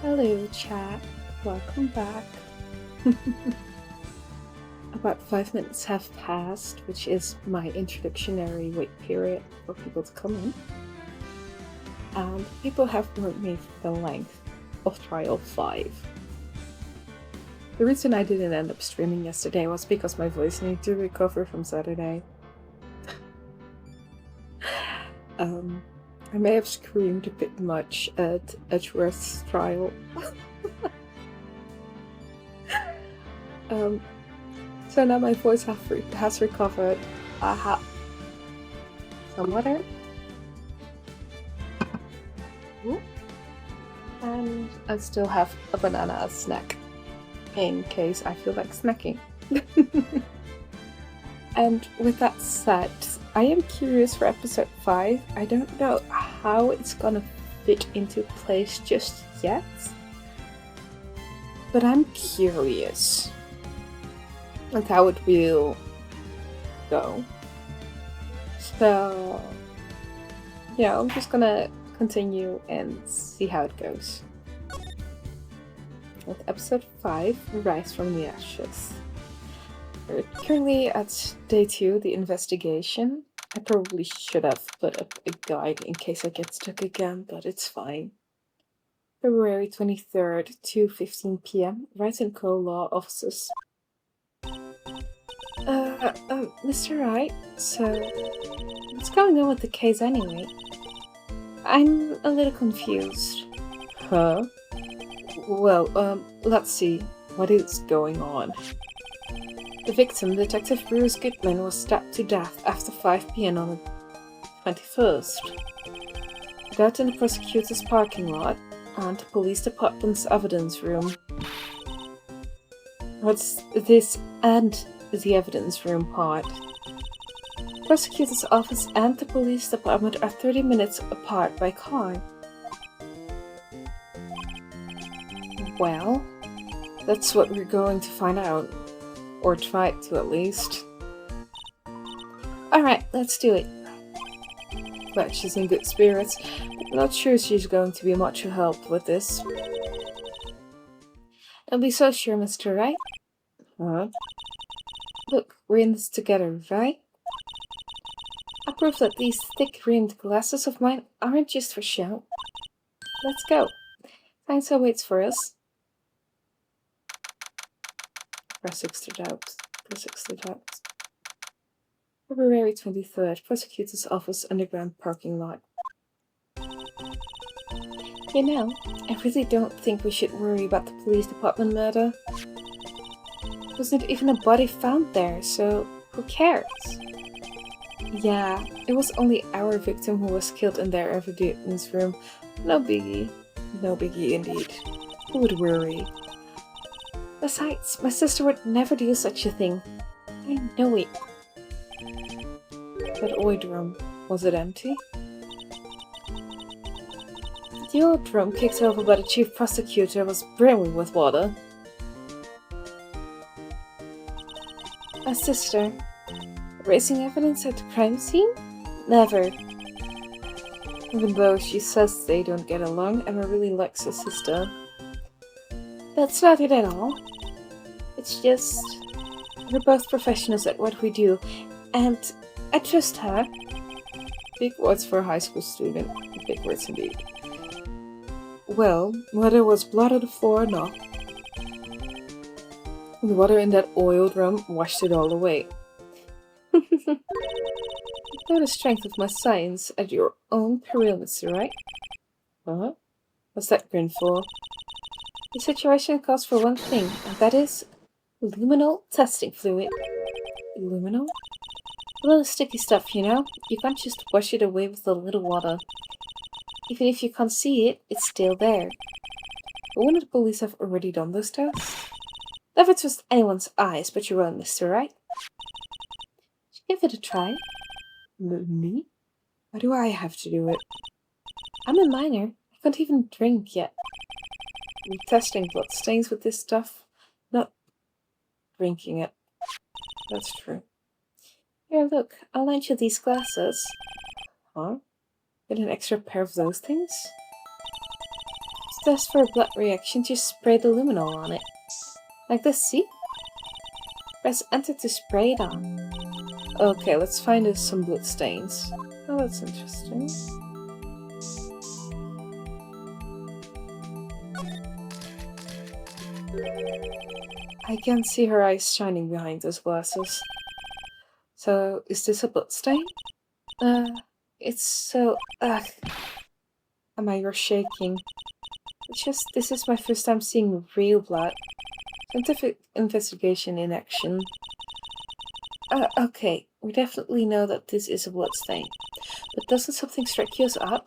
Hello, chat. Welcome back. About 5 minutes have passed, which is my introductionary wait period for people to come in. And people have warned me for the length of Trial 5. The reason I didn't end up streaming yesterday was because my voice needed to recover from Saturday. I may have screamed a bit much at Edgeworth's trial. So now my voice has recovered. I have some water. And I still have a banana as snack, in case I feel like snacking. And with that said, I am curious for episode 5. I don't know how it's gonna fit into place just yet, but I'm curious like how it will go. So yeah, I'm just gonna continue and see how it goes. With episode 5, Rise from the Ashes. We're currently at day 2, the investigation. I probably should have put up a guide in case I get stuck again, but it's fine. February 23rd, 2:15 p.m. Wright and Co. Law Offices. Mr. Wright, so what's going on with the case anyway? I'm a little confused. Huh? Well, let's see. What is going on? The victim, Detective Bruce Goodman, was stabbed to death after 5 p.m. on the 21st. That in the prosecutor's parking lot and the police department's evidence room. What's this and the evidence room part? The prosecutor's office and the police department are 30 minutes apart by car. Well, that's what we're going to find out. Or try to, at least. Alright, let's do it. But she's in good spirits. I'm not sure she's going to be much help with this. Don't be so sure, Mr. Wright. Huh? Look, we're in this together, right? I prove that these thick-rimmed glasses of mine aren't just for show. Let's go. Science waits for us. Press 6 to doubt. Press 6 to doubt. February 23rd, Prosecutor's Office Underground Parking Lot. You know, I really don't think we should worry about the police department murder. There wasn't even a body found there, so who cares? Yeah, it was only our victim who was killed in their evidence room. No biggie. No biggie indeed. Who would worry? Besides, my sister would never do such a thing. I know it. That old room, was it empty? The old room kicked over by the chief prosecutor was brimming with water. My sister, erasing evidence at the crime scene? Never. Even though she says they don't get along, Emma really likes her sister. That's not it at all. It's just, we're both professionals at what we do, and I trust her. Big words for a high school student. Big words indeed. Well, whether it was blood on the floor or not, the water in that oil drum washed it all away. Know the strength of my science at your own peril, Mr. Wright. Huh? What's that grin for? The situation calls for one thing, and that is luminol testing fluid. Luminol? A little sticky stuff, you know? You can't just wash it away with a little water. Even if you can't see it, it's still there. But wouldn't the police have already done those tests? Never trust anyone's eyes but your own, Mr. Wright. Give it a try. Me? Why do I have to do it? I'm a minor. I can't even drink yet. We're testing blood stains with this stuff, not drinking it. That's true. Here, look, I'll lend you these glasses. Huh? Get an extra pair of those things? test for a blood reaction, just spray the luminol on it. Like this, see? Press enter to spray it on. Okay, let's find us some blood stains. Oh, that's interesting. I can see her eyes shining behind those glasses. So, is this a blood stain? It's so... You're shaking. It's just, this is my first time seeing real blood. Scientific investigation in action. Okay, we definitely know that this is a blood stain. But doesn't something strike you as odd?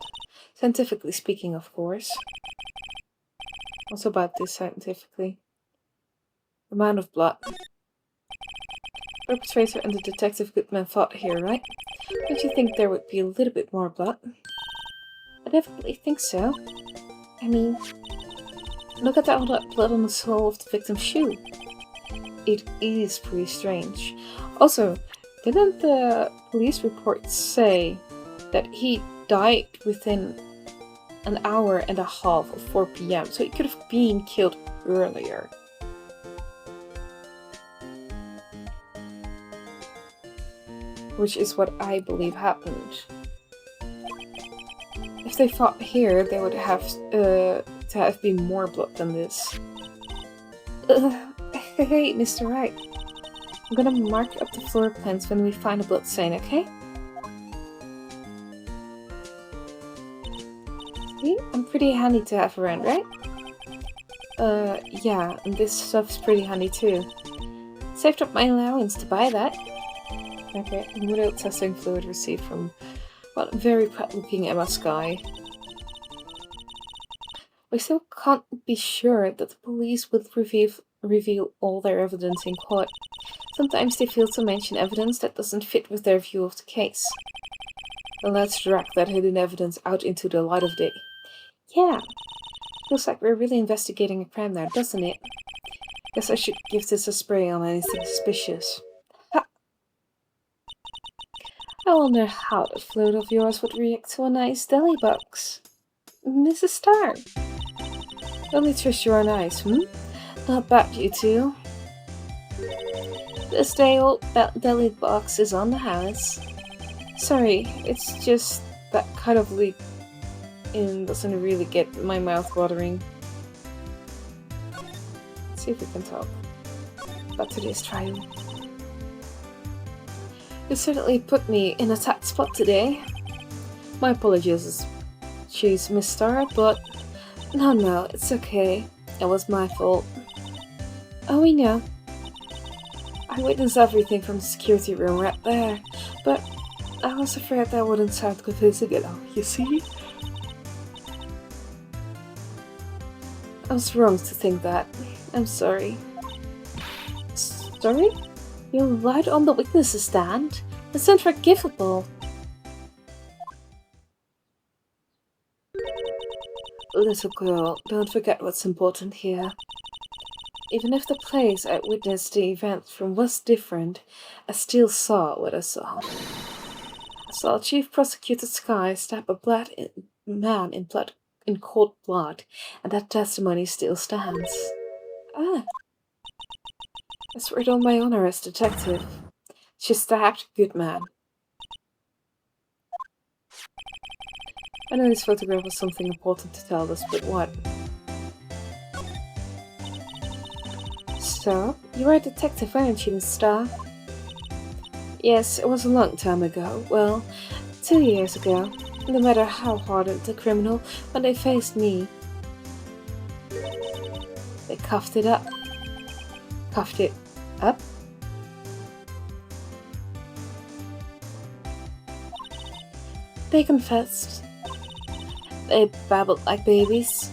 Scientifically speaking, of course. Also about this scientifically. Amount of blood. Perpetrator and the detective Goodman fought here, right? Don't you think there would be a little bit more blood? I definitely think so. I mean, look at all that blood on the sole of the victim's shoe. It is pretty strange. Also, didn't the police report say that he died within an hour and a half of 4 PM, so he could have been killed earlier? Which is what I believe happened. If they fought here, they would have to have been more blood than this. Hey, Mr. Wright. I'm gonna mark up the floor plans when we find a blood stain, okay? See? I'm pretty handy to have around, right? Yeah, and this stuff's pretty handy too. Saved up my allowance to buy that. Okay, model testing fluid received from, well, very proud looking Emma Sky. We still can't be sure that the police will reveal all their evidence in court. Sometimes they fail to mention evidence that doesn't fit with their view of the case. Well, let's drag that hidden evidence out into the light of day. Yeah, feels like we're really investigating a crime now, doesn't it? Guess I should give this a spray on anything suspicious. Ha! I wonder how that float of yours would react to a nice deli box. Mrs. Starr! Only trust your own eyes, Not bad, you two. This day old deli box is on the house. Sorry, it's just that kind of leak in doesn't really get my mouth watering. Let's see if we can talk about today's trial. You certainly put me in a tight spot today. My apologies, she's Miss Starr, but no, it's okay. It was my fault. Oh, we know. I witnessed everything from the security room right there, but I was afraid that wouldn't sound convincing at all, you see? I was wrong to think that. I'm sorry. Sorry? You lied on the witness's stand? That's unforgivable. Little girl, don't forget what's important here. Even if the place I witnessed the event from was different, I still saw what I saw. I saw Chief Prosecutor Sky stab a man in cold blood, and that testimony still stands. Ah. I swear it on my honor as detective. She stabbed Goodman. I know this photograph was something important to tell us, but what? So, you were a detective, weren't you, Miss Starr? Yes, it was a long time ago. Well, 2 years ago. No matter how hardened the criminal, when they faced me, they cuffed it up. Cuffed it up? They confessed. They babbled like babies.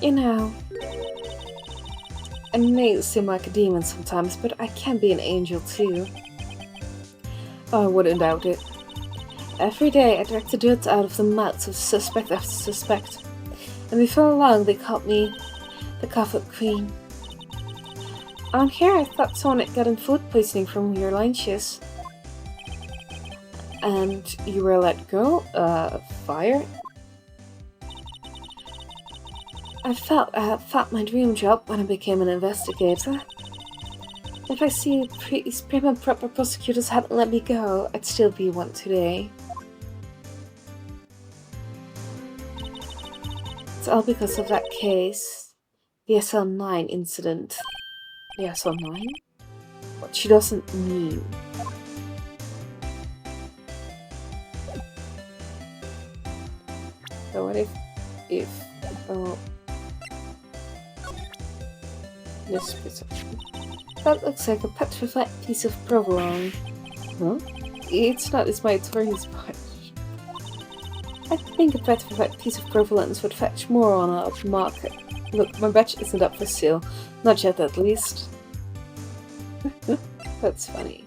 You know, I may seem like a demon sometimes, but I can be an angel too. I wouldn't doubt it. Every day I dragged the dirt out of the mouths of suspect after suspect, and before long they called me the Cuff-Up Queen. On here I thought someone had gotten food poisoning from your lunches. And you were let go? Fired? I felt I had found my dream job when I became an investigator. If I see these prim and proper prosecutors hadn't let me go, I'd still be one today. It's all because of that case. The SL9 incident. The SL9? What she doesn't mean. So what if oh, this perception. That looks like a petrified piece of provolone. Huh? It's not, it's my attorney's badge. I think a petrified piece of provolone would fetch more on a market. Look, my badge isn't up for sale. Not yet, at least. That's funny.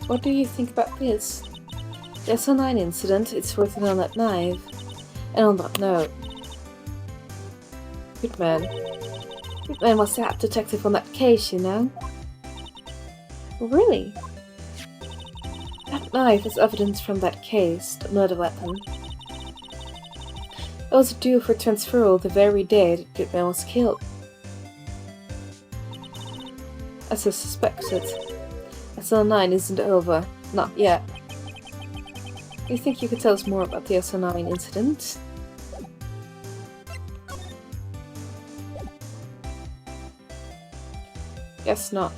What do you think about this? The SL9 incident, it's written on that knife. And on that note, Goodman was that detective on that case, you know? Really? That knife is evidence from that case, not a weapon. It was due for transferal the very day that Goodman was killed. As I suspected, SL9 isn't over. Not yet. You think you could tell us more about the SL9 incident? Guess not.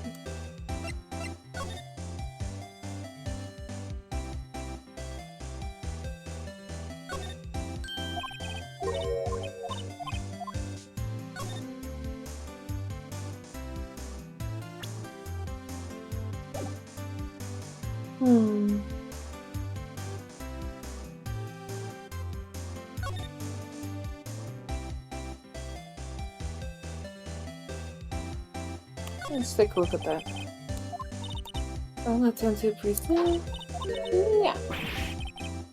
Let's take a look at that. I'll attempt to present. Yeah.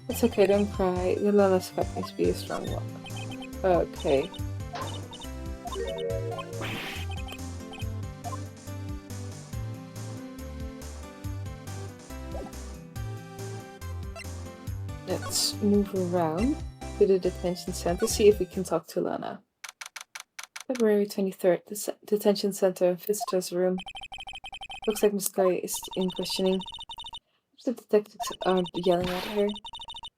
It's okay, don't cry. The Lana's fight needs to be a strong one. Okay. Let's move around to the detention center, see if we can talk to Lana. February 23rd, the detention center visitors room. Looks like Miss Guy is in questioning. The detectives are yelling at her.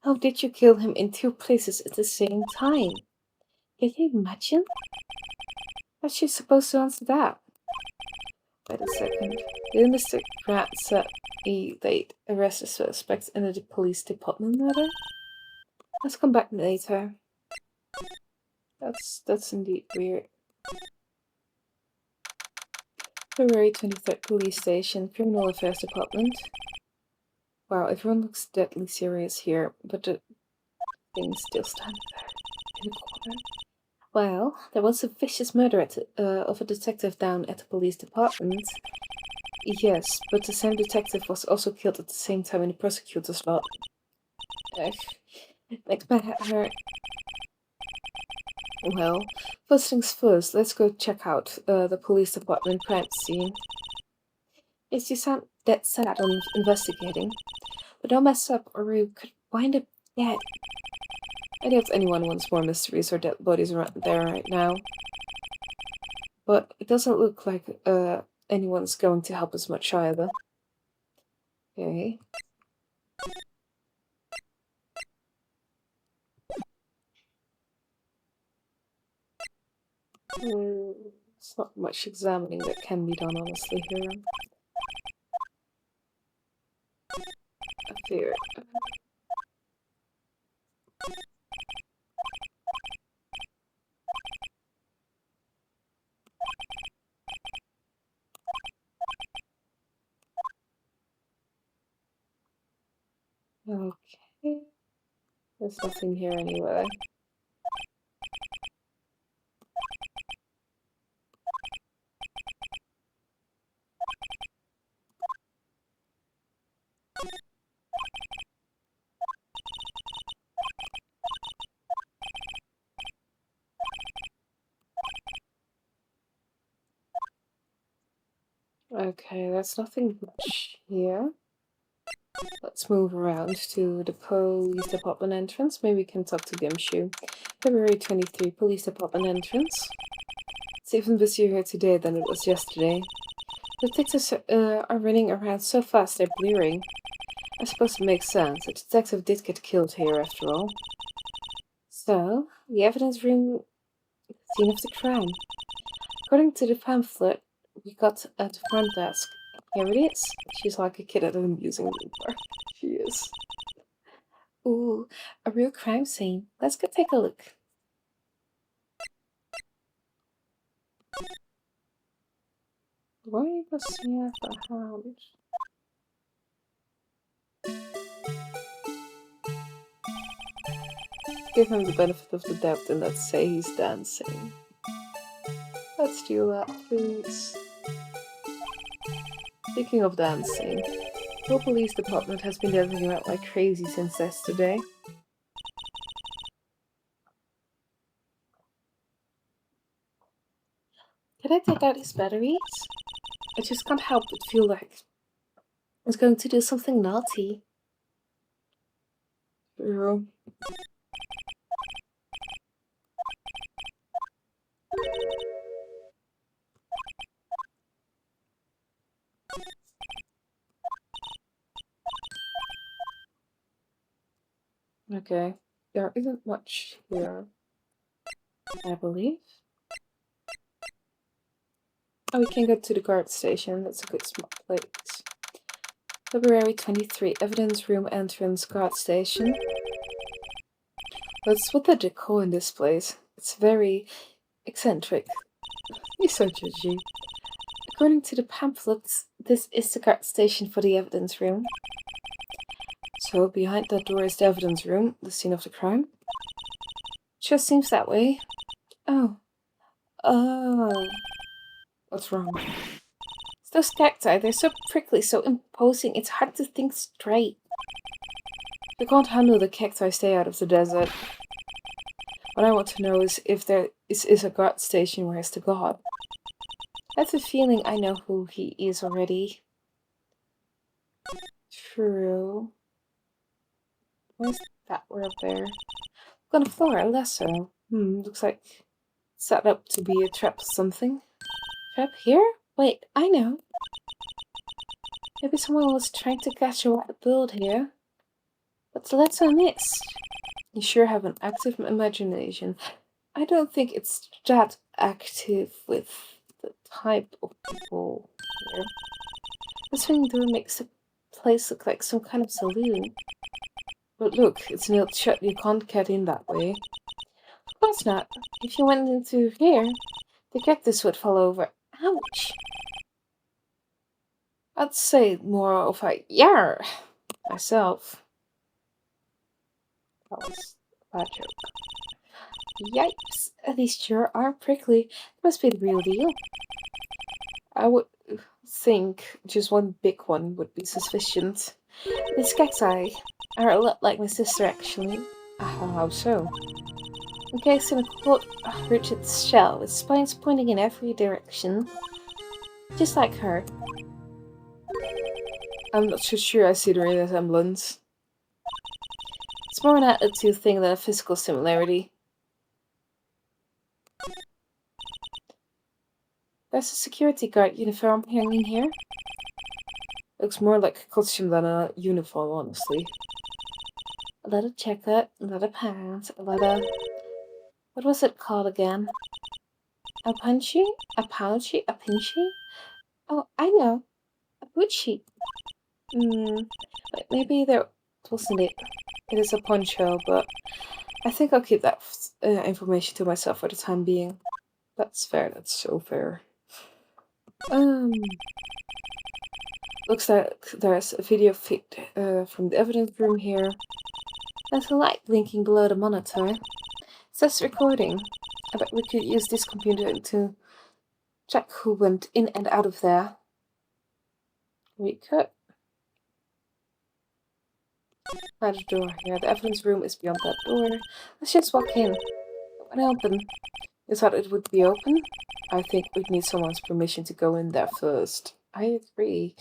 How did you kill him in two places at the same time? Can you imagine? How's she supposed to answer that? Wait a second. Didn't Mr. Grant said they'd arrest the suspects in the police department matter? Let's come back later. That's indeed weird. February 23rd, police station, criminal affairs department. Wow, everyone looks deadly serious here, but the thing still standing there in the corner. Well, there was a vicious murder of a detective down at the police department. Yes, but the same detective was also killed at the same time in the prosecutor's lot. Makes my head hurt. Well, first things first, let's go check out the police department crime scene. Yes, you sound dead sad on investigating, but don't mess up or you could wind up dead. I doubt anyone wants more mysteries or dead bodies around there right now. But it doesn't look like anyone's going to help us much either. Okay. It's not much examining that can be done, honestly, here. I fear it. Okay. There's nothing here anyway. Okay, there's nothing much here. Let's move around to the police department entrance. Maybe we can talk to Gumshoe. February 23, police department entrance. It's even busier here today than it was yesterday. The detectives are running around so fast they're blurring. I suppose it makes sense. A detective did get killed here after all. So, the evidence room, scene of the crime. According to the pamphlet we got at the front desk. Here it is. She's like a kid at an amusement park. She is. Ooh, a real crime scene. Let's go take a look. Why was here the house? Give him the benefit of the doubt and let's say he's dancing. Let's do that, please. Speaking of dancing, the whole police department has been dancing out like crazy since yesterday. Can I take out his batteries? I just can't help but feel like it's going to do something naughty. True. Okay, there isn't much here, I believe. Oh, we can go to the guard station. That's a good smart place. February 23, evidence room entrance, guard station. What's with the decor in this place? It's very eccentric. He's so judgy. According to the pamphlets, this is the guard station for the evidence room. So behind that door is the evidence room, the scene of the crime. Just seems that way. Oh. Oh. What's wrong? It's those cacti, they're so prickly, so imposing, it's hard to think straight. You can't handle the cacti, stay out of the desert. What I want to know is if there is a guard station, where's the god? I have a feeling I know who he is already. True. Where's that word there? On the floor, a lasso. Looks like set up to be a trap or something. Trap here? Wait, I know. Maybe someone was trying to catch a white bird here. But the lasso missed. You sure have an active imagination. I don't think it's that active with the type of people here. The swinging door makes the place look like some kind of saloon. But look, it's nailed shut, you can't get in that way. Of course not. If you went into here, the cactus would fall over. Ouch! I'd say more of a yar myself. That was a bad joke. Yikes! These sure are prickly. It must be the real deal. I would think just one big one would be sufficient. These cacti are a lot like my sister, actually. How so? Encased in a cold, rigid shell with spines pointing in every direction. Just like her. I'm not so sure I see the resemblance. It's more an attitude thing than a physical similarity. There's a security guard uniform hanging here. Looks more like a costume than a uniform, honestly. A leather jacket, a leather pants, a leather... What was it called again? A punchy? A pouchy? A pinchy? Oh, I know. A Gucci. Maybe there wasn't it. It is a poncho, but I think I'll keep that information to myself for the time being. That's fair. That's so fair. Looks like there's a video feed from the evidence room here. There's a light blinking below the monitor. It says recording. I bet we could use this computer to check who went in and out of there. We could. By the door. Yeah, the evidence room is beyond that door. Let's just walk in. When I open, you thought it would be open? I think we'd need someone's permission to go in there first. I agree.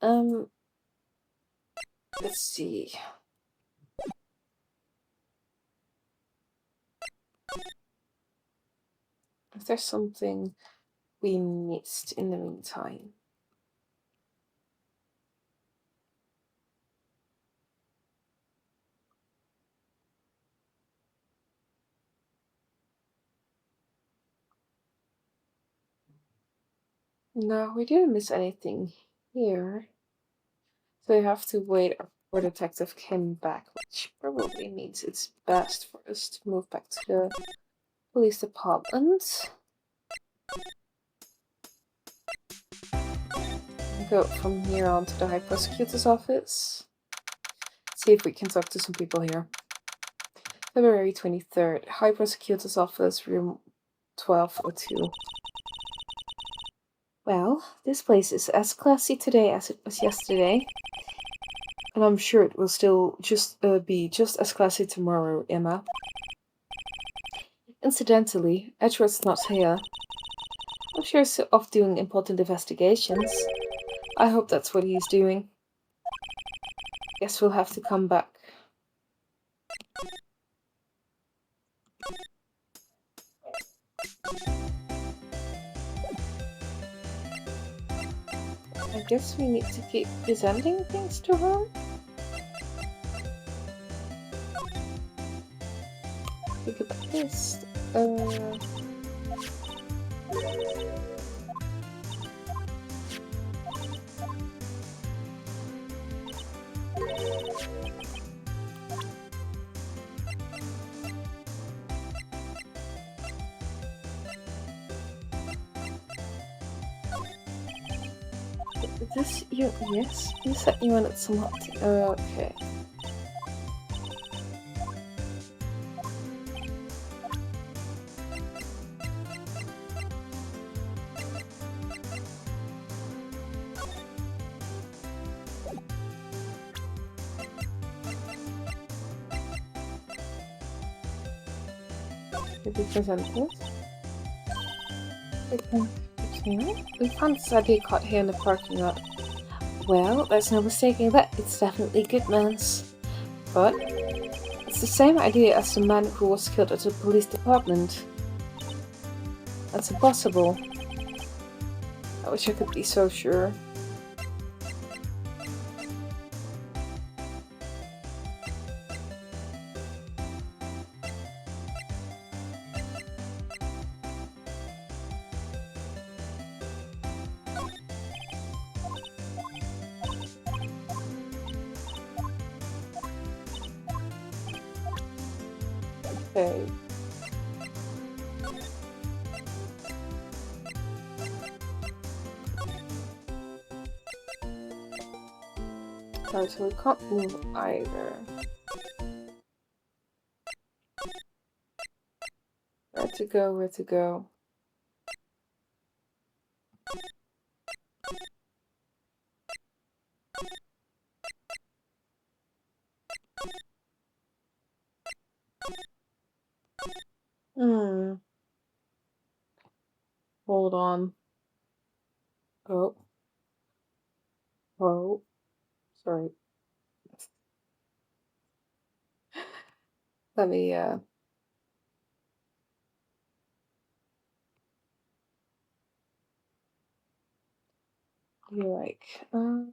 Let's see. If there's something we missed in the meantime. No, we didn't miss anything here. So you have to wait for Detective Kim back, which probably means it's best for us to move back to the police department. And go from here on to the High Prosecutor's office. See if we can talk to some people here. February 23rd, High Prosecutor's office, room 1202. Well, this place is as classy today as it was yesterday. And I'm sure it will still be just as classy tomorrow, Emma. Incidentally, Edward's not here. I'm sure he's off doing important investigations. I hope that's what he's doing. Guess we'll have to come back. I guess we need to keep presenting things to her. Think about this. This you yes? You said you wanted some hot tea. Okay. Did we present this? Okay. We found this ID card here in the parking lot. Well, there's no mistaking that. It's definitely Goodman's. But it's the same idea as the man who was killed at the police department. That's impossible. I wish I could be so sure. Okay. Right, so we can't move either. Where to go, where to go? Hold on. Oh. Oh. Sorry. Let me, be like, there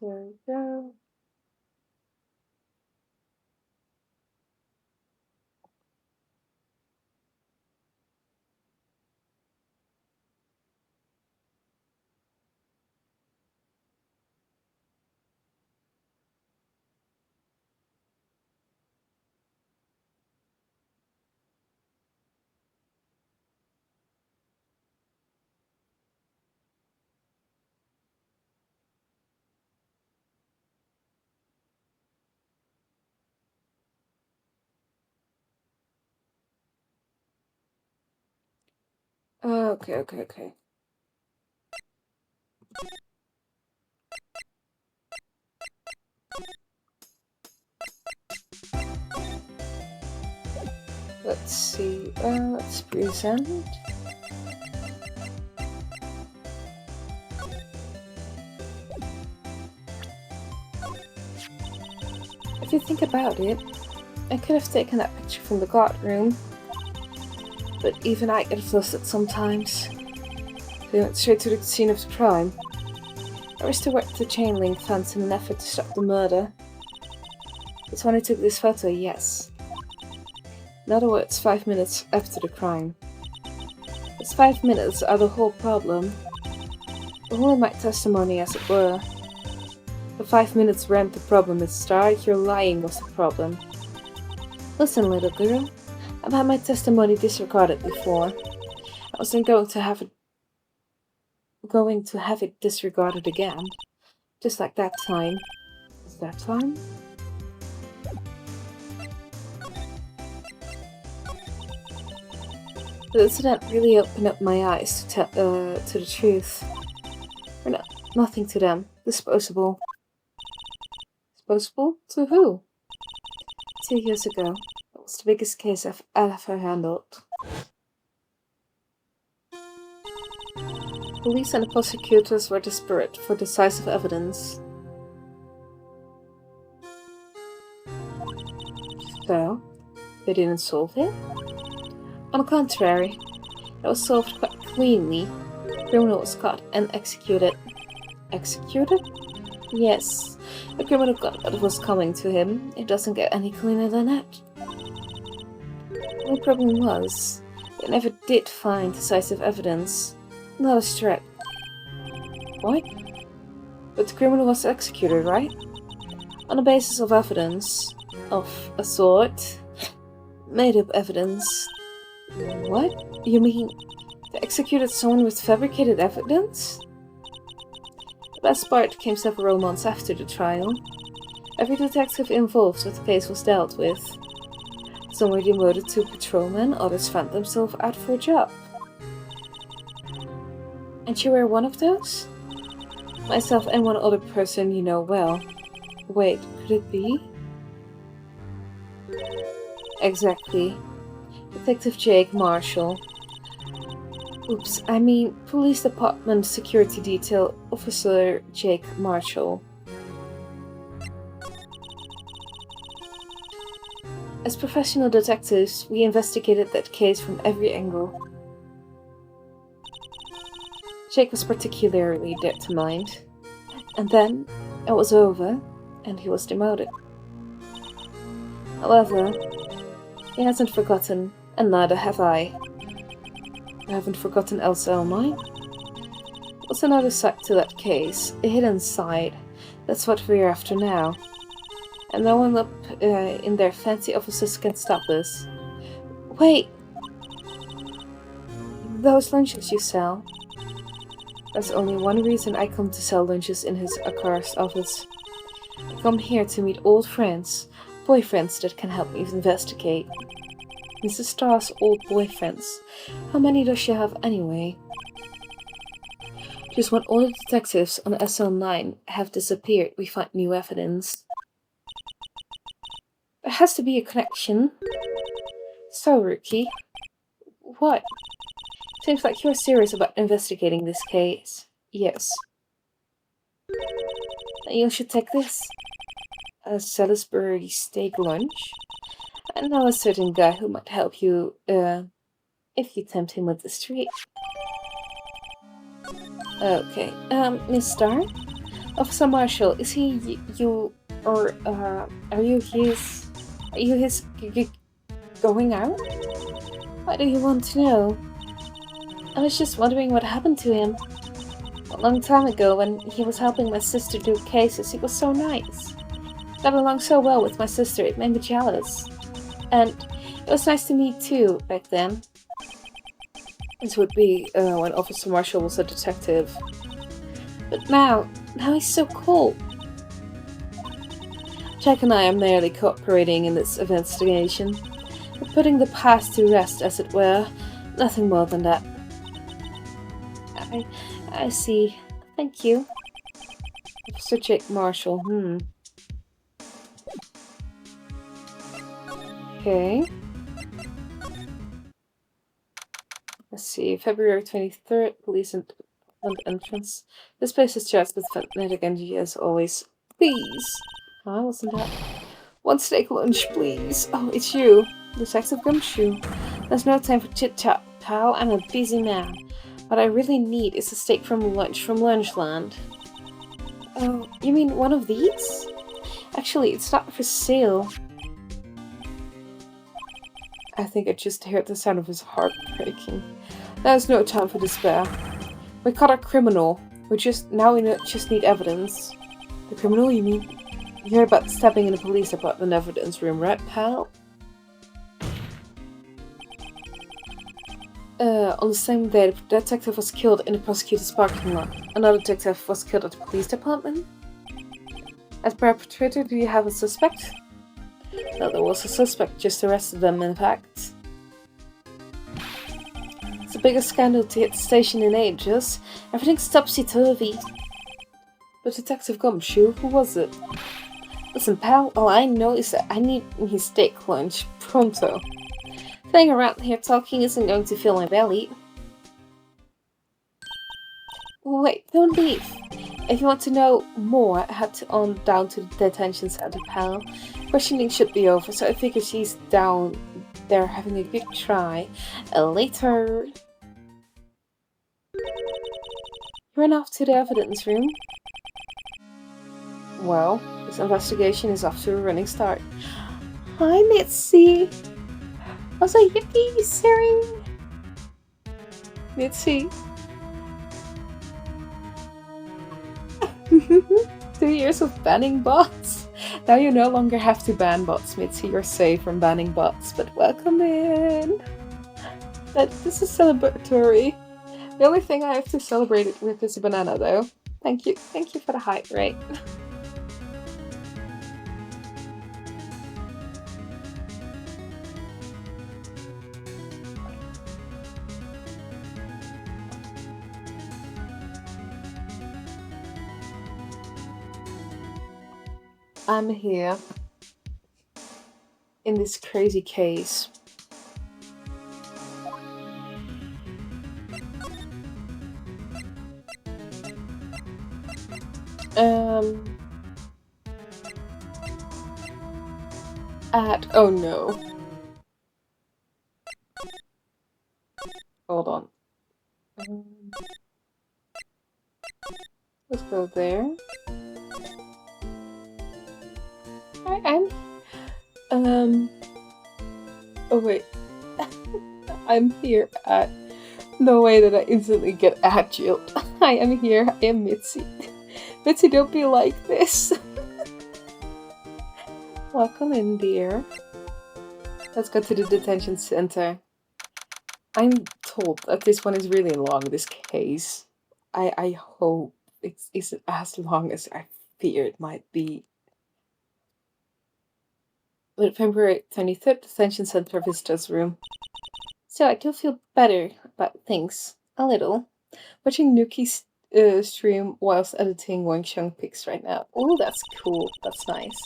we go. Okay. Let's see, let's present. If you think about it, I could have taken that picture from the guard room, but even I get flustered sometimes. They went straight to the scene of the crime. I wish to work the chain link fence in an effort to stop the murder. It's when I took this photo, yes. In other words, 5 minutes after the crime. It's 5 minutes are the whole problem. The whole of my testimony, as it were. The 5 minutes weren't the problem at the start, your lying was the problem. Listen, little girl, I've had my testimony disregarded before. I wasn't going to have it disregarded again. Just like that time. Is that time? The incident really opened up my eyes to the truth. We're nothing to them. Disposable. Disposable? To who? 2 years ago. That was the biggest case I've ever handled. Police and the prosecutors were desperate for decisive evidence. So, they didn't solve it? On the contrary, it was solved quite cleanly. The criminal was caught and executed. Executed? Yes. The criminal got what was coming to him. It doesn't get any cleaner than that. The only problem was, they never did find decisive evidence. Not a threat. What? But the criminal was executed, right? On the basis of evidence. Of a sort. Made-up evidence. What? You mean they executed someone with fabricated evidence? The best part came several months after the trial. Every detective involved with the case was dealt with. Some were demoted to patrolmen, others found themselves out for a job. And you were one of those? Myself and one other person you know well. Wait, could it be? Exactly. Detective Jake Marshall. Oops, I mean Police Department Security Detail Officer Jake Marshall. As professional detectives, we investigated that case from every angle. Jake was particularly determined. And then, it was over, and he was demoted. However, he hasn't forgotten, and neither have I. I haven't forgotten Elsa or mine. What's another side to that case? A hidden side. That's what we're after now. And no one up in their fancy offices can stop us. Wait! Those lunches you sell. There's only one reason I come to sell lunches in his accursed office. I come here to meet old friends, boyfriends that can help me investigate. Mrs. Starr's old boyfriends. How many does she have anyway? Just when all the detectives on SL9 have disappeared, we find new evidence. There has to be a connection. So, Rookie. What? Seems like you're serious about investigating this case. Yes. Then you should take this. A Salisbury steak lunch. I know a certain guy who might help you, if you tempt him with the street. Okay, Miss Starr? Officer Marshall, is he or, are you his going out? Why do you want to know? I was just wondering what happened to him. A long time ago, when he was helping my sister do cases, he was so nice. Got along so well with my sister, it made me jealous. And it was nice to meet too, back then. This would be when Officer Marshall was a detective. But now he's so cool. Jack and I are merely cooperating in this investigation. We're putting the past to rest, as it were. Nothing more than that. I see. Thank you. Officer Jake Marshall, Okay. Let's see, February 23rd, police and entrance. This place is charged with phonetic energy as always. Please. Huh? Wasn't that? One steak lunch, please. Oh, it's you. Detective Gumshoe. There's no time for chit-chat, pal. I'm a busy man. What I really need is a steak from Lunchland. Oh, you mean one of these? Actually, it's not for sale. I think I just heard the sound of his heart breaking. There's no time for despair. We caught a criminal. We just need evidence. The criminal, you mean? You heard about stabbing in the police department evidence room, right, pal? On the same day, the detective was killed in the prosecutor's parking lot. Another detective was killed at the police department. As perpetrator, do you have a suspect? No, there was a suspect, just arrested them, in fact. It's the biggest scandal to hit the station in ages. Everything's topsy-turvy. But Detective Gumshoe, who was it? Listen, pal, all I know is that I need his steak lunch pronto. Staying around here talking isn't going to fill my belly. Wait, don't leave. If you want to know more, head on down to the detention center, pal. Questioning should be over, so I figure she's down there having a good try. Later. Run off to the evidence room. Well, this investigation is off to a running start. Hi, Mitzi. Also, yippee, Siri. Mitzi. 2 years of banning bots. Now you no longer have to ban bots, Mitzi. You're safe from banning bots, but welcome in. This is celebratory. The only thing I have to celebrate it with is a banana, though. Thank you for the hype, Wright. I'm here in this crazy case. Oh no. Hold on. Let's go there. Oh wait. I'm here at... No way that I instantly get agiled. I am here, I am Mitzi. Mitzi, don't be like this. Welcome in, dear. Let's go to the detention center. I'm told that this one is really long, this case. I hope it's as long as I fear it might be. But February 23rd, detention center visitors room. So I do feel better about things. A little. Watching Nuki's stream whilst editing Wangsheng pics right now. Oh, that's cool. That's nice.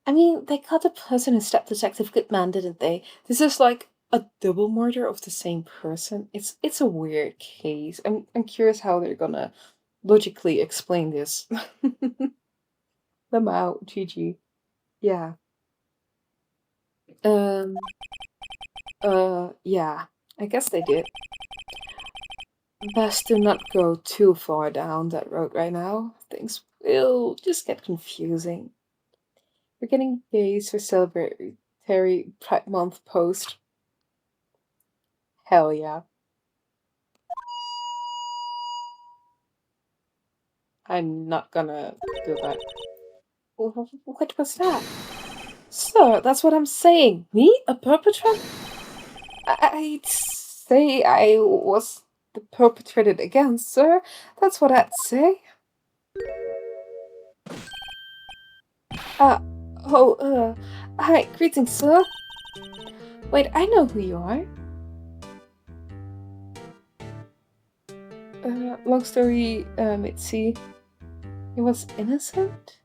I mean, they caught the person who stabbed Detective Goodman, didn't they? This is like a double murder of the same person. It's a weird case. I'm curious how they're gonna logically explain this. Them out, GG. Yeah. Yeah. I guess they did. Best to not go too far down that road right now. Things will just get confusing. We're getting days for celebratory Pride Month post. Hell yeah. I'm not gonna do that. What was that? Sir, that's what I'm saying. Me? A perpetrator? I'd say I was the perpetrated against, sir. That's what I'd say. Hi, greetings, sir. Wait, I know who you are. Long story, Mitzi. He was innocent?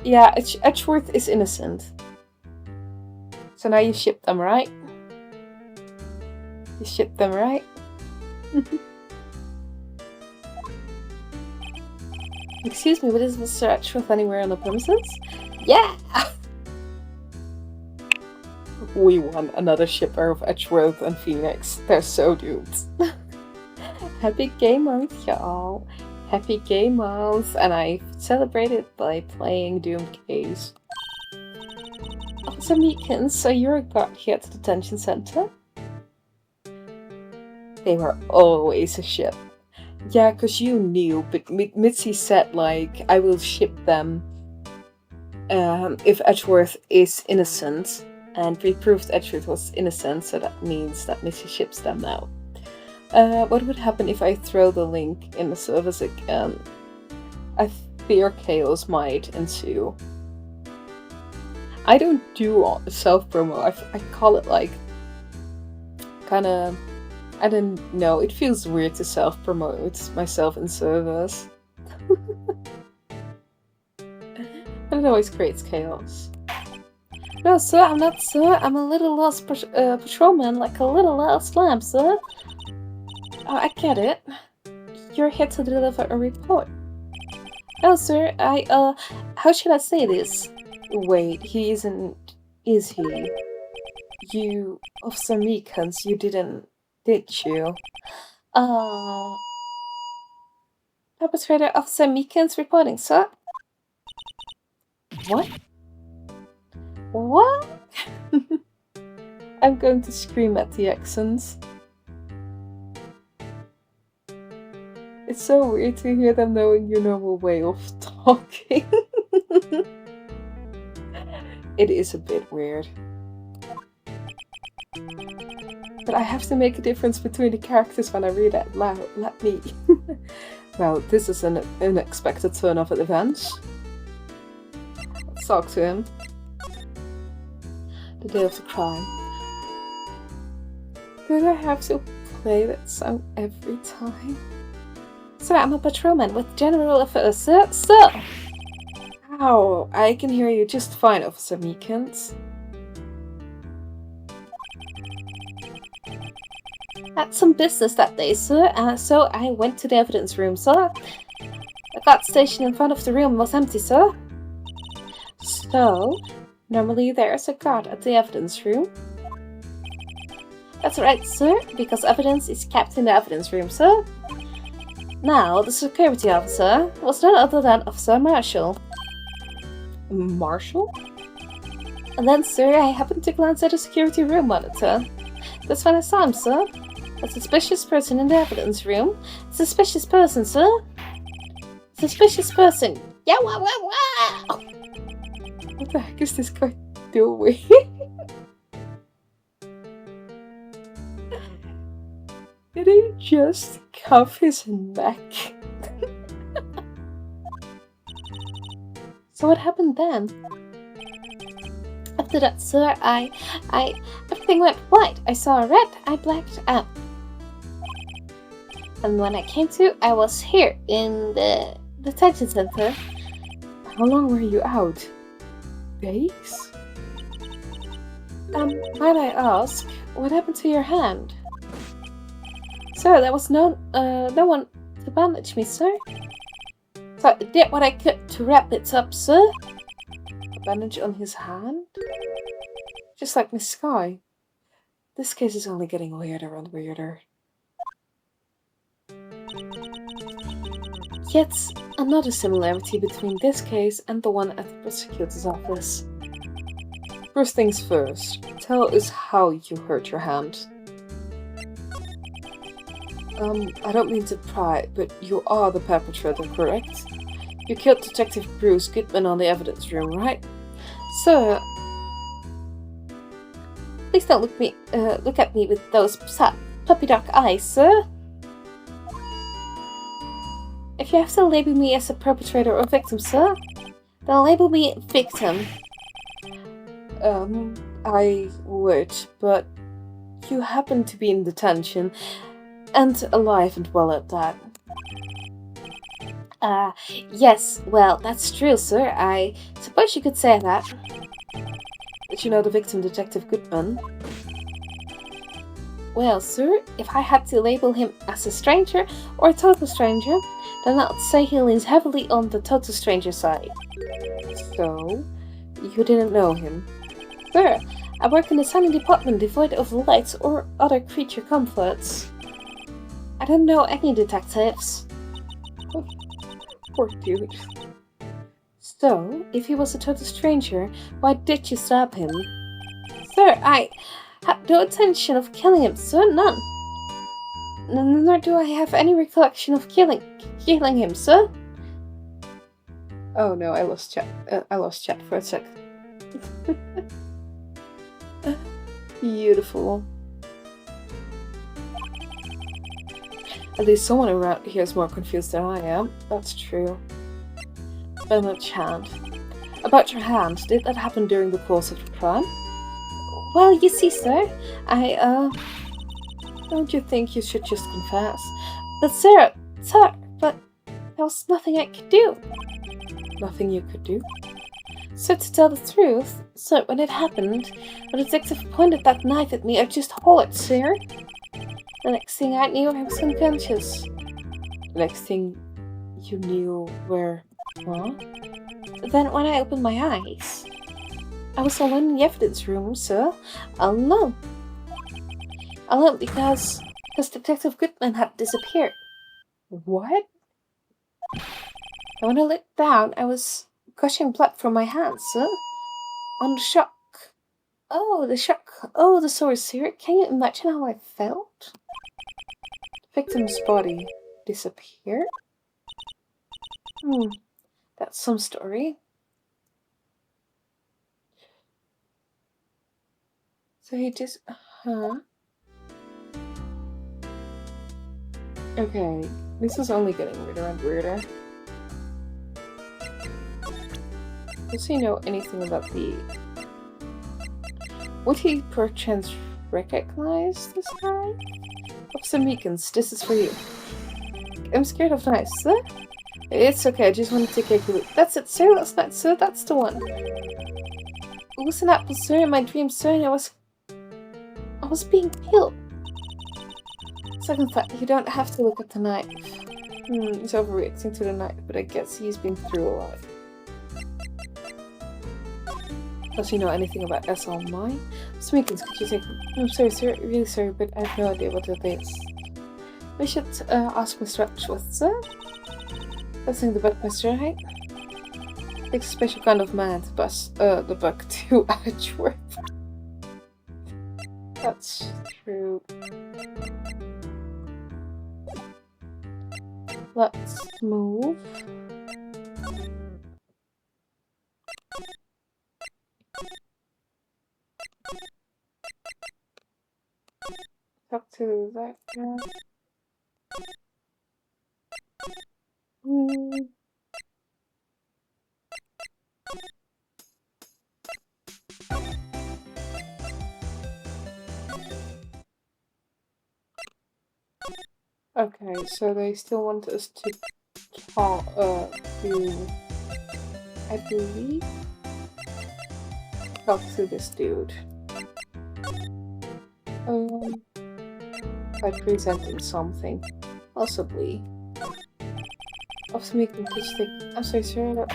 Yeah, Edgeworth is innocent. So now you shipped them, right? You shipped them, right? Excuse me, but is Mr. Edgeworth anywhere on the premises? Yeah! We won another shipper of Edgeworth and Phoenix. They're so doomed. Happy Game Month, y'all. Happy Game Month. And I celebrated by playing Doomed Case. Officer Meekins, so you're a guard here at the detention center? They were always a ship. Yeah, because you knew, but Mitzi said, like, I will ship them if Edgeworth is innocent. And we proved Edgeworth was innocent, so that means that Mitzi ships them now. What would happen if I throw the link in the service again? I fear chaos might ensue. I don't do self-promo. I call it like kinda, I don't know, it feels weird to self-promote myself in service. But it always creates chaos. No, sir, I'm not, sir. I'm a little lost patrolman, like a little lost lamb, sir. Oh, I get it. You're here to deliver a report. Oh, sir, how should I say this? Wait, he isn't, is he? You, Officer Meekins, you didn't, did you? Perpetrator Officer Meekins reporting, sir. What? What? I'm going to scream at the accents. It's so weird to hear them knowing your normal way of talking. It is a bit weird. But I have to make a difference between the characters when I read it loud. Let me. Well, this is an unexpected turn of events. Let's talk to him. The day of the crime. Do I have to play that song every time? Sir, I'm a patrolman with general affairs, sir. Sir! Ow, I can hear you just fine, Officer Meekins. Had some business that day, sir, so I went to the evidence room, sir. The guard station in front of the room was empty, sir. So, normally there's a guard at the evidence room. That's right, sir, because evidence is kept in the evidence room, sir. Now, the security officer was none other than Officer Marshall. Marshall? And then, sir, I happened to glance at the security room monitor. That's when I saw him, sir. A suspicious person in the evidence room. Suspicious person, sir. Suspicious person. Yeah, wow, wow, wow! What the heck is this guy doing? Did he just cuff his neck? So what happened then? After that, sir, everything went white. I saw a red. I blacked out. And when I came to, I was here in the detention center. How long were you out? Days? Might I ask, what happened to your hand? Sir, there was no one to bandage me, sir. So I did what I could to wrap it up, sir. A bandage on his hand? Just like Miss Sky. This case is only getting weirder and weirder. Yet another similarity between this case and the one at the prosecutor's office. First things first, tell us how you hurt your hand. I don't mean to pry, but you are the perpetrator, correct? You killed Detective Bruce Goodman on the evidence room, right? Sir, please don't look at me with those sad puppy dog eyes, sir. If you have to label me as a perpetrator or victim, sir, then label me victim. I would, but you happen to be in detention. And alive and well at that. Yes, well, that's true, sir. I suppose you could say that. Did you know the victim, Detective Goodman? Well, sir, if I had to label him as a stranger or a total stranger, then I'd say he leans heavily on the total stranger side. So, you didn't know him? Sir, I work in a sunny department devoid of lights or other creature comforts. I don't know any detectives. Poor dude. So, if he was a total stranger, why did you stab him? Sir, I had no intention of killing him, sir, none. Nor do I have any recollection of killing him, sir. Oh no, I lost chat for a sec. Beautiful. At least someone around here is more confused than I am. That's true. Bernard's hand. About your hand, did that happen during the course of the crime? Well, you see, sir, don't you think you should just confess? But sir, but there was nothing I could do. Nothing you could do? So to tell the truth, sir, when it happened, the detective pointed that knife at me, I just hollered, sir. The next thing I knew, I was unconscious. The next thing you knew were... What? Then when I opened my eyes, I was alone in the evidence room, sir. Alone. Alone because Detective Goodman had disappeared. What? And when I looked down, I was gushing blood from my hands, sir. On the shock. Oh, the shock. Oh, the sore, sir. Can you imagine how I felt? The victim's body disappeared? That's some story. So he just... Huh? Okay, this is only getting weirder and weirder. Does he know anything about the... Would he perchance recognize this guy? Officer Meekins, this is for you. I'm scared of knives, sir. It's okay, I just want to take a look. That's it, sir. Last night, sir. That's the one. It was an apple, sir, in my dream, sir, and I was being killed. Second thought, you don't have to look at the knife. He's overreacting to the knife, but I guess he's been through a lot. Does he know anything about SL Mine? Smeekins, could you take... I'm sorry, sir. Really sorry, but I have no idea what it is. We should ask Mr. Edgeworth, sir. That's in the book, Mr. Wright. Takes a special kind of man to pass the buck to Edgeworth. That's true. Let's move. Talk to that guy. Okay, so they still want us to talk to, I believe, talk to this dude. By presenting something, possibly. Officer Meekins, please take... I'm sorry, sir.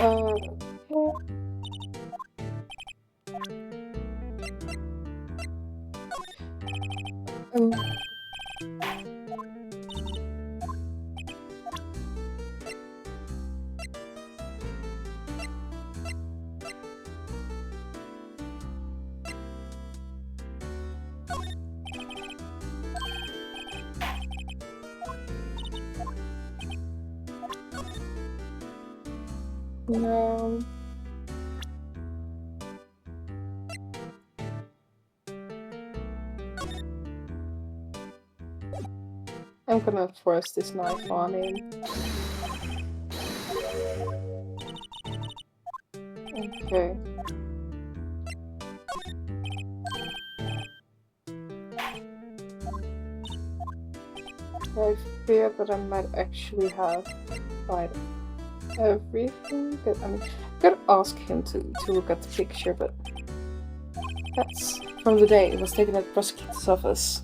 No. I'm gonna force this knife on him. Okay. I fear that I might actually have tried everything. I mean, I could ask him to look at the picture, but that's from the day it was taken at the prosecutor's office.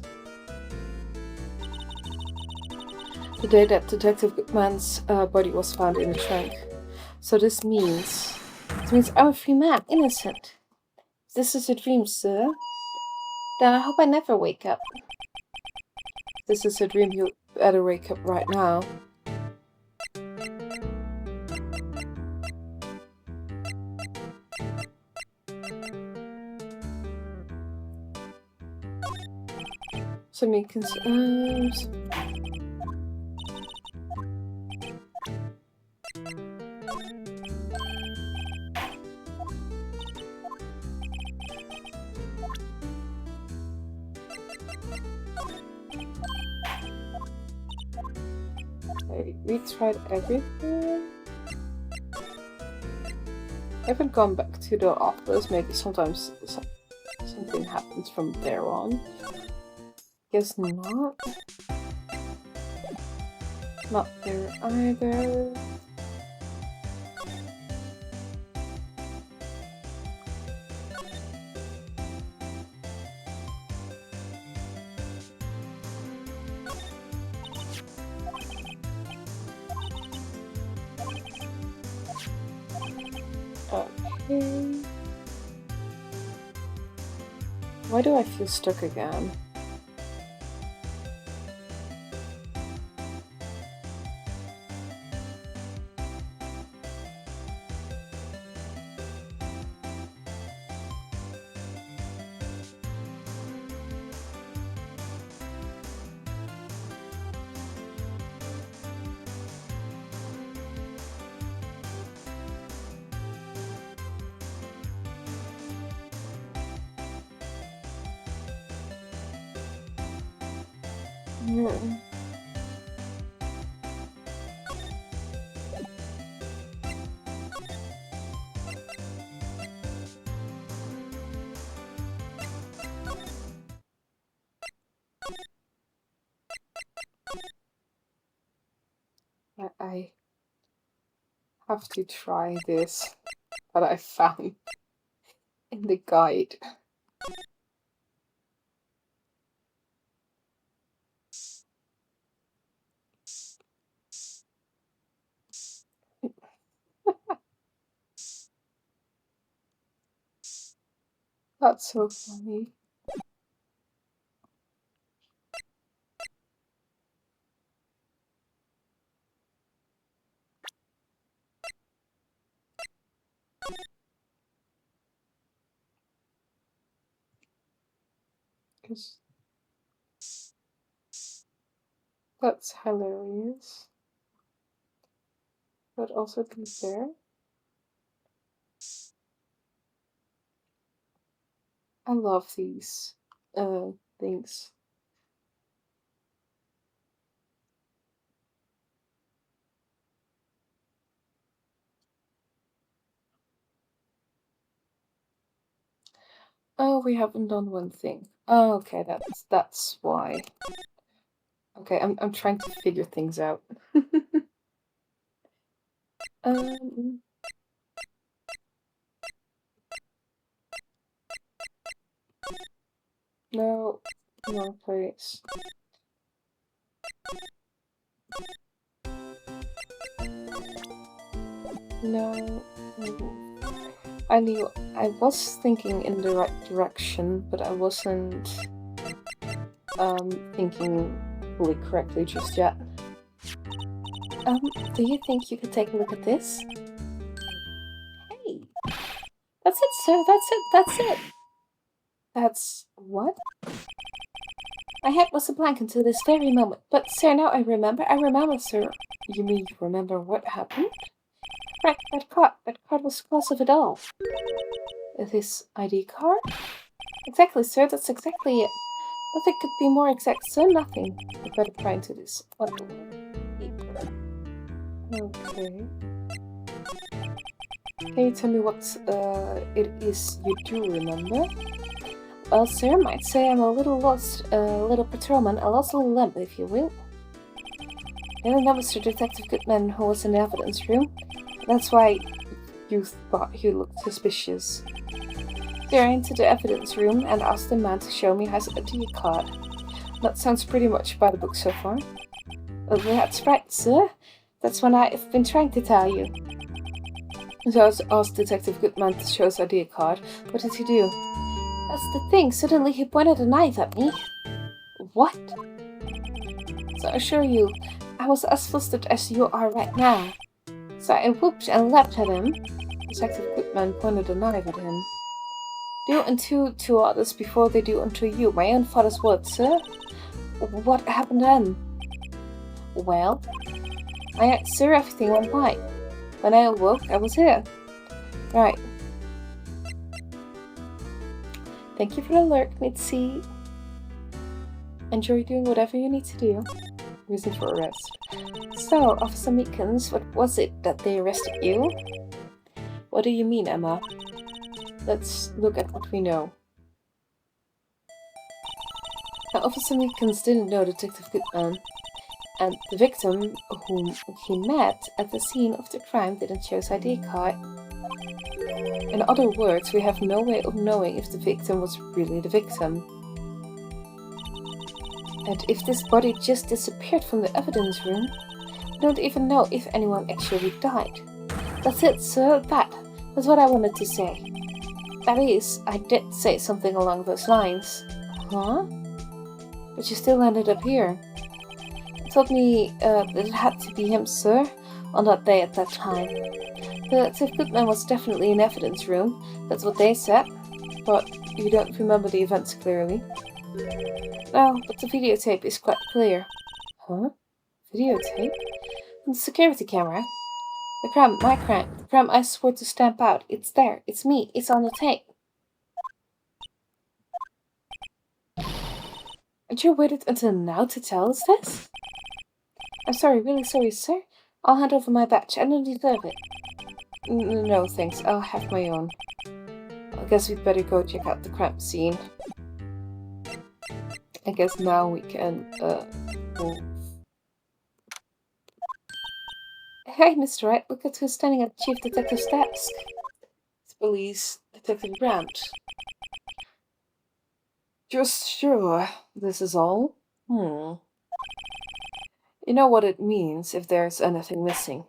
The day that Detective Goodman's body was found in the trunk. So this means I'm a free man, innocent. This is a dream, sir. Then I hope I never wake up. This is a dream, you better wake up right now. So many concerns. We tried everything. I haven't gone back to the office. Maybe sometimes something happens from there on. Guess not. Not there either. Okay. Why do I feel stuck again? I have to try this that I found in the guide. That's so funny. Because that's hilarious. But also to be fair, I love these things. Oh, we haven't done one thing. Oh, okay, that's why. Okay, I'm trying to figure things out. No, wrong place. No. I knew I was thinking in the right direction, but I wasn't thinking fully correctly just yet. Do you think you could take a look at this? Hey! That's it, sir, that's it, that's it! That's what? My head was a blank until this very moment, but sir, now I remember, sir. You mean you remember what happened? Right, that card was the cause of it all. This ID card? Exactly, sir, that's exactly it. Nothing could be more exact, sir, nothing. I better pry into this paper. Okay. Can you tell me what it is you do remember? Well, sir, I might say I'm a little lost, little patrolman, a lost little lamb, if you will. You remember Mr. Detective Goodman who was in the evidence room? That's why you thought he looked suspicious. So I entered the evidence room and asked the man to show me his ID card. That sounds pretty much by the book so far. Oh, that's right, sir. That's what I've been trying to tell you. So I asked Detective Goodman to show his ID card. What did he do? That's the thing. Suddenly he pointed a knife at me. What? So I assure you, I was as flustered as you are right now. So I whooped and leapt at him. Detective Goodman pointed a knife at him. Do unto two others before they do unto you. My own father's words, sir. What happened then? Well, I had sir everything went right. When I awoke, I was here. Right. Thank you for the alert, Mitzi. Enjoy doing whatever you need to do. Reason for arrest. So, Officer Meekins, what was it that they arrested you? What do you mean, Emma? Let's look at what we know. Now, Officer Meekins didn't know Detective Goodman, and the victim whom he met at the scene of the crime didn't show his ID card. In other words, we have no way of knowing if the victim was really the victim. And if this body just disappeared from the evidence room, we don't even know if anyone actually died. That's it, sir. That's what I wanted to say. That is, I did say something along those lines. Huh? But you still ended up here. It told me that it had to be him, sir, on that day at that time. Detective Goodman was definitely in the evidence room. That's what they said. But you don't remember the events clearly. No, but the videotape is quite clear. Huh? Videotape? On the security camera? The crime, my crime. The crime I swore to stamp out. It's there. It's me. It's on the tape. And you waited until now to tell us this? I'm sorry, really sorry, sir. I'll hand over my badge. I don't deserve it. No, thanks. I'll have my own. I guess we'd better go check out the crime scene. I guess now we can, move. Hey, Mr. Wright, look at who's standing at the Chief Detective's desk. It's Police Detective Grant. Just sure this is all? You know what it means if there's anything missing.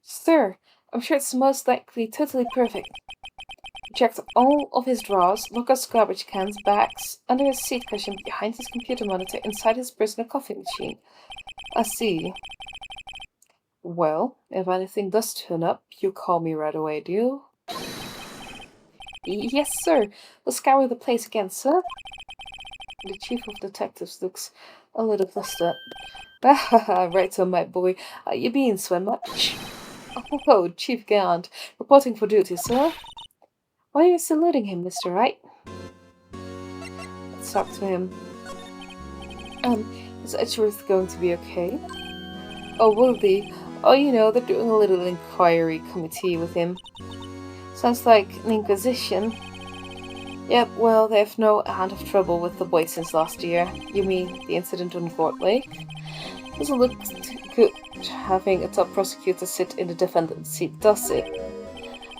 Sir, I'm sure it's most likely totally perfect. We checked all of his drawers, lockers, garbage cans, bags, under his seat cushion, behind his computer monitor, inside his personal coffee machine. I see. Well, if anything does turn up, you call me right away, do you? Yes, sir. We'll scour the place again, sir. The Chief of Detectives looks a little flustered. Right on, my boy. You been swim much? Oh, Chief Gant. Reporting for duty, sir. Why are you saluting him, Mr. Wright? Let's talk to him. Is Edgeworth going to be okay? Oh, will they? Oh, you know, they're doing a little inquiry committee with him. Sounds like an inquisition. Yep, well, they have no end of trouble with the boy since last year. You mean the incident on Court Lake? Doesn't look good having a top prosecutor sit in the defendant's seat, does it?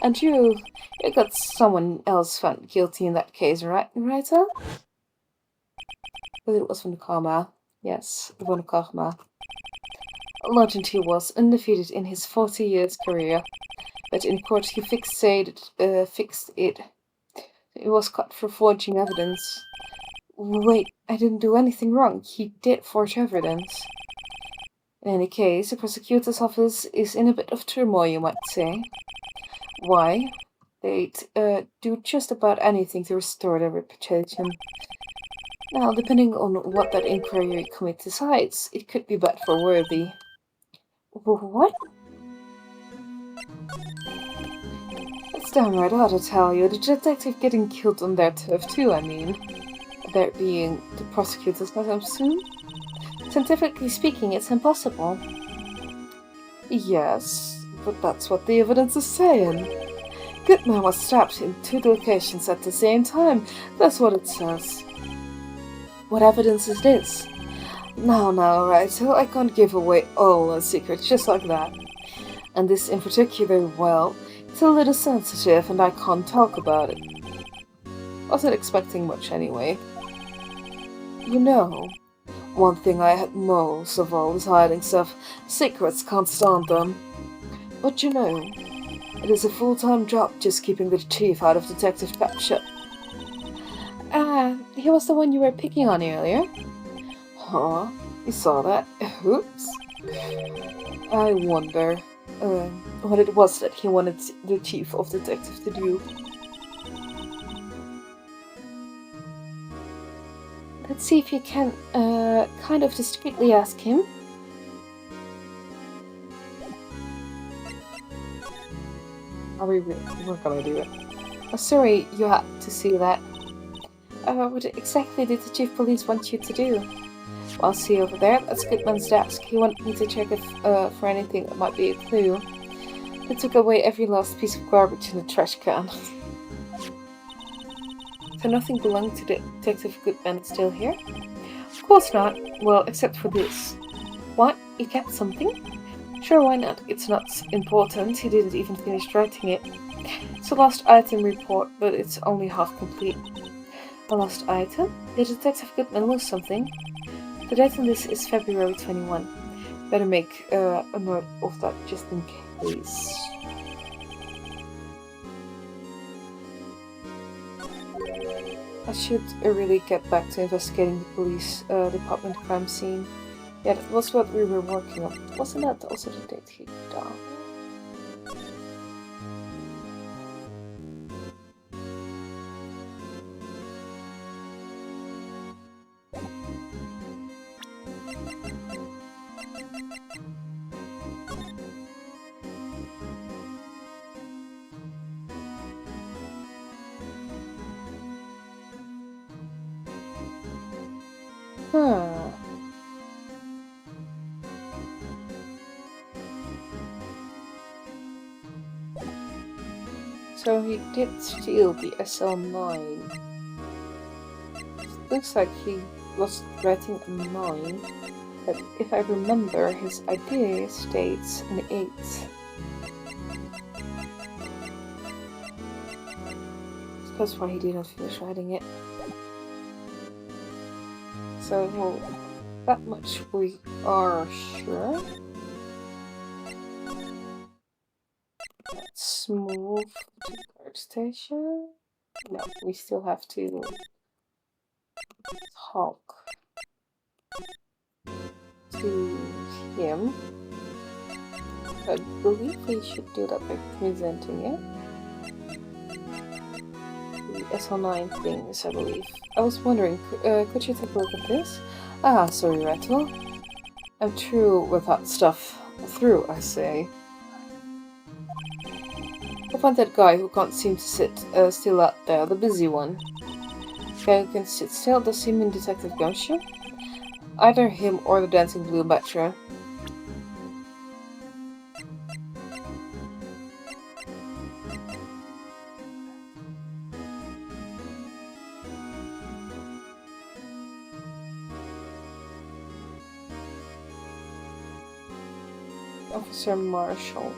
And you got someone else found guilty in that case, right, huh? But it was von Karma. Yes, von Karma. A legend he was, undefeated in his 40 years career. But in court he fixed it. He was caught for forging evidence. Wait, I didn't do anything wrong. He did forge evidence. In any case, the prosecutor's office is in a bit of turmoil, you might say. Why? They'd do just about anything to restore their reputation. Now, depending on what that inquiry committee decides, it could be bad for Worthy. What? It's downright odd, I tell you. The detective getting killed on their turf too, I mean. There being the prosecutor's not soon? Scientifically speaking, it's impossible. Yes, but that's what the evidence is saying. Goodman was stabbed in 2 locations at the same time. That's what it says. What evidence is this? Now, right, so I can't give away all the secrets just like that. And this in particular, well, it's a little sensitive and I can't talk about it. Wasn't expecting much anyway. You know, One thing I hate most of all is hiding stuff. Secrets can't stand them. But you know, it is a full-time job just keeping the chief out of Detective Capture. Ah, he was the one you were picking on earlier. Huh? You saw that? Oops. I wonder what it was that he wanted the chief of detective to do. Let's see if you can kind of discreetly ask him. Are we really? We're gonna do it. Oh, sorry, you had to see that. What exactly did the chief police want you to do? Well, see over there, that's Goodman's desk. He wanted me to check if for anything that might be a clue. They took away every last piece of garbage in the trash can. So nothing belonged to Detective Goodman is still here? Of course not. Well, except for this. What? You kept something? Sure, why not? It's not important. He didn't even finish writing it. It's a lost item report, but it's only half complete. A lost item? Did Detective Goodman lose something? The date on this is February 21. Better make a note of that just in case. I should really get back to investigating the police department crime scene. Yeah, that was what we were working on. Wasn't that also the date he died? Huh. So he did steal the SL9. Looks like he was writing a 9, but if I remember, his ID states an 8. That's why he didn't finish writing it. So, well, that much we are sure. Let's move to the guard station. No, we still have to talk to him. I believe we should do that by presenting it. The SL9 things, I believe. I was wondering, could you take a look at this? Ah, sorry, Rattle. I'm through with that stuff. Through, I say. I find that guy who can't seem to sit still out there, the busy one. The guy who can sit still, does he mean Detective Gumshoe? Either him or the dancing blue bachelor. Officer Marshall.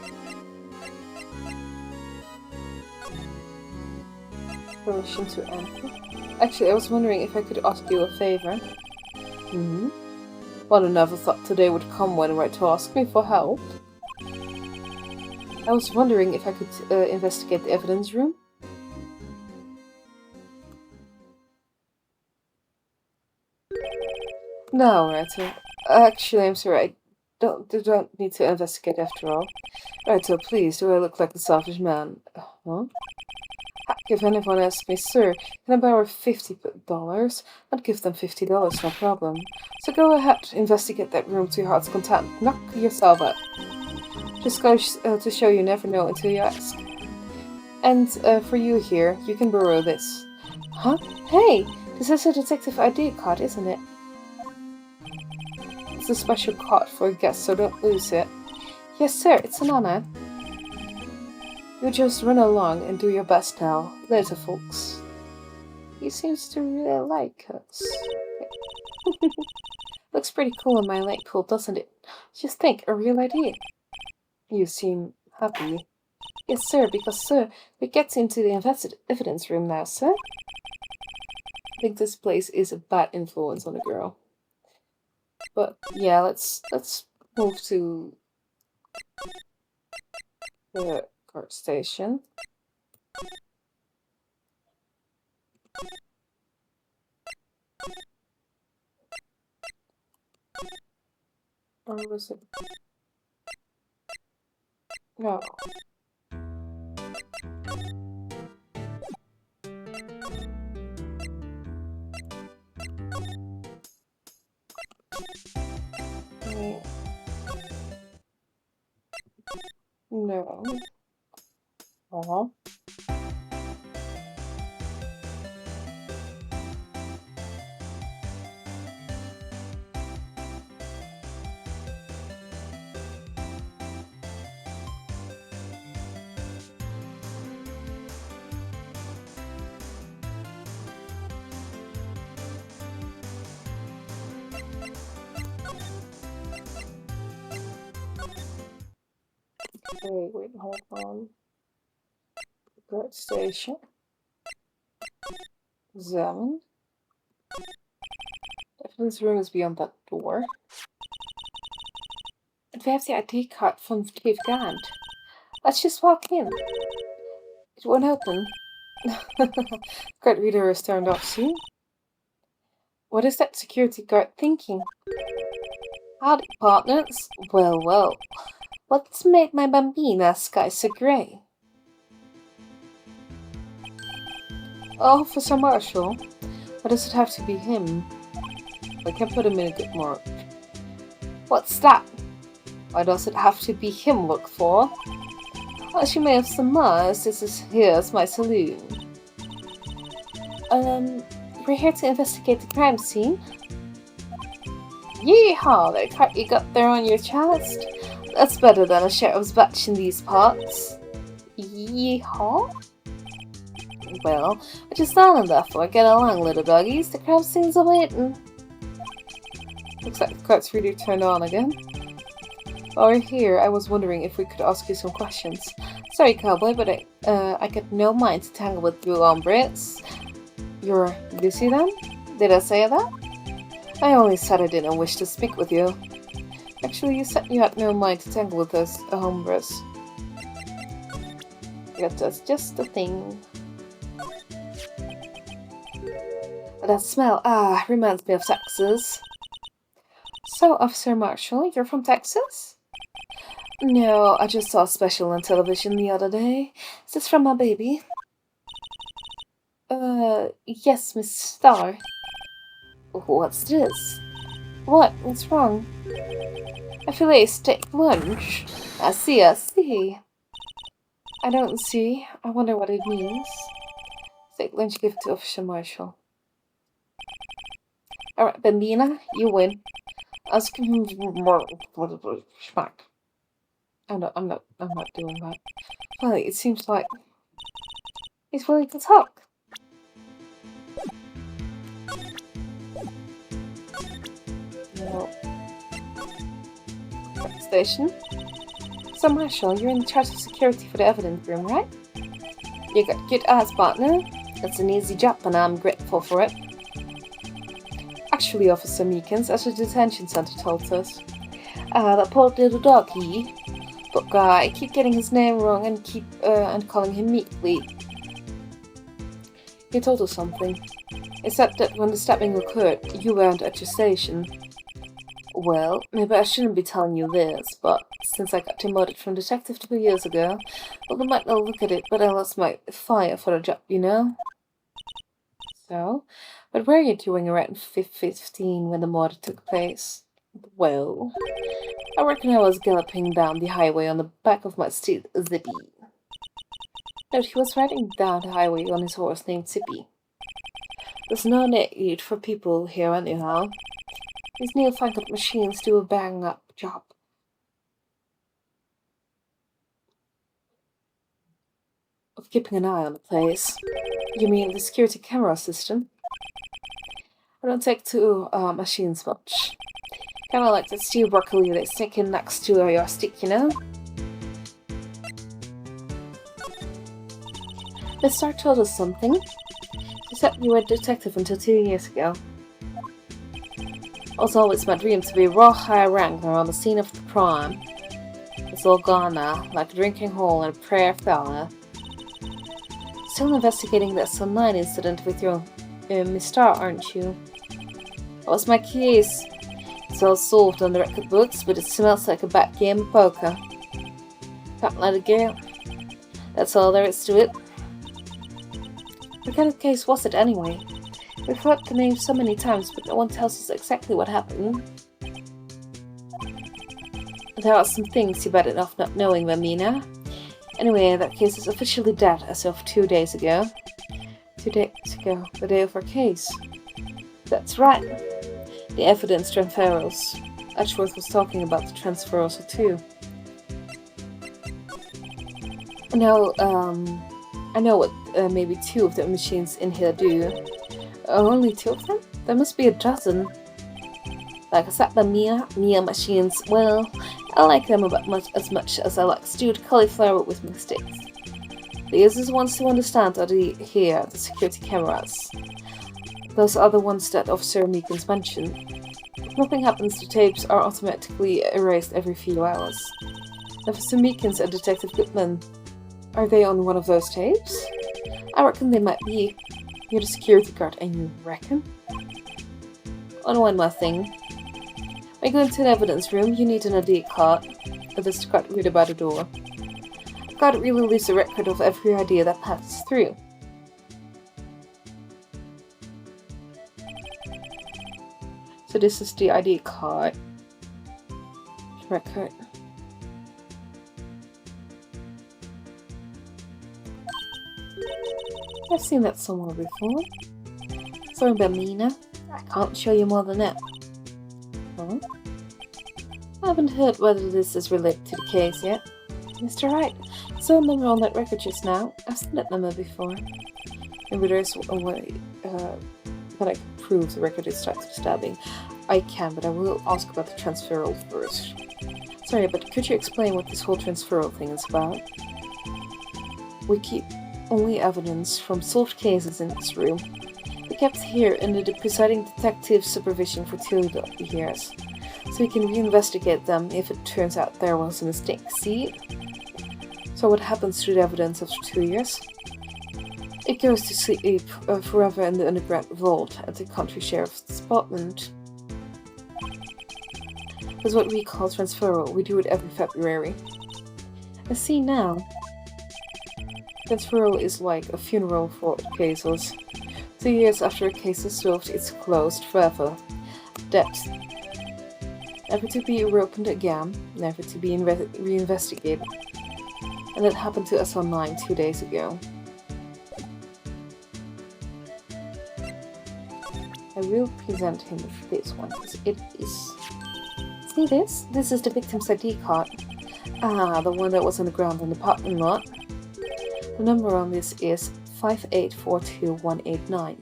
Permission to enter? Actually, I was wondering if I could ask you a favor. Mm-hmm. Well, I never thought today would come when Wright to ask me for help. I was wondering if I could investigate the evidence room. No, Wright. Actually, I'm sorry. I don't need to investigate after all. Right, so please, do I look like a selfish man? Huh? Heck, if anyone asks me, sir, can I borrow $50? I'd give them $50, no problem. So go ahead, investigate that room to your heart's content. Knock yourself out. Just goes to show you never know until you ask. And for you here, you can borrow this. Huh? Hey, this is a detective ID card, isn't it? It's a special card for a guest, so don't lose it. Yes, sir, it's an honor. You just run along and do your best now. Later, folks. He seems to really like us. Okay. Looks pretty cool in my light pool, doesn't it? Just think, a real idea. You seem happy. Yes, sir, because, sir, we get into the evidence room now, sir. I think this place is a bad influence on the girl. But yeah, let's move to the guard station. Or was it? No. Wait. No. Uh-huh. Wait, hold on. Guard station. Zone. Definitely this room is beyond that door. And we have the ID card from Dave Gant. Let's just walk in. It won't open. Card reader is turned off soon. What is that security guard thinking? Howdy, partners. Well. What's made my bambina sky so grey? Officer Marshall. Why does it have to be him? I can put him in a good mood. What's that? Why does it have to be him look for? As you may have surmised, here's my saloon. We're here to investigate the crime scene. Yeehaw! That cart you got there on your chest? That's better than a sheriff's badge in these parts. Yeehaw? Well, what you standing there for? Get along, little doggies. The crime scene's awaiting. Looks like the cart's really turned on again. While we're here, I was wondering if we could ask you some questions. Sorry, cowboy, but I got no mind to tangle with you hombres. You're Lucy then? Did I say that? I only said I didn't wish to speak with you. Actually, you said you had no mind to tangle with us hombres. Yeah, that's just the thing. That smell, reminds me of Texas. So, Officer Marshall, you're from Texas? No, I just saw a special on television the other day. Is this from my baby? Yes, Miss Starr. What's this? What's wrong? A filet steak lunch. I see. I don't see. I wonder what it means. Steak lunch given to Officer Marshall. Alright, Bambina, you win. Ask him more schmack. I'm not doing that. Well, it seems like he's willing to talk. No. Station. So Marshall, you're in charge of security for the evidence room, right? You got good eyes, partner. It's an easy job and I'm grateful for it. Actually, Officer Meekins, as the detention center told us. That poor little doggy. But guy, I keep getting his name wrong and calling him Meekly. He told us something. He said that when the stabbing occurred, you weren't at your station. Well, maybe I shouldn't be telling you this, but since I got demoted from detective 2 years ago, well, they might not look at it, but I lost my fire for the job, you know? So, what were you doing around 15 when the murder took place? Well, I reckon I was galloping down the highway on the back of my steed, Zippy. No, he was riding down the highway on his horse named Zippy. There's no need for people here anyhow. These newfangled machines do a bang-up job. Of keeping an eye on the place. You mean the security camera system? I don't take to machines much. Kinda like the stew broccoli that's sticking next to your stick, you know? Miss Starr told us something. She said you were a detective until 2 years ago. was always my dream to be a raw high rank around the scene of the crime. It's all gone now, like a drinking hole in a prayer fella. Still investigating that Sun 9 incident with your Mister, aren't you? That was my case. It's all solved on the record books, but it smells like a bad game of poker. Can't let it go. That's all there is to it. What kind of case was it anyway? We've heard the name so many times, but no one tells us exactly what happened. There are some things you better off not knowing, Mamina. Anyway, that case is officially dead as of 2 days ago. 2 days ago, the day of our case. That's right. The evidence transfers. Edgeworth was talking about the transfers too. Now, I know what maybe 2 of the machines in here do. Only 2 of them? There must be a dozen. Like I said, the Mia machines, well, I like them about as much as I like stewed cauliflower with mistakes. The easiest ones to understand are the security cameras. Those are the ones that Officer Meekins mentioned. If nothing happens, the tapes are automatically erased every few hours. Officer Meekins and Detective Goodman, are they on one of those tapes? I reckon they might be. You're the security guard, and you reckon? On one more thing. When you go into the evidence room, you need an ID card. This card reader by the door. The card really leaves a record of every idea that passes through. So this is the ID card. Record. I've seen that somewhere before. Sorry, Bamina. I can't show you more than that. Huh? I haven't heard whether this is related to the case yet. Mr. Wright, saw a number on that record just now. I've seen that number before. Maybe there's a way that I can prove the record is tied to the stabbing. I can, but I will ask about the transferal first. Sorry, but could you explain what this whole transferal thing is about? We keep only evidence from solved cases in this room. We kept here under the presiding detective's supervision for 2 years, so we can reinvestigate them if it turns out there was a mistake. See? So what happens to the evidence after 2 years? It goes to sleep forever in the underground vault at the country sheriff's department. That's what we call transferal. We do it every February. I see now. Transferal is like a funeral for cases. 2 years after a case is solved, it's closed forever. Dead. Never to be reopened again, never to be reinvestigated. And that happened to us online 2 days ago. I will present him with this one, because it is... See this? This is the victim's ID card. Ah, the one that was on the ground in the parking lot. The number on this is 5842189.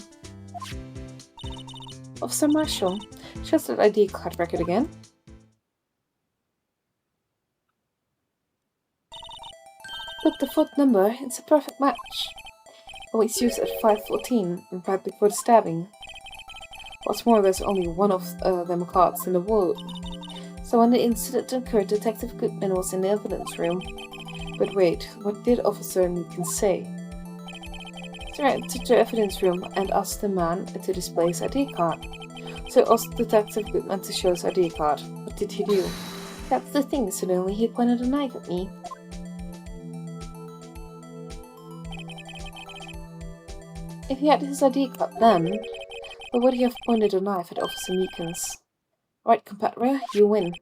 Officer Marshall, show us that ID card record again. Look, the 4th number, it's a perfect match. Always used at 5:14, right before the stabbing. What's more, there's only one of them cards in the world. So when the incident occurred, Detective Goodman was in the evidence room. But wait, what did Officer Meekins say? So I entered the evidence room and asked the man to display his ID card. So I asked Detective Goodman to show his ID card. What did he do? That's the thing, suddenly he pointed a knife at me. If he had his ID card then, why would he have pointed a knife at Officer Meekins? Right, compadre, you win.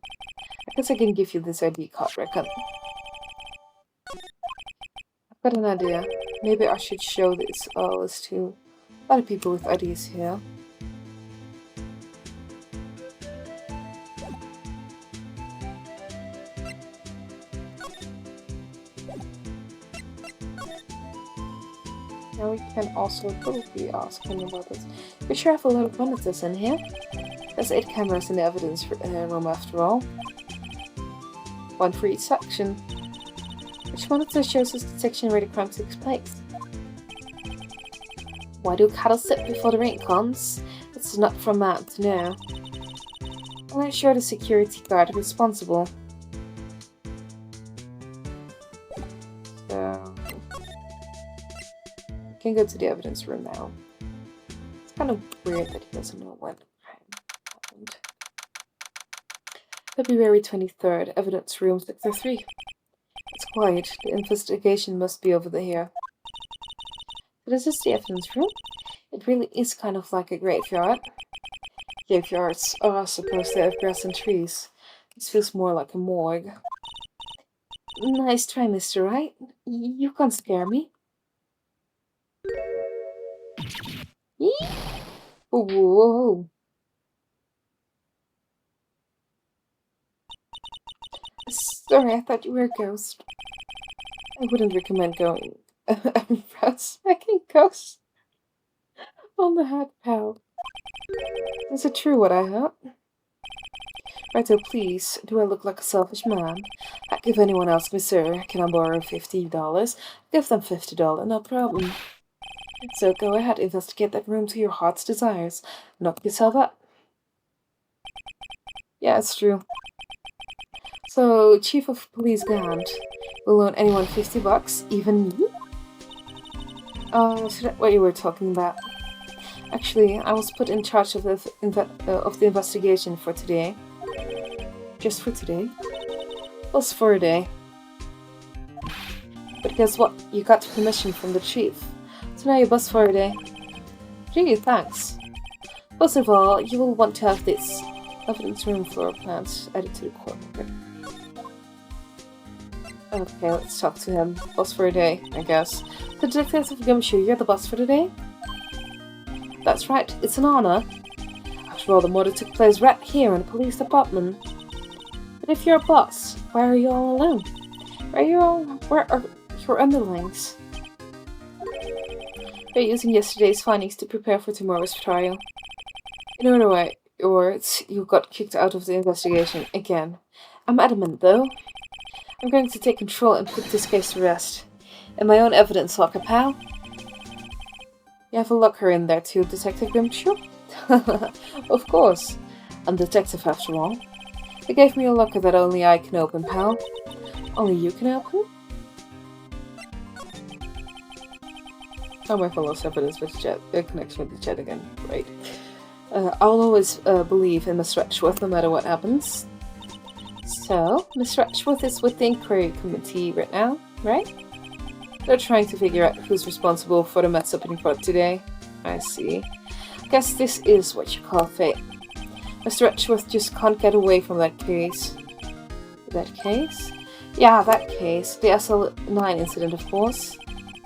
I guess I can give you this ID card record. I've got an idea. Maybe I should show this list to other people with ideas here. Now we can also probably ask him about this. We sure have a lot of monitors in here. There's 8 cameras in the evidence room after all. 1 for each section. Which monitor shows us the section where the crime takes place? Why do cattle sit before the rain comes? It's not for man to know. Can I assure the security guard responsible? So, I can go to the evidence room now. It's kind of weird that he doesn't know when the crime happened. February 23rd, evidence room sector 3. It's quiet. The investigation must be over here. So this is the evidence room. It really is kind of like a graveyard. Graveyards are supposed to have grass and trees. This feels more like a morgue. Nice try, Mr. Wright. You can't scare me. Whoa. Sorry, I thought you were a ghost. I wouldn't recommend going around smacking ghosts on the head, pal. Is it true what I heard? Righto, please. Do I look like a selfish man? If anyone asks me, sir, can I borrow $50? Give them $50, no problem. So go ahead, investigate that room to your heart's desires. Knock yourself up. Yeah, it's true. So, Chief of Police Gant will loan anyone $50, even me? So that's what you were talking about. Actually, I was put in charge of the investigation for today. Just for today? Was for a day. But guess what? You got permission from the chief. So now you're boss for a day. Gee, thanks. First of all, you will want to have this evidence room floor plans added to the court record. Okay, let's talk to him. Boss for a day, I guess. The Detective of Gumshoe, you're the boss for the day? That's right, it's an honor. After all, the murder took place right here in the police department. But if you're a boss, why are you all alone? Where are your underlings? They're using yesterday's findings to prepare for tomorrow's trial. In other words, you got kicked out of the investigation again. I'm adamant, though. I'm going to take control and put this case to rest. In my own evidence locker, pal. You have a locker in there too, Detective Gumshoe? Of course. I'm detective after all. They gave me a locker that only I can open, pal. Only you can open? Oh, my fellow evidence with chat, connection with the chat again. Right. I'll always believe in Miss Retchworth no matter what happens. So, Miss Retchworth is with the inquiry committee right now, right? They're trying to figure out who's responsible for the mess up in court today. I see. Guess this is what you call fate. Mr. Retchworth just can't get away from that case. That case? Yeah, that case. The SL9 incident, of course.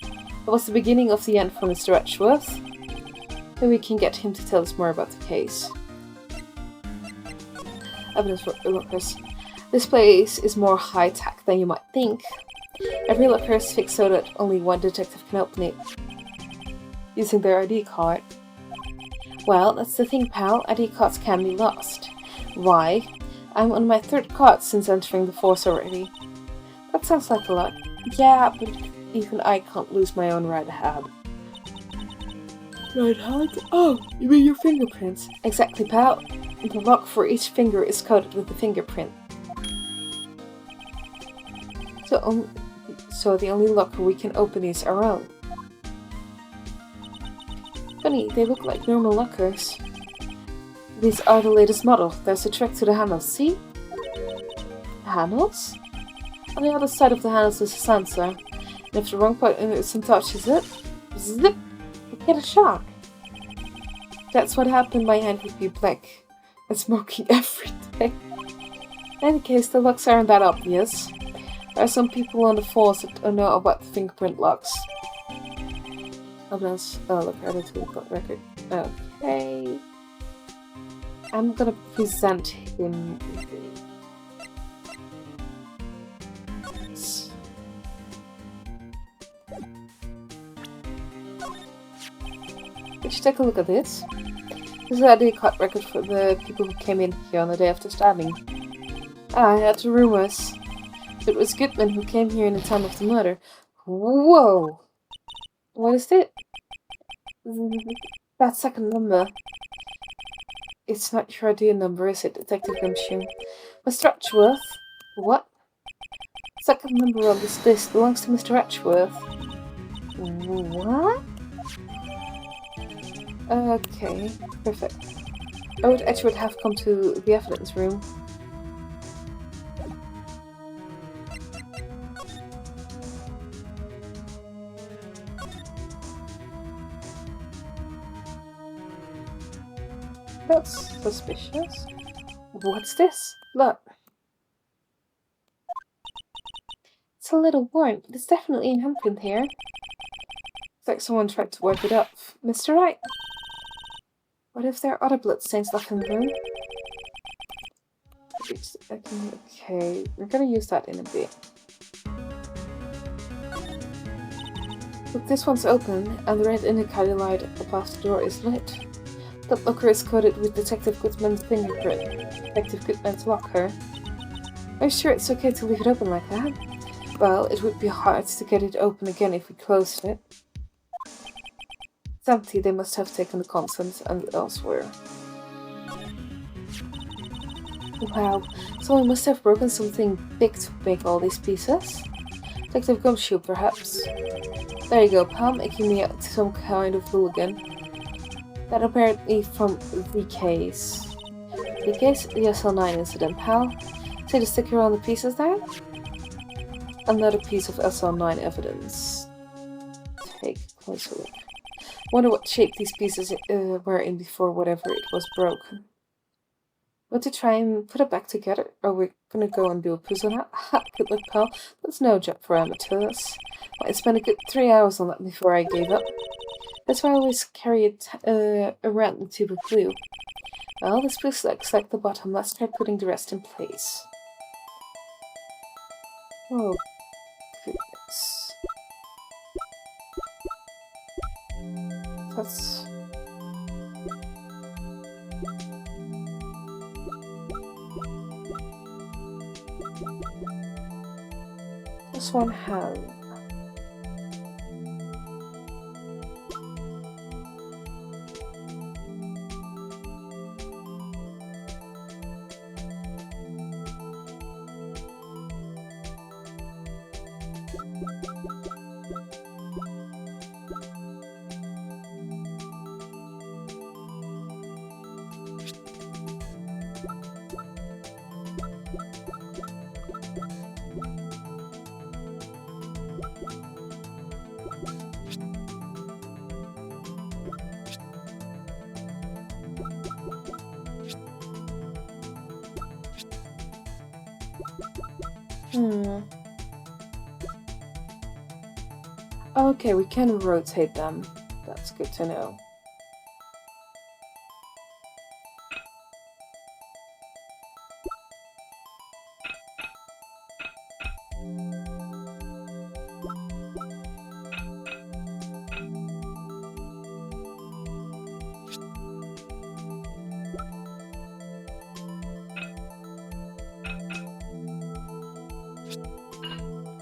It was the beginning of the end for Mr. Retchworth. Then we can get him to tell us more about the case. Evidence for lockers. This place is more high-tech than you might think. Every locker is fixed so that only one detective can open it. Using their ID card. Well, that's the thing, pal. ID cards can be lost. Why? I'm on my 3rd card since entering the force already. That sounds like a lot. Yeah, but even I can't lose my own right hand. Right hand? Oh, you mean your fingerprints? Exactly, pal. The lock for each finger is coated with a fingerprint. So the only locker we can open is our own. Funny, they look like normal lockers. These are the latest model. There's a track to the handles, see? Handles? On the other side of the handles is a sensor. And if the wrong person touches it, zip, you get a shock. That's what happened. My hand would be black and smoking every day. In any case, the locks aren't that obvious. There are some people on the force that don't know about the fingerprint locks. Evidence. Look, added to the court record. Okay. I'm gonna present him. Let's take a look at this. This is the court record for the people who came in here on the day of the stabbing. I had the rumors. It was Goodman who came here in the time of the murder. Whoa! What is it? That second number. It's not your idea number, is it, Detective Gumshoe? Mr. Etchworth? What? Second number on this list belongs to Mr. Etchworth. What? Okay, perfect. Oh, would Etchworth have come to the evidence room? That's suspicious. What's this? Look. It's a little worn, but it's definitely an handprint here. It's like someone tried to wipe it up. Mr. Wright? What if there are other bloodstains left in the room? Okay, we're gonna use that in a bit. Look, this one's open, and the red indicator light above the door is lit. That locker is coated with Detective Goodman's fingerprint. Detective Goodman's locker. Are you sure it's okay to leave it open like that? Well, it would be hard to get it open again if we closed it. It's empty, they must have taken the contents and elsewhere. Wow, someone must have broken something big to make all these pieces. Detective Gumshoe, perhaps. There you go, pal, making me out some kind of hooligan. That apparently from the case. The case? The SL9 incident, pal. See the sticker on the pieces there? Another piece of SL9 evidence. Take a closer look. Wonder what shape these pieces were in before whatever it was broken. Want to try and put it back together? Or we're gonna go and do a puzzle now? Ha! Good luck, pal. That's no job for amateurs. I spent a good 3 hours on that before I gave up. That's why I always carry it around the tube of glue. Well, this piece looks like the bottom. Let's try putting the rest in place. Oh, goodness. That's... This one has... Okay, we can rotate them. That's good to know.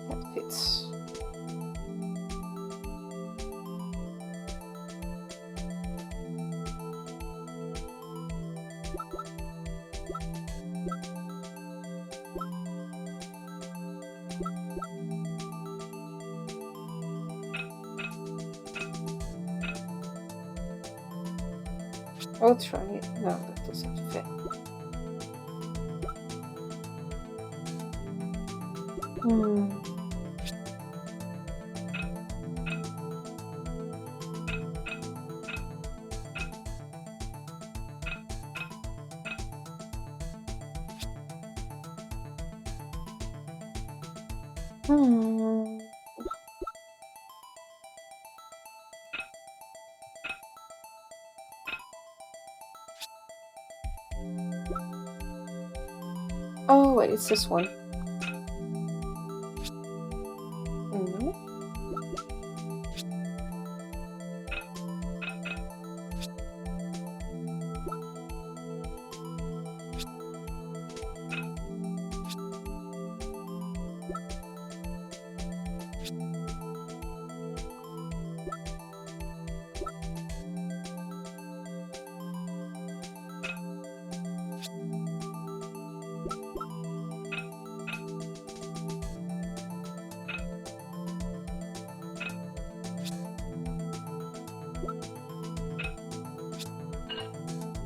That fits. I'll try it. No, that doesn't fit. Oh, wait, it's this one.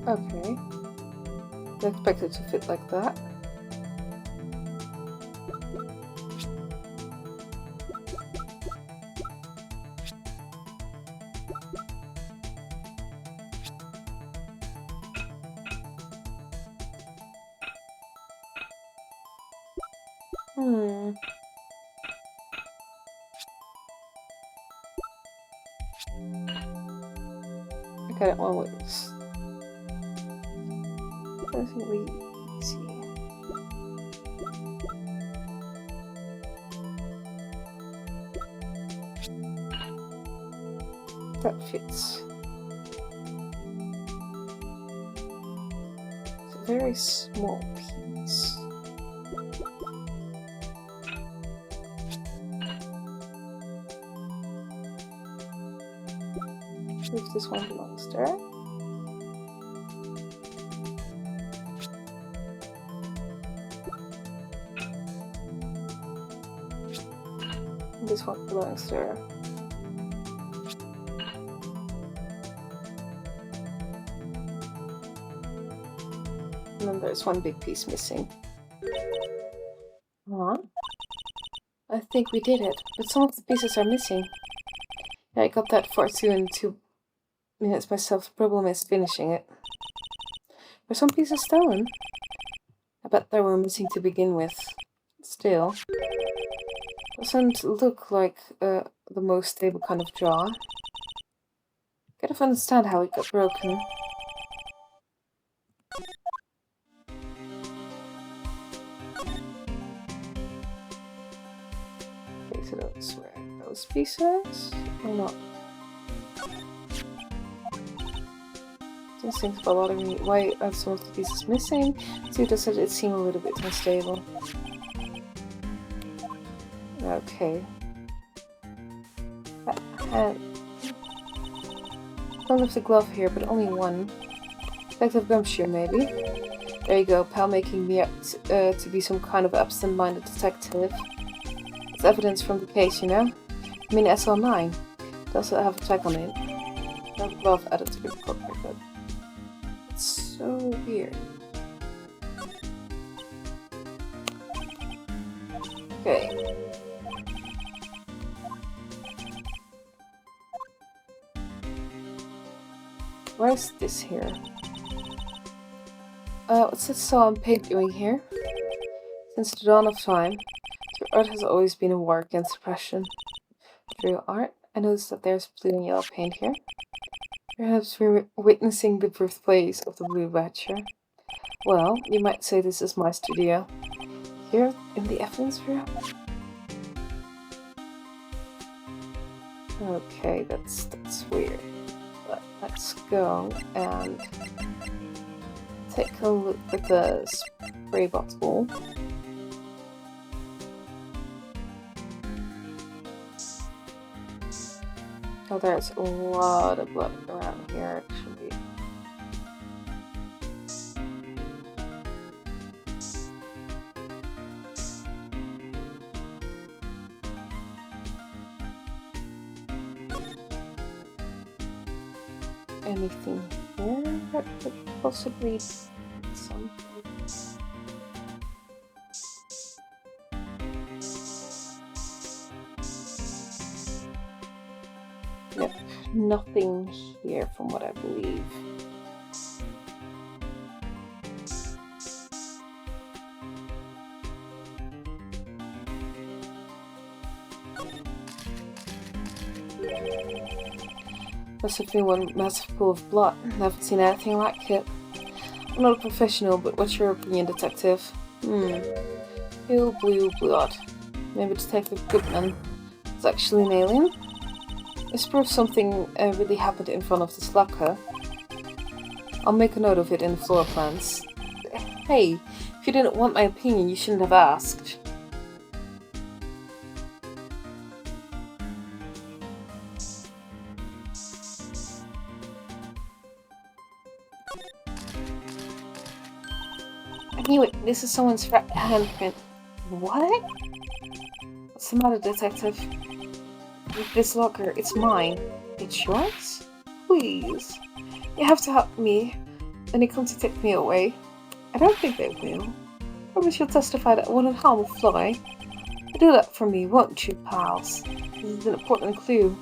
Okay. I expect it to fit like that. I got it one with this. Relatively easy. That fits. It's a very small piece. If this one belongs there. This one belongs there. And then there's one big piece missing. Huh? I think we did it, but some of the pieces are missing. Yeah, I got that far too in 2 minutes myself. The problem is finishing it. Were some pieces stolen? I bet they were missing to begin with. Still, doesn't look like the most stable kind of jaw. Kind of understand how it got broken. Okay, so those were those pieces or not? These things bother me. Why are some of the pieces missing? See, does it seem a little bit unstable? Okay. Don't have the glove here, but only one. Detective Gumshoe, maybe? There you go, pal, making me out to be some kind of absent-minded detective. It's evidence from the case, you know? I mean SL9. It does have a tag on it. No glove added to the corporate record. It's so weird. Okay. Where's this here? What's this song paint doing here? Since the dawn of time, through art has always been a war against oppression. Through art, I noticed that there's blue and yellow paint here. Perhaps we're witnessing the birthplace of the Blue Badger. Well, you might say this is my studio. Here, in the evidence room? Okay, that's weird. But let's go and take a look at the spray bottle. Oh, there's a lot of blood around here, actually. Anything here that could possibly something? Nope, nothing here from what I believe. Must have been one massive pool of blood. Never seen anything like it. I'm not a professional, but what's your opinion, detective? Pale blue blood. Maybe Detective Goodman is actually an alien? It's proof something really happened in front of this locker. I'll make a note of it in the floor plans. Hey, if you didn't want my opinion, you shouldn't have asked. I knew it. This is someone's handprint. What? What's the matter, detective? With this locker, it's mine. It's yours? Please. You have to help me. and they come to take me away. I don't think they will. Probably she'll testify that I wouldn't harm a fly. Do that for me, won't you, pals? This is an important clue.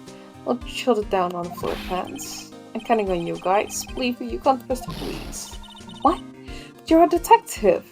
I'll shut it down on the floor plans. I'm counting on you guys. Believe me, you can't trust the police. What? But you're a detective!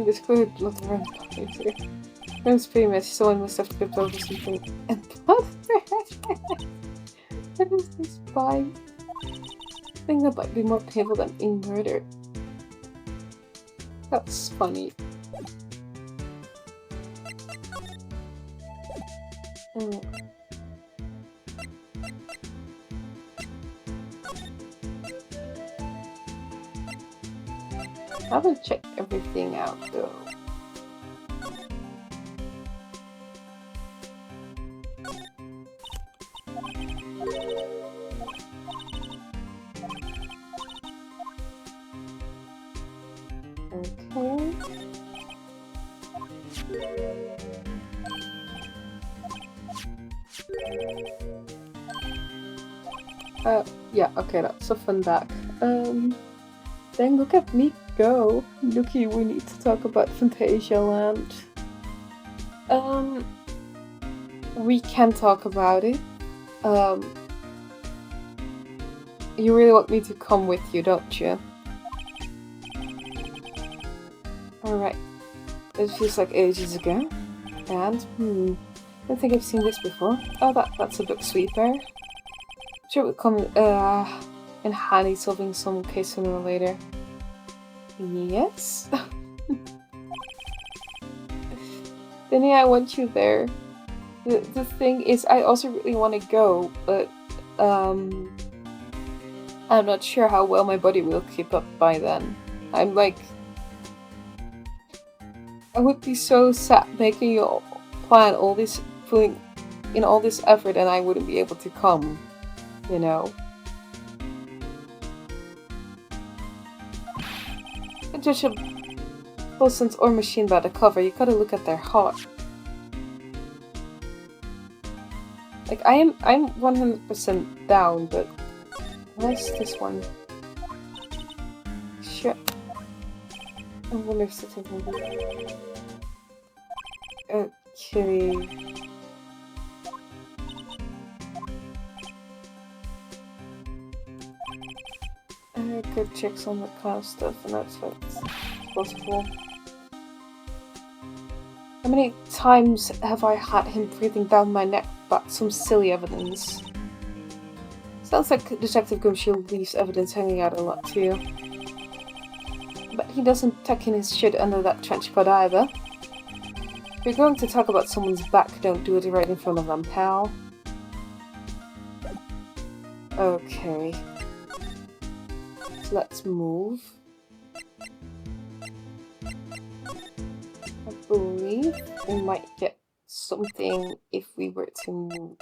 This could not run here. Rams famous, someone must have tripped over something. And what? What is this spy? I think that might be more painful than being murdered. That's funny. I haven't checked everything out though. Yeah, okay, that's a fun back. Then look at me go. Looky, we need to talk about Fantasia Land. We can talk about it. You really want me to come with you, don't you? Alright. It feels like ages ago. And, I don't think I've seen this before. Oh, that's a book sweeper. Sure, it will come in handy solving some case sooner or later. Yes? Then yeah, I want you there. The thing is, I also really want to go, but I'm not sure how well my body will keep up by then. I'm like... I would be so sad making you plan all this, putting in all this effort, and I wouldn't be able to come. You know. It's just a person or machine by the cover. You gotta look at their heart. Like I'm 100% down, but where's this one? Shit. I wonder if it's taking. Okay. Good checks on that kind of stuff, and that's what's possible. How many times have I had him breathing down my neck about some silly evidence? Sounds like Detective Gumshield leaves evidence hanging out a lot too. But he doesn't tuck in his shit under that trench coat either. If you're going to talk about someone's back, don't do it right in front of them, pal. Okay. Let's move. I believe we might get something if we were to move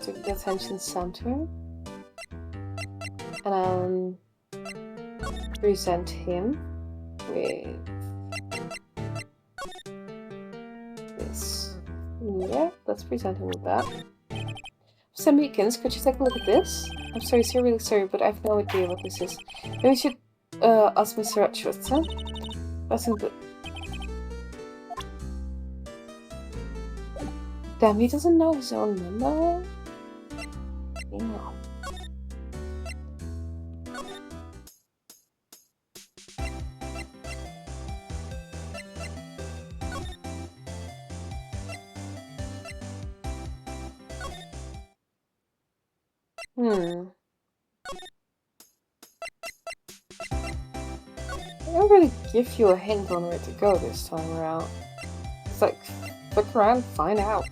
to the detention center and present him with this. Yeah, let's present him with that. Sam Meekins, could you take a look at this? I'm sorry, sir, really sorry, but I have no idea what this is. Maybe we should ask Mr. Ratschwitzer. That's good. Damn, he doesn't know his own number. Yeah. I don't really give you a hint on where to go this time around. It's like, look around, find out.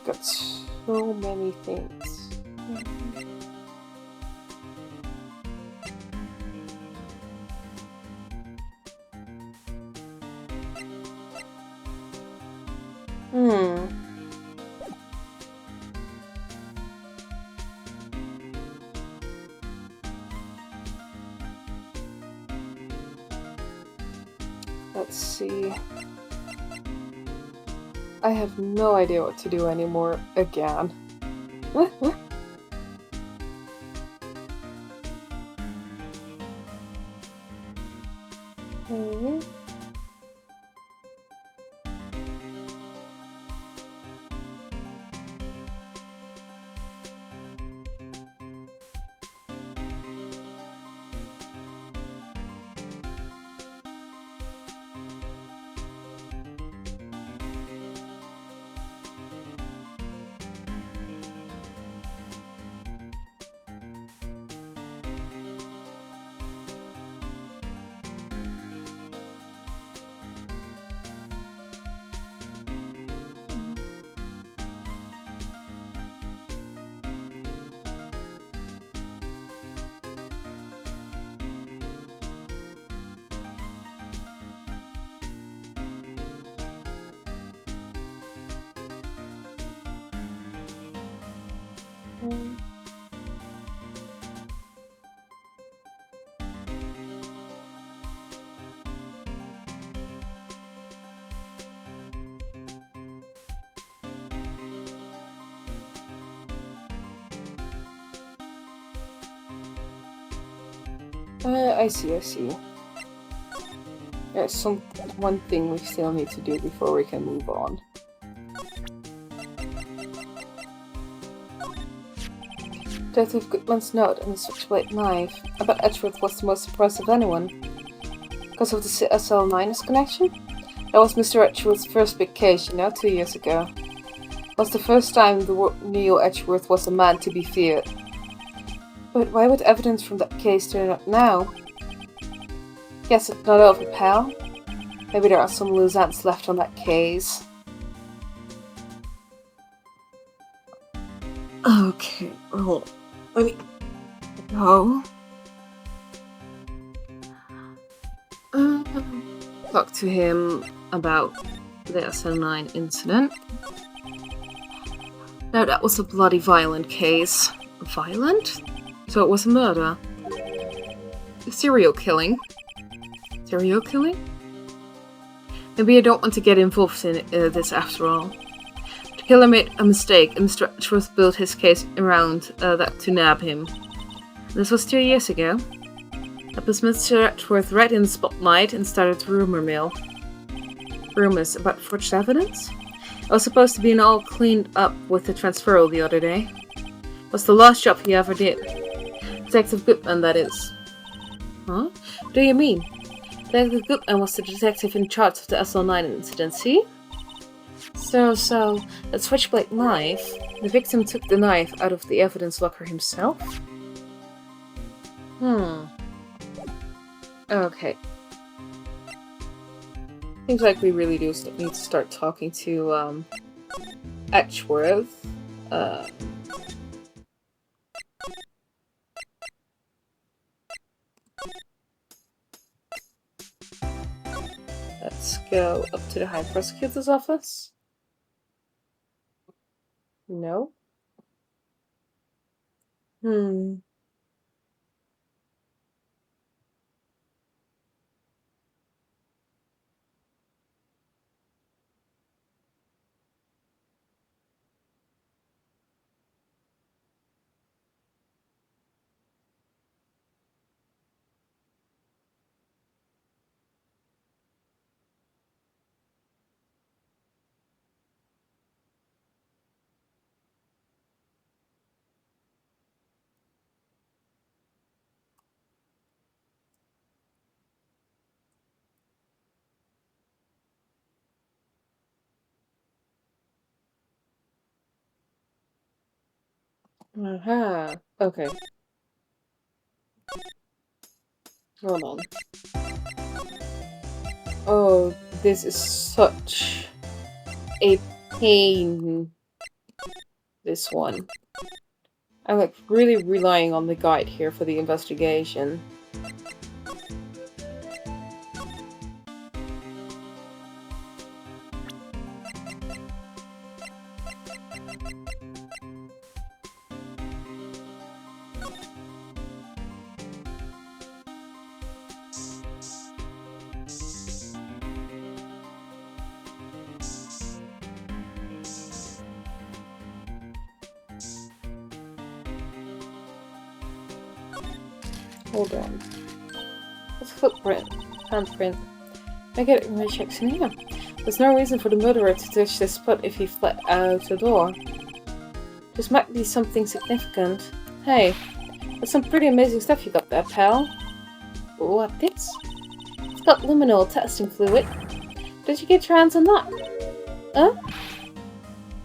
Got so many things. Let's see. I have no idea what to do anymore again. I see. There's one thing we still need to do before we can move on. Detective Goodman's note and the switchblade knife. I bet Edgeworth was the most surprised of anyone. Because of the SL9's connection? That was Mr. Edgeworth's first big case, 2 years ago. It was the first time the Neil Edgeworth was a man to be feared. But why would evidence from that case turn up now? Guess it's not over, pal. Maybe there are some loose ends left on that case. Okay, well, let me go. Talk to him about the SL9 incident. No, that was a bloody violent case. Violent? So it was a murder. Serial killing. Serial killing? Maybe I don't want to get involved in this after all. The killer made a mistake and Mr. Edgeworth built his case around that to nab him. This was 2 years ago. That was Mr. Edgeworth right in the spotlight and started the rumor mill. Rumors about forged evidence? I was supposed to be all cleaned up with the transferal the other day. It was the last job he ever did. Detective Goodman, that is. Huh? What do you mean? Detective Goodman was the detective in charge of the SL9 incident, see? So, that switchblade knife, the victim took the knife out of the evidence locker himself? Okay. Seems like we really do need to start talking to, Edgeworth. Let's go up to the High Prosecutor's office. No. Aha. Okay. Hold on. Oh, this is such a pain. This one. I'm like really relying on the guide here for the investigation. Hold on. What's a footprint? Handprint. I get it in my checks in here. There's no reason for the murderer to touch this spot if he fled out the door. This might be something significant. Hey, that's some pretty amazing stuff you got there, pal. What this? It's got luminol testing fluid. Did you get your hands on that? Huh?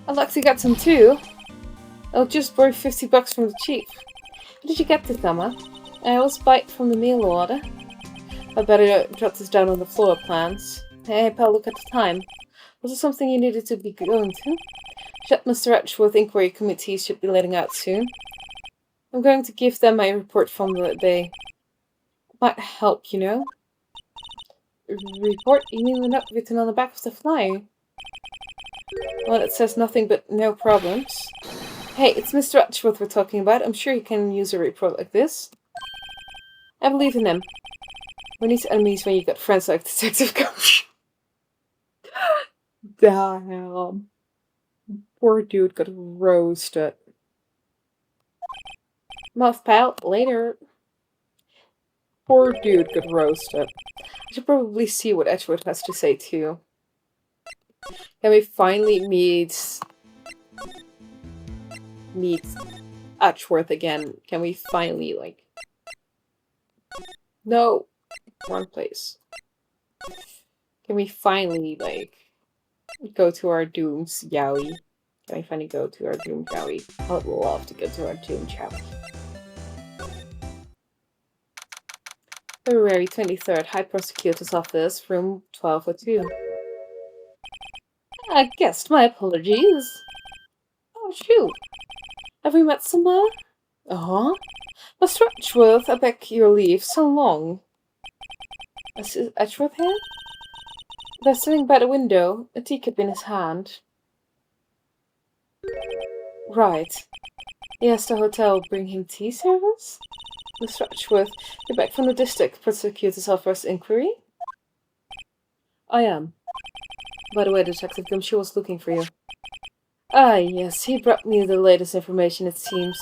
I'd like to get some too. I'll just borrow $50 from the chief. How did you get this, Emma? I was bite from the meal order. I better jot this down on the floor plans. Hey, pal, look at the time. Was it something you needed to be going to? Chet Mr. Edgeworth Inquiry Committee should be letting out soon. I'm going to give them my report from the day. Might help, you know. Report? You mean the note written on the back of the flyer? Well, it says nothing but no problems. Hey, it's Mr. Edgeworth we're talking about. I'm sure he can use a report like this. I believe in him. We need enemies when you got friends like Detective Coach. Damn. Poor dude got roasted. Muff pal, later. Poor dude got roasted. I should probably see what Edgeworth has to say too. Can we finally meet Edgeworth again? Can we finally, like... No! Wrong place. Can we finally, like, go to our dooms, yowie? Can we finally go to our doom, yowie? I would love to go to our doom, yowie. February 23rd, High Prosecutor's Office, room 1202. I guessed, my apologies. Oh, shoot. Have we met somewhere? Uh-huh. Mr. Edgeworth, I beg your leave, so long. Is Edgeworth here? They're sitting by the window, a teacup in his hand. Right. Yes, the hotel bring him tea service? Mr. Edgeworth, you're back from the district prosecutor's office inquiry? I am. By the way, Detective Gumshoe was looking for you. Ah, yes, he brought me the latest information, it seems.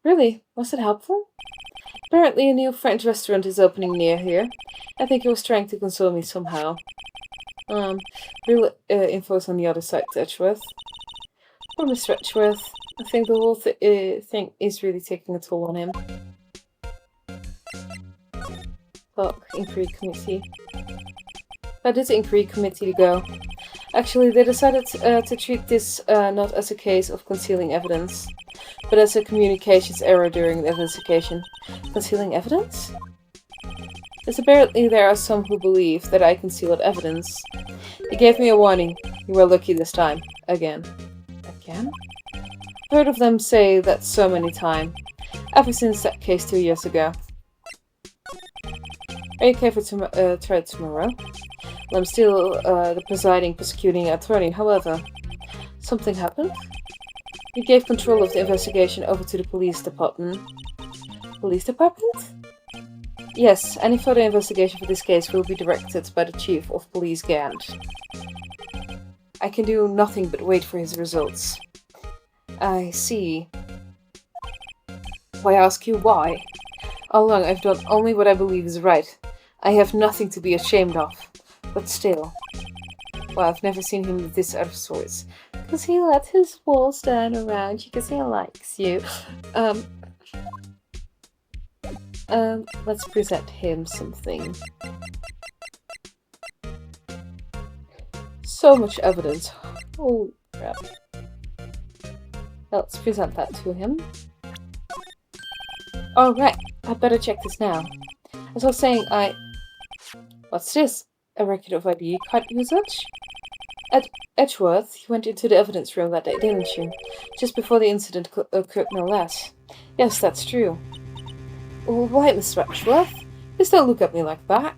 Really? Was it helpful? Apparently a new French restaurant is opening near here. I think he was trying to console me somehow. Real info's on the other side, Edgeworth. Poor Mr. Edgeworth. I think the whole thing is really taking a toll on him. Fuck, Inquiry Committee. How did the Inquiry Committee go? Actually, they decided to treat this not as a case of concealing evidence, but as a communications error during the investigation. Concealing evidence? Yes, apparently there are some who believe that I concealed evidence. They gave me a warning. You were lucky this time. Again. Again? I've heard of them say that so many times. Ever since that case 2 years ago. Are you okay for try tomorrow? Well, I'm still the presiding prosecuting attorney, however. Something happened? You gave control of the investigation over to the police department. Police department? Yes, any further investigation for this case will be directed by the Chief of Police Gant. I can do nothing but wait for his results. I see. Why ask you why? All along I've done only what I believe is right. I have nothing to be ashamed of. But still. Well, I've never seen him this out of sorts. Because he let his walls down around you because he likes you. Let's present him something. So much evidence. Holy crap. Let's present that to him. Oh, right. I'd better check this now. As I was saying, What's this? A record of ID card usage? At Edgeworth, you went into the evidence room that day, didn't you? Just before the incident occurred, no less. Yes, that's true. Why, Mr. Edgeworth? Please don't look at me like that.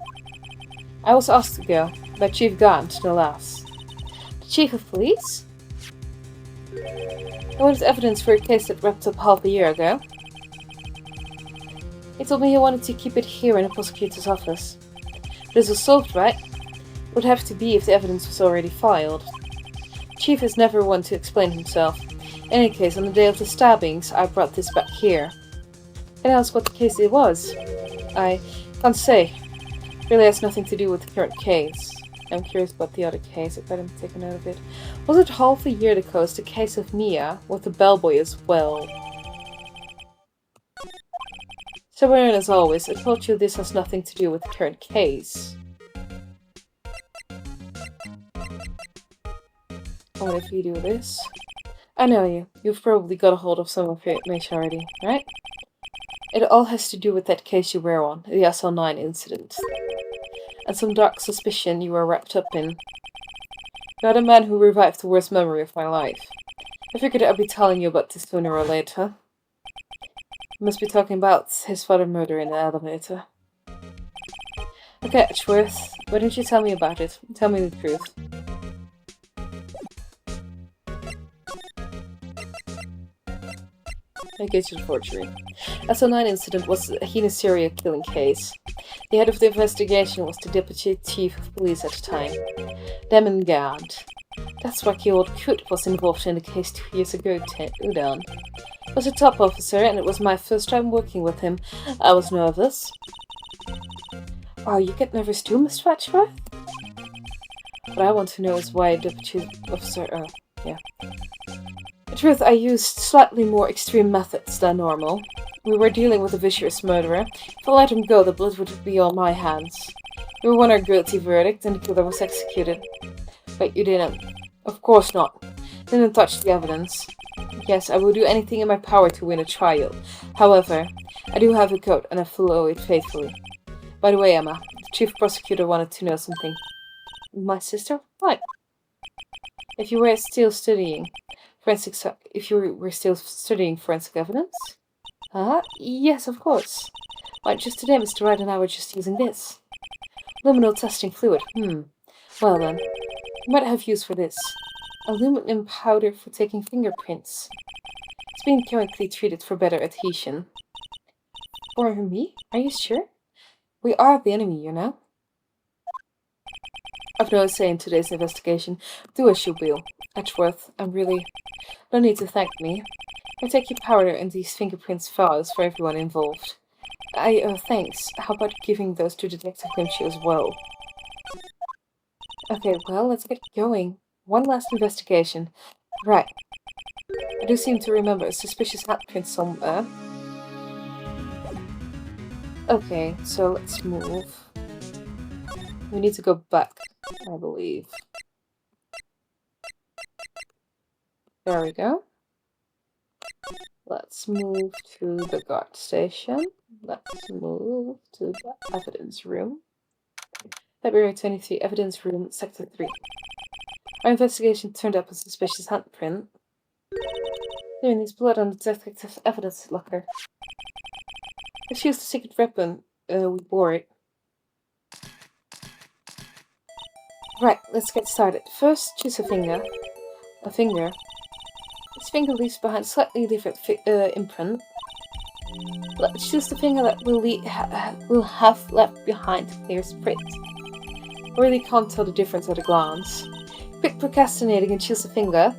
I was asked to go, by Chief Gant, no less. The Chief of Police? I wanted evidence for a case that wrapped up half a year ago. He told me he wanted to keep it here in the prosecutor's office. This was solved, right? It would have to be if the evidence was already filed. Chief is never one to explain himself. In any case, on the day of the stabbings, I brought this back here. Can I ask what the case it was? I can't say. It really has nothing to do with the current case. I'm curious about the other case. I better take a note of it. Was it half a year ago, the case of Mia, with the bellboy as well? So, as always, I told you this has nothing to do with the current case. What if you do this? I know you. You've probably got a hold of some of your information already, right? It all has to do with that case you were on, the SL9 incident. And some dark suspicion you were wrapped up in. You're the man who revived the worst memory of my life. I figured I'd be telling you about this sooner or later. You must be talking about his father murder in the elevator. Okay, Edgeworth, why don't you tell me about it? Tell me the truth. I get you the forgery. SL9 incident was a heinous serial killing case. The head of the investigation was the deputy chief of police at the time, Damon Gant. That's why old Kut was involved in the case 2 years ago, Udan. He was a top officer, and it was my first time working with him. I was nervous. Oh, you get nervous too, Mr. Edgeworth? What I want to know is why a deputy officer... yeah. The truth, I used slightly more extreme methods than normal. We were dealing with a vicious murderer. If I let him go, the blood would be on my hands. We won our guilty verdict, and the killer was executed. But you didn't. Of course not. Didn't touch the evidence. Yes, I will do anything in my power to win a trial. However, I do have a code, and I follow it faithfully. By the way, Emma, the chief prosecutor wanted to know something. My sister? What? If you were still studying forensic evidence? Yes, of course. Why, just today Mr. Wright and I were just using this. Luminal testing fluid. Well then, you might have use for this. Aluminum powder for taking fingerprints. It's being chemically treated for better adhesion. For me? Are you sure? We are the enemy, you know. I've no say in today's investigation. Do as you will. Edgeworth, I'm really... No need to thank me. I take your powder and these fingerprints files for everyone involved. Thanks. How about giving those to Detective Grimshaw as well? Okay, well, let's get going. One last investigation. Right. I do seem to remember a suspicious handprint somewhere. Okay, so let's move. We need to go back, I believe. There we go. Let's move to the guard station. Let's move to the evidence room. February 23, evidence room, sector 3. Our investigation turned up a suspicious handprint. There is blood on the detective evidence locker. Let's use the secret weapon. We bore it. Right, let's get started. First, choose a finger. A finger. This finger leaves behind a slightly different imprint. Let's choose the finger that will have left behind a clear print. I really can't tell the difference at a glance. Quit procrastinating and choose a finger.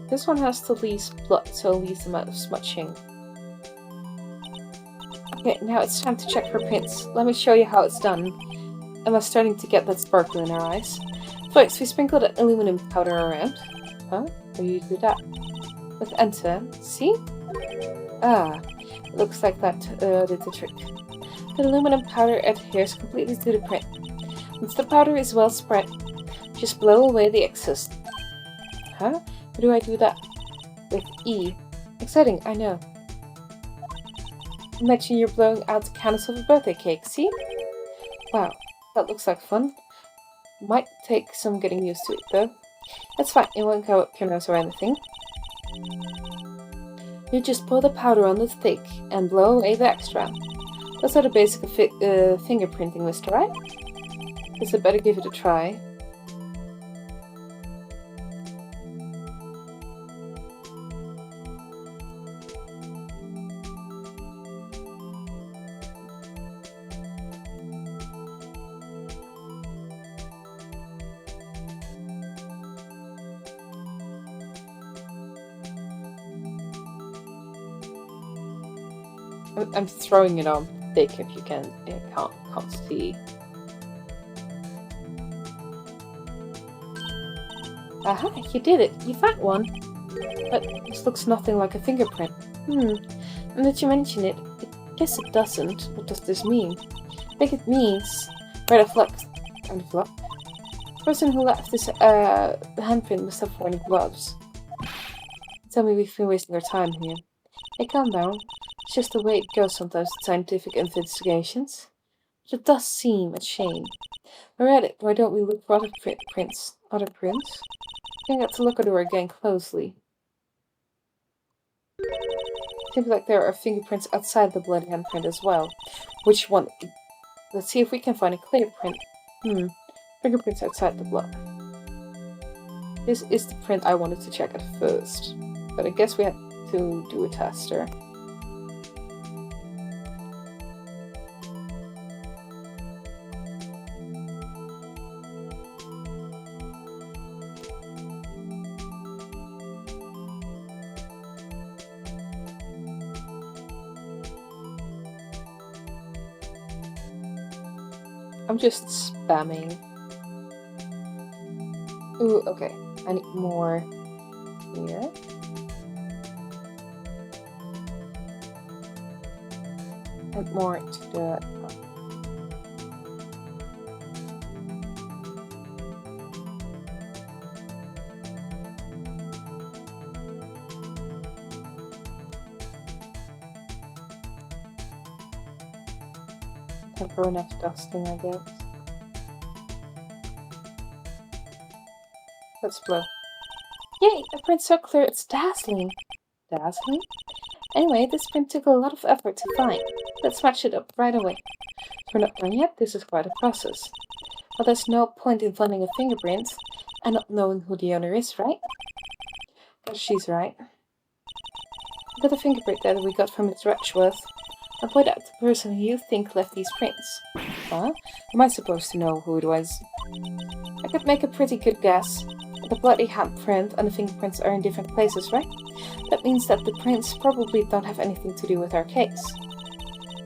This one has the least blood, so least amount of smudging. Okay, now it's time to check for prints. Let me show you how it's done. Emma's starting to get that sparkle in her eyes. First, we sprinkle the aluminum powder around. Huh? How do you do that? with enter. See? Ah, it looks like that did the trick. The aluminum powder adheres completely to the print. Once the powder is well spread, just blow away the excess. Huh? How do I do that? With E. Exciting, I know. Imagine you're blowing out the candles of a birthday cake, see? Wow, that looks like fun. Might take some getting used to it, though. That's fine, it won't go up your nose or anything. You just pour the powder on the stick and blow away the extra. Those are the basic fingerprinting list, right? Guess I better give it a try. I'm throwing it on thick if you can't see. Aha, you did it! You found one! But this looks nothing like a fingerprint. And that you mention it, I guess it doesn't. What does this mean? I think it means... Right, a flux. And a flux. The person who left this handprint must have worn gloves. Tell me we've been wasting our time here. Hey, calm down. It's just the way it goes sometimes with scientific investigations. But it does seem a shame. We're at it. Why don't we look for other prints? Other prints? I got to look at her again closely. Seems like there are fingerprints outside the blood handprint as well. Which one? Let's see if we can find a clear print. Fingerprints outside the blood. This is the print I wanted to check at first. But I guess we had to do a tester. I'm just spamming. Ooh, okay. I need more here. And more to the... for enough dusting, I guess. Let's blow. Yay! A print so clear it's dazzling. Dazzling? Anyway, this print took a lot of effort to find. Let's match it up right away. We're not done yet, this is quite a process. But there's no point in finding a fingerprint and not knowing who the owner is, right? Guess she's right. Look at the fingerprint that we got from Miss Ratchworth. I'll point out the person who you think left these prints. Huh? Am I supposed to know who it was? I could make a pretty good guess. The bloody handprint and the fingerprints are in different places, right? That means that the prints probably don't have anything to do with our case.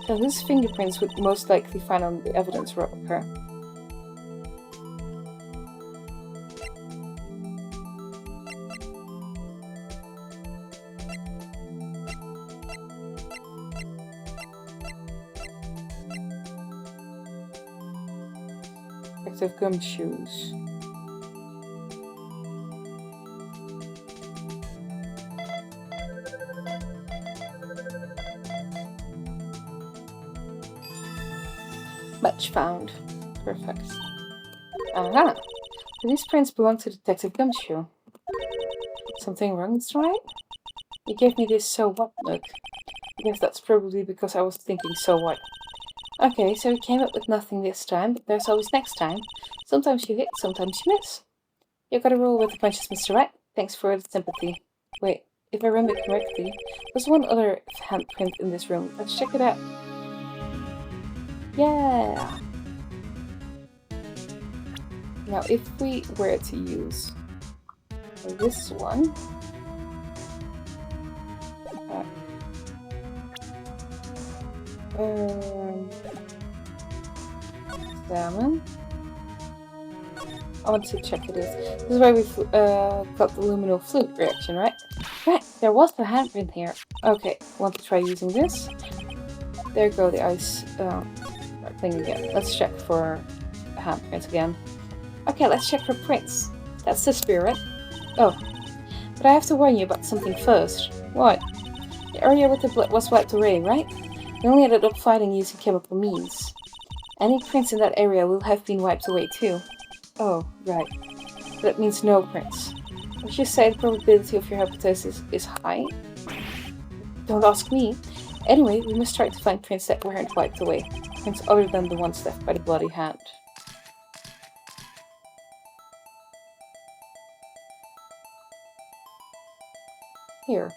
So whose fingerprints would most likely find on the evidence rocker? Of gumshoes. Match found. Perfect. Aha! These prints belong to Detective Gumshoe. Something wrong, that's right? You gave me this so what look. I guess that's probably because I was thinking so what. Okay, so we came up with nothing this time, but there's always next time. Sometimes you hit, sometimes you miss. You gotta roll with the punches, Mr. Wright. Thanks for the sympathy. Wait, if I remember correctly, there's one other handprint in this room. Let's check it out. Yeah! Now, if we were to use this one... Salmon. I want to check it is. This is why we got the luminal flute reaction, right? Right, There was a handprint here. Okay, want to try using this? There go the ice thing again. Let's check for handprints again. Okay, let's check for prints. That's the spirit. Oh, but I have to warn you about something first. What? The area with the blood was wiped away, right? We only ended up fighting using chemical means. Any prints in that area will have been wiped away too. Oh, right. That means no prints. Would you say the probability of your hypothesis is high? Don't ask me. Anyway, we must try to find prints that weren't wiped away. Prints other than the ones left by the bloody hand. Here.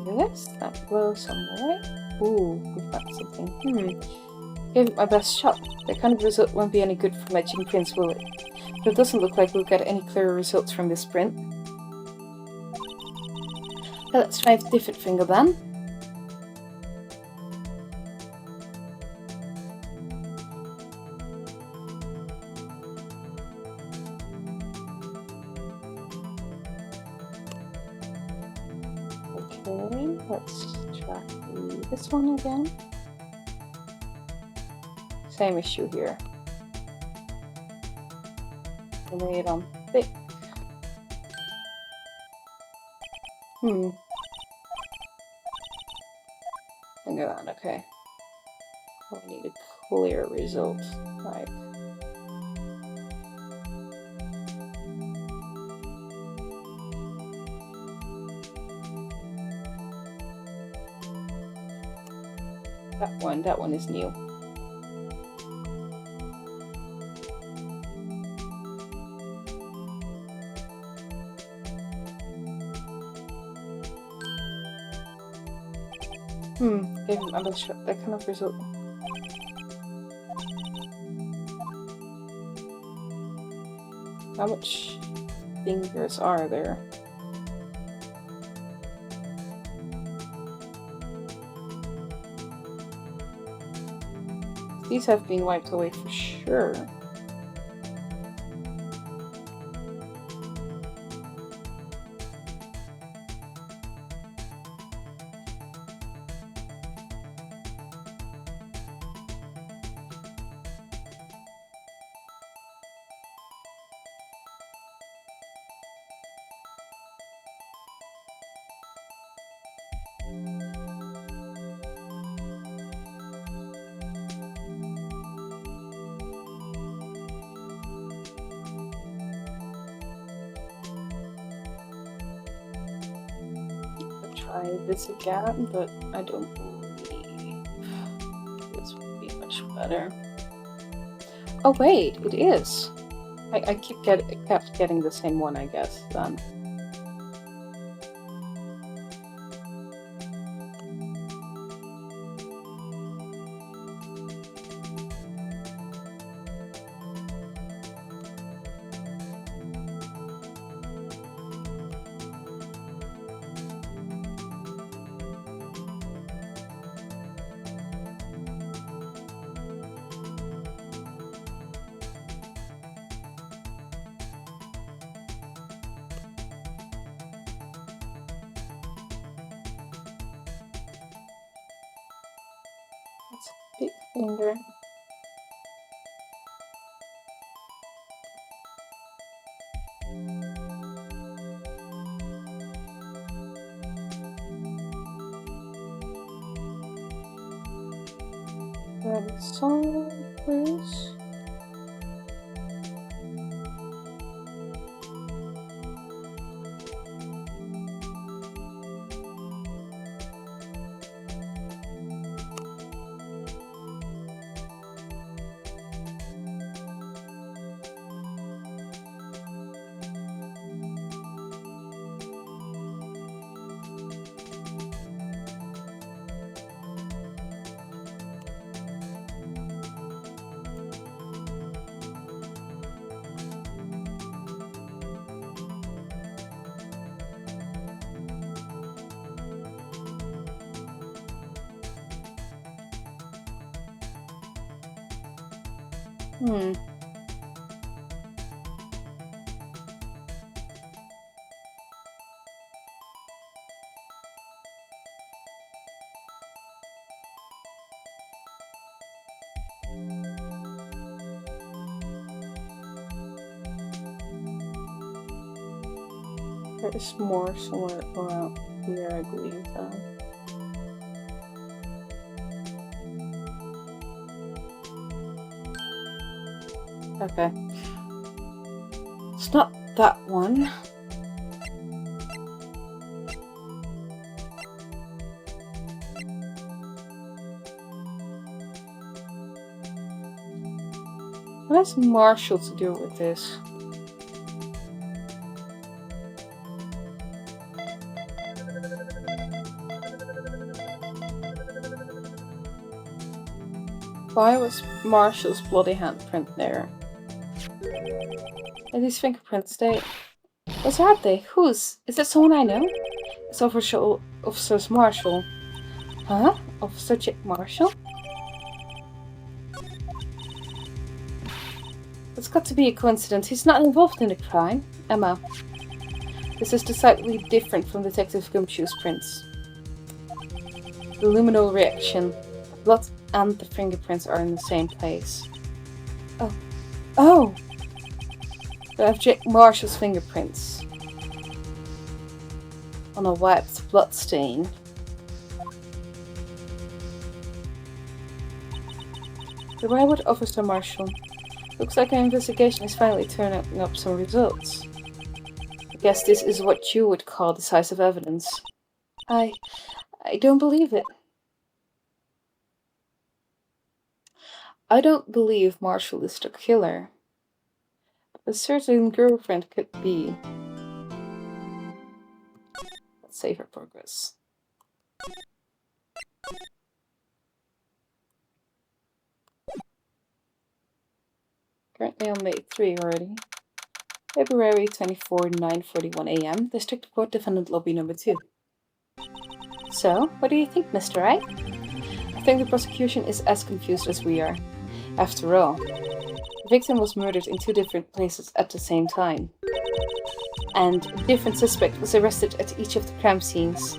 This, that blow some away. Ooh, we found something. Gave it my best shot. That kind of result won't be any good for matching prints, will it? But it doesn't look like we'll get any clearer results from this print. Okay, let's try a different finger then. Okay, let's try this one again. Same issue here. Lay it on thick. Look at that, okay. We need a clear result. Right. That one is new. Gave him another shot. That kind of result. How much fingers are there? These have been wiped away for sure. Try this again, but I don't believe this would be much better. Oh wait, it is. I kept getting the same one, I guess, then. That's a big finger. So, please. There is more somewhere around here, I believe. Okay. It's not that one. What has Marshall to do with this? Why was Marshall's bloody handprint there? Are these fingerprints, What's are they? Whose? Is it someone I know? It's Officer Marshall. Huh? Officer Jack Marshall? It's got to be a coincidence. He's not involved in the crime. Emma. This is decidedly different from Detective Gumshoe's prints. The luminol reaction. Blood and the fingerprints are in the same place. Oh. Oh! I have Jack Marshall's fingerprints. On a wiped blood stain. But why would Officer Marshall? Looks like our investigation is finally turning up some results. I guess this is what you would call decisive evidence. I don't believe it. I don't believe Marshall is the killer. A certain girlfriend could be. Let's save her progress. Currently on May 3 already. February 24, 9:41 AM. District Court Defendant Lobby number 2. So, what do you think, Mr. Wright? I think the prosecution is as confused as we are. After all, the victim was murdered in 2 different places at the same time. And a different suspect was arrested at each of the crime scenes.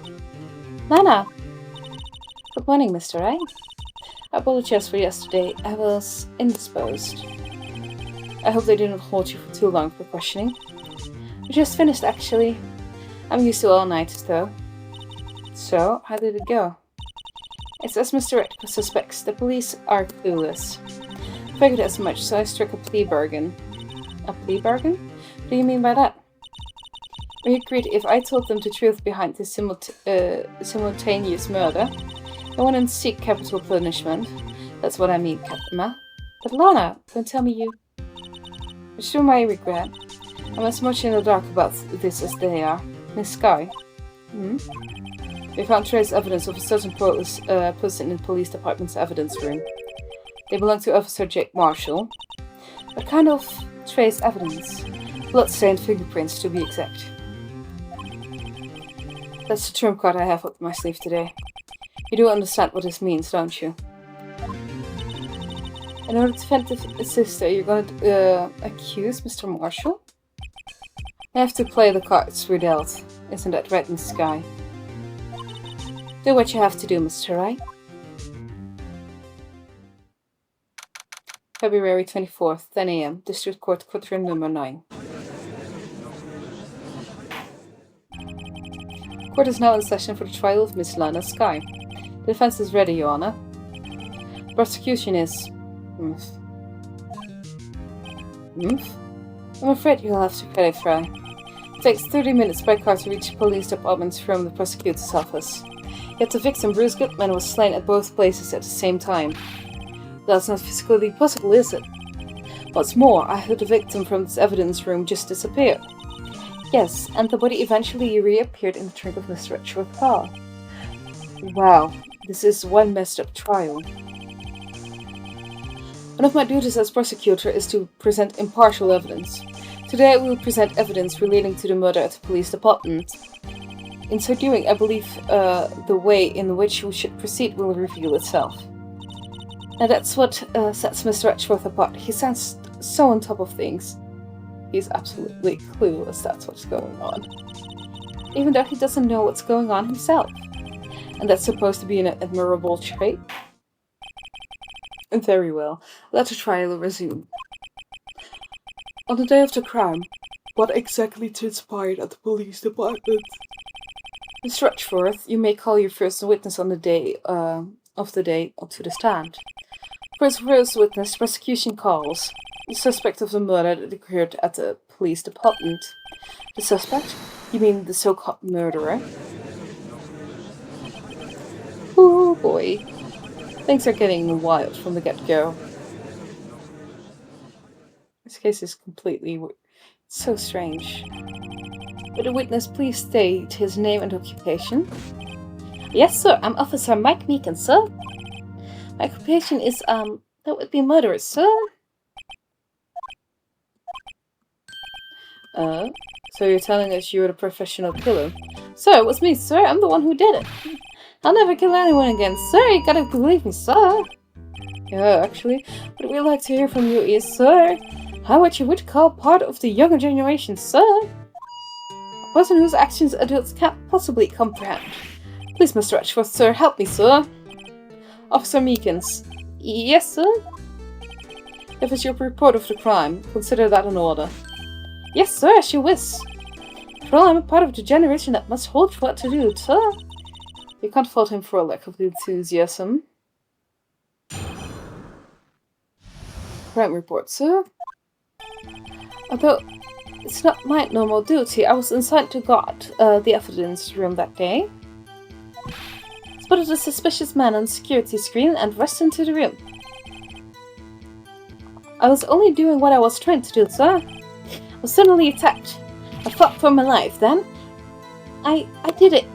Lana! Good morning, Mr. Wright. I apologize for yesterday. I was indisposed. I hope they didn't hold you for too long for questioning. We just finished, actually. I'm used to all-nighters, though. So, how did it go? It's as Mr. Wright suspects. The police are clueless. I figured as much, so I struck a plea bargain. A plea bargain? What do you mean by that? We agreed if I told them the truth behind this simultaneous murder, they wouldn't seek capital punishment. That's what I mean, Captain. But Lana, don't tell me you... Much to my regret, I'm as much in the dark about this as they are. Miss Sky. We found trace evidence of a certain person in the police department's evidence room. They belong to Officer Jack Marshall. What kind of trace evidence? Blood-stained fingerprints, to be exact. That's the trump card I have up my sleeve today. You do understand what this means, don't you? In order to defend the sister, you're going to accuse Mr. Marshall? I have to play the cards we're dealt. Isn't that right, Miss Sky? Do what you have to do, Mr. Wright. February 24th, 10 AM, District Court, Courtroom number 9. Court is now in session for the trial of Miss Lana Sky. The defense is ready, Your Honor. The prosecution is... I'm afraid you'll have to clarify. It takes 30 minutes by car to reach the police department from the prosecutor's office. Yet the victim, Bruce Goodman, was slain at both places at the same time. That's not physically possible, is it? What's more, I heard the victim from this evidence room just disappear. Yes, and the body eventually reappeared in the trunk of Mr. Richard's car. Wow, this is one messed up trial. One of my duties as prosecutor is to present impartial evidence. Today I will present evidence relating to the murder at the police department. In so doing, I believe the way in which we should proceed will reveal itself. And that's what sets Mr. Edgeworth apart. He sounds so on top of things. He's absolutely clueless that's what's going on. Even though he doesn't know what's going on himself. And that's supposed to be an admirable trait. Very well. Let the trial resume. On the day of the crime, what exactly transpired at the police department? Mr. Edgeworth, you may call your first witness on the day of the day to the stand. First witness, prosecution calls the suspect of the murder that occurred at the police department. The suspect? You mean the so-called murderer? Oh boy. Things are getting wild from the get-go. This case is completely so strange. Would the witness please state his name and occupation? Yes, sir. I'm Officer Mike Meekin, sir. My occupation is, that would be murderer, sir. So you're telling us you're the professional killer? Sir, it was me, sir. I'm the one who did it. I'll never kill anyone again, sir. You gotta believe me, sir. Yeah, actually, what we'd like to hear from you is, sir, how what you would call part of the younger generation, sir? A person whose actions adults can't possibly comprehend. Please, Mr. Edgeworth, sir, help me, sir. Officer Meekins. Yes, sir? If it's your report of the crime, consider that an order. Yes, sir, as you wish. Well, I'm a part of the generation that must hold for what to do, sir. You can't fault him for a lack of enthusiasm. Crime report, sir. Although it's not my normal duty, I was assigned to guard the evidence room that day. Spotted a suspicious man on the security screen and rushed into the room. I was only doing what I was trained to do, sir. I was suddenly attacked. I fought for my life, then I did it.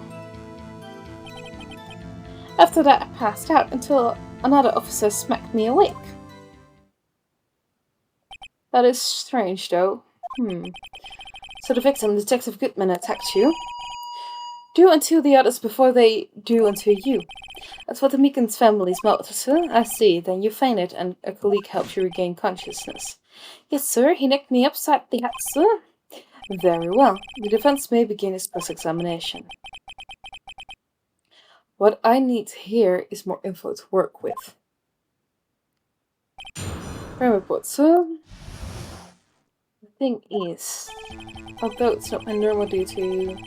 After that, I passed out until another officer smacked me awake. That is strange, though. So the victim, Detective Goodman, attacked you. Do unto the others before they do unto you. That's what the Meekins family's motto, sir. I see. Then you fainted and a colleague helped you regain consciousness. Yes, sir. He nicked me upside the head, sir. Very well. The defense may begin its cross-examination. What I need here is more info to work with. Crime report, sir. The thing is, although it's not my normal duty...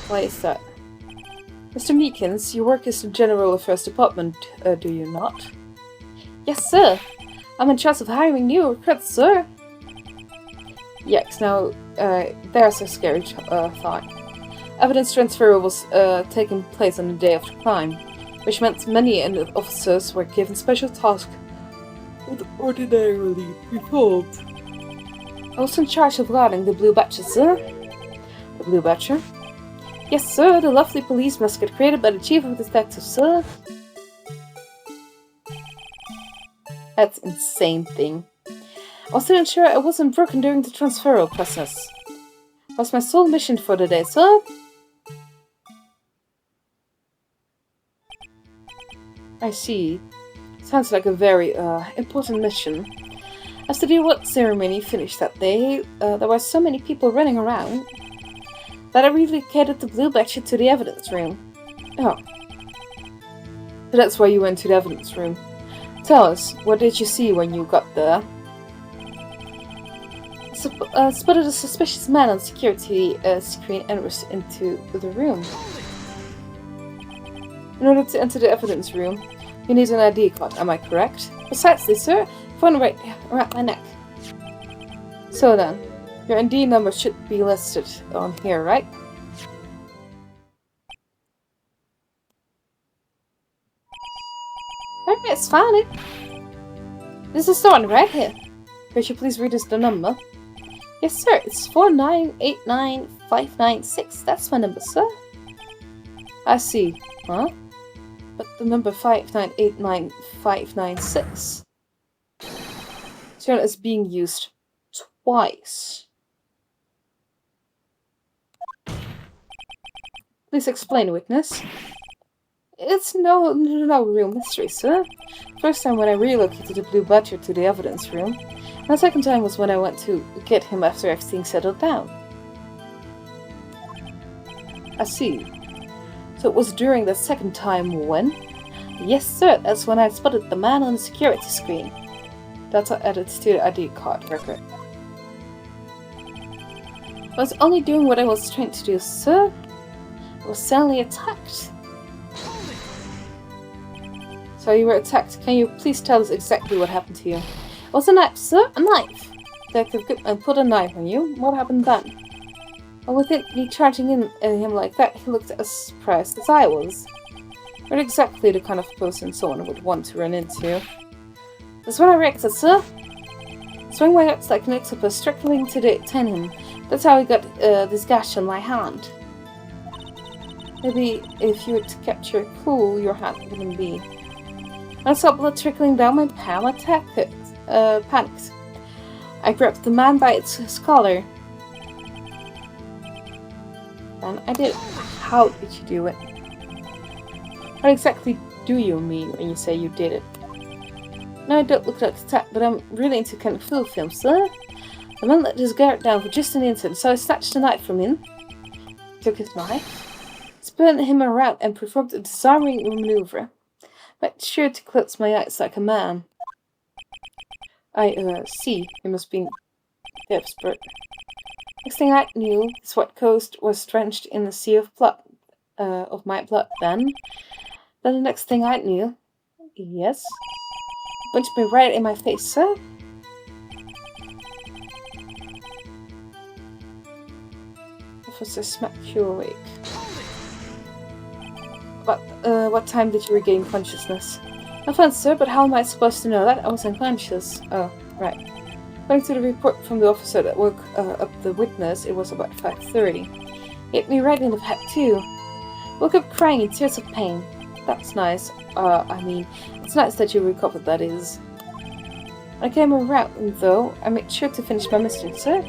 Why is that? Mr. Meekins, you work as the General Affairs Department, do you not? Yes, sir. I'm in charge of hiring new recruits, sir. Yikes, now, there's a scary thought. Evidence transfer was taking place on the day of the crime, which meant many officers were given special tasks that ordinarily performed. I was in charge of guarding the Blue Badger, sir. The Blue Badger? Yes, sir, the lovely police mascot created by the Chief of Detectives, sir. That's an insane thing. I was to ensure I wasn't broken during the transferal process. That was my sole mission for the day, sir. I see. Sounds like a very important mission. As the reward ceremony finished that day, there were so many people running around that I relocated the Blue Badger to the evidence room. Oh. So that's why you went to the evidence room. Tell us, what did you see when you got there? Spotted a suspicious man on security screen and rushed into the room. In order to enter the evidence room, you need an ID card, am I correct? Precisely, sir. Phone right around my neck. So then, your ID number should be listed on here, right? Alright, it's found it. This is the one right here. Could you please read us the number? Yes, sir. It's 4989596. That's my number, sir. I see. Huh? But the number 5989596 is being used twice. Please explain, witness. It's no real mystery, sir. First time when I relocated the Blue Badger to the evidence room, and the second time was when I went to get him after everything settled down. I see. So it was during the second time when? Yes, sir, that's when I spotted the man on the security screen. That's added to the ID card record. I was only doing what I was trained to do, sir. I was suddenly attacked. So you were attacked. Can you please tell us exactly what happened to you? It was a knife, sir. A knife. Detective Goodman put a knife on you. What happened then? Well, with me charging in at him like that, he looked as surprised as I was. Not exactly the kind of person someone would want to run into. That's when I reacted, sir. Swing my hips like an octopus, struggling to detain him. That's how I got this gash on my hand. Maybe if you had kept your cool, your hand wouldn't be. I saw blood trickling down my palm. I panicked. I grabbed the man by its collar. Then I did it. How did you do it? What exactly do you mean when you say you did it? No, I don't look like a tap, but I'm really into kind of full films, sir. The man let his guard down for just an instant, so I snatched the knife from him, took his knife, spun him around, and performed a disarming maneuver. Made sure to close my eyes like a man. I see. You must be desperate. Next thing I knew, his white coat was drenched in a sea of blood, of my blood. Then the next thing I knew, yes, punched me right in my face, sir. Officer smacked you awake. But what time did you regain consciousness? No offense, sir, but how am I supposed to know that? I was unconscious. Oh, right. According to the report from the officer that woke up the witness, it was about 5:30. Hit me right in the head, too. Woke up crying in tears of pain. That's nice. I mean, it's nice that you recovered, that is. When I came around, though, I made sure to finish my mission, sir.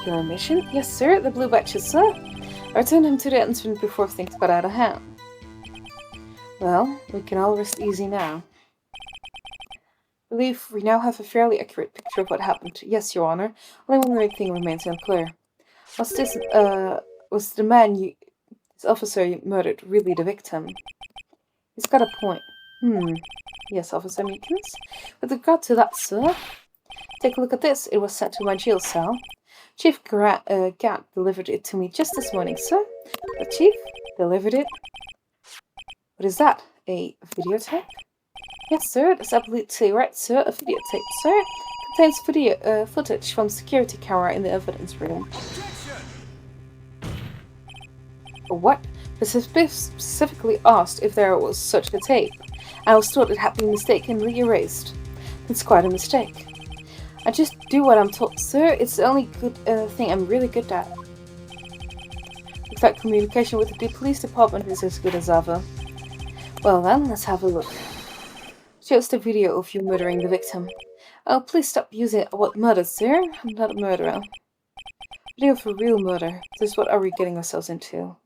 Your mission? Yes, sir, the Blue Badges, sir. I returned him to the entrance before things got out of hand. Well, we can all rest easy now. I believe we now have a fairly accurate picture of what happened. Yes, Your Honor. Only one thing remains unclear. Was the man this officer you murdered really the victim? He's got a point. Yes, Officer Meekins. With regard to that, sir, take a look at this. It was sent to my jail cell. Chief Gatt delivered it to me just this morning, sir. The Chief delivered it. What is that? A videotape? Yes, sir. That's absolutely right, sir. A videotape, sir. Contains video footage from security camera in the evidence room. What? The specifically asked if there was such a tape. I was told it had been mistakenly erased. It's quite a mistake. I just do what I'm told, sir. It's the only good thing I'm really good at. In fact, communication with the police department is as good as ever. Well then, let's have a look. Shows the video of you murdering the victim. Oh, please stop using what murder, sir? I'm not a murderer. Video for real murder. This is what are we getting ourselves into?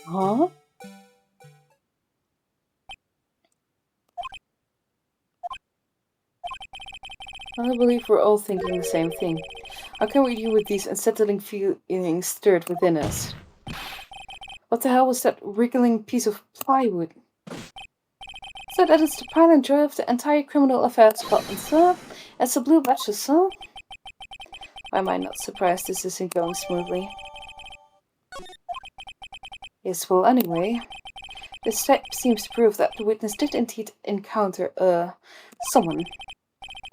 Huh? I believe we're all thinking the same thing. How can we deal with these unsettling feelings stirred within us? What the hell was that wriggling piece of plywood? So that is the pride and joy of the entire criminal affair at Scotland, sir? It's a blue badge, sir? Why am I not surprised this isn't going smoothly? Yes, well, anyway, this step seems to prove that the witness did indeed encounter, someone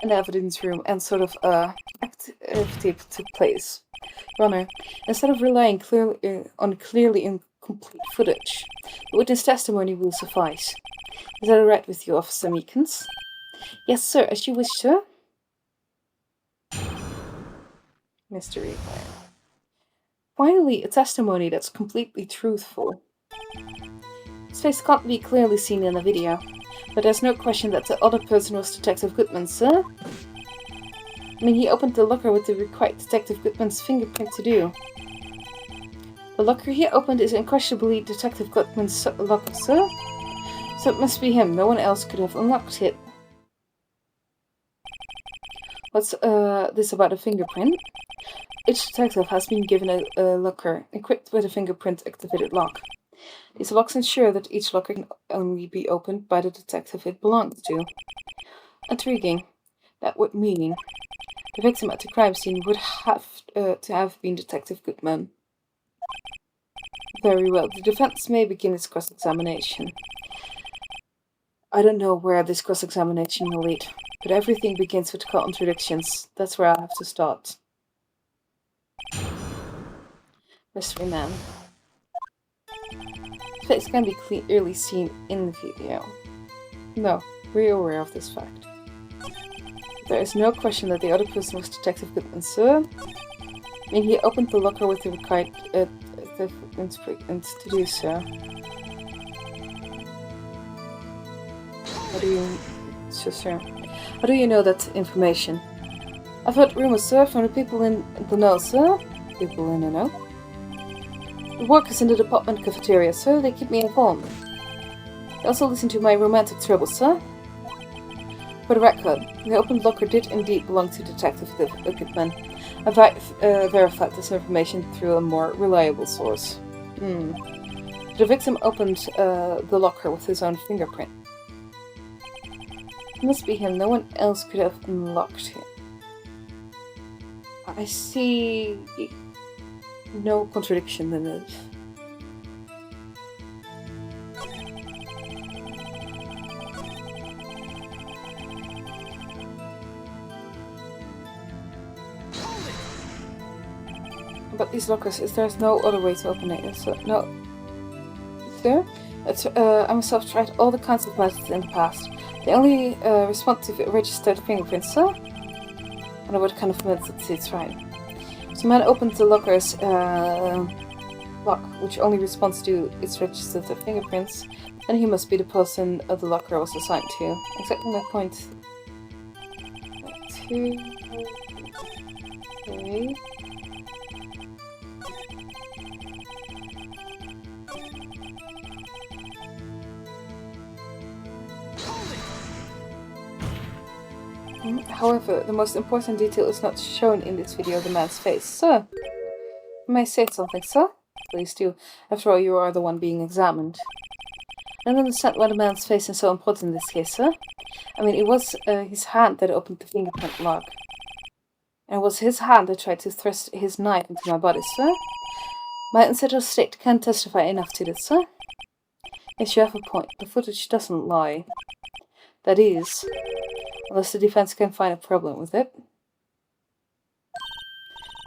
in the evidence room and sort of, activity took place. Your Honor, instead of relying on clearly incomplete footage, the witness testimony will suffice. Is that alright with you, Officer Meekins? Yes, sir, as you wish, sir. Mystery. Finally, a testimony that's completely truthful. His face can't be clearly seen in the video, but there's no question that the other person was Detective Goodman, sir. I mean, he opened the locker with the required Detective Goodman's fingerprint to do. The locker he opened is unquestionably Detective Goodman's locker, sir. So it must be him. No one else could have unlocked it. What's this about a fingerprint? Each detective has been given a locker equipped with a fingerprint-activated lock. These locks ensure that each locker can only be opened by the detective it belongs to. Intriguing. That would mean the victim at the crime scene would have to have been Detective Goodman. Very well. The defense may begin its cross-examination. I don't know where this cross-examination will lead, but everything begins with contradictions. That's where I have to start. Mystery Man. His face can be clearly seen in the video. No, we're aware of this fact. There is no question that the other person was Detective Goodman, sir. I mean, he opened the locker with the required fingerprint to do so. How do you know that information? I've heard rumors, sir, from the people in the know, sir. People in the know? The workers in the department cafeteria, sir. They keep me informed. They also listen to my romantic troubles, sir. For the record, the opened locker did indeed belong to Detective Goodman. I verified this information through a more reliable source. The victim opened the locker with his own fingerprint. It must be him. No one else could have unlocked him. I see no contradiction in it. But these lockers, there's no other way to open it. So, no. There? I myself tried all the kinds of methods in the past. They only respond to registered fingerprints, sir? I don't know what kind of methods they tried. So man opened the locker's lock, which only responds to its registered fingerprints, and he must be the person the locker was assigned to. Exactly my point. 2, 3. However, the most important detail is not shown in this video, the man's face. Sir, you may say something, sir? Please do. After all, you are the one being examined. I don't understand why the man's face is so important in this case, sir. I mean, it was his hand that opened the fingerprint lock. And it was his hand that tried to thrust his knife into my body, sir. My unsettled state can't testify enough to this, sir. Yes, you have a point. The footage doesn't lie. That is, unless the defense can find a problem with it.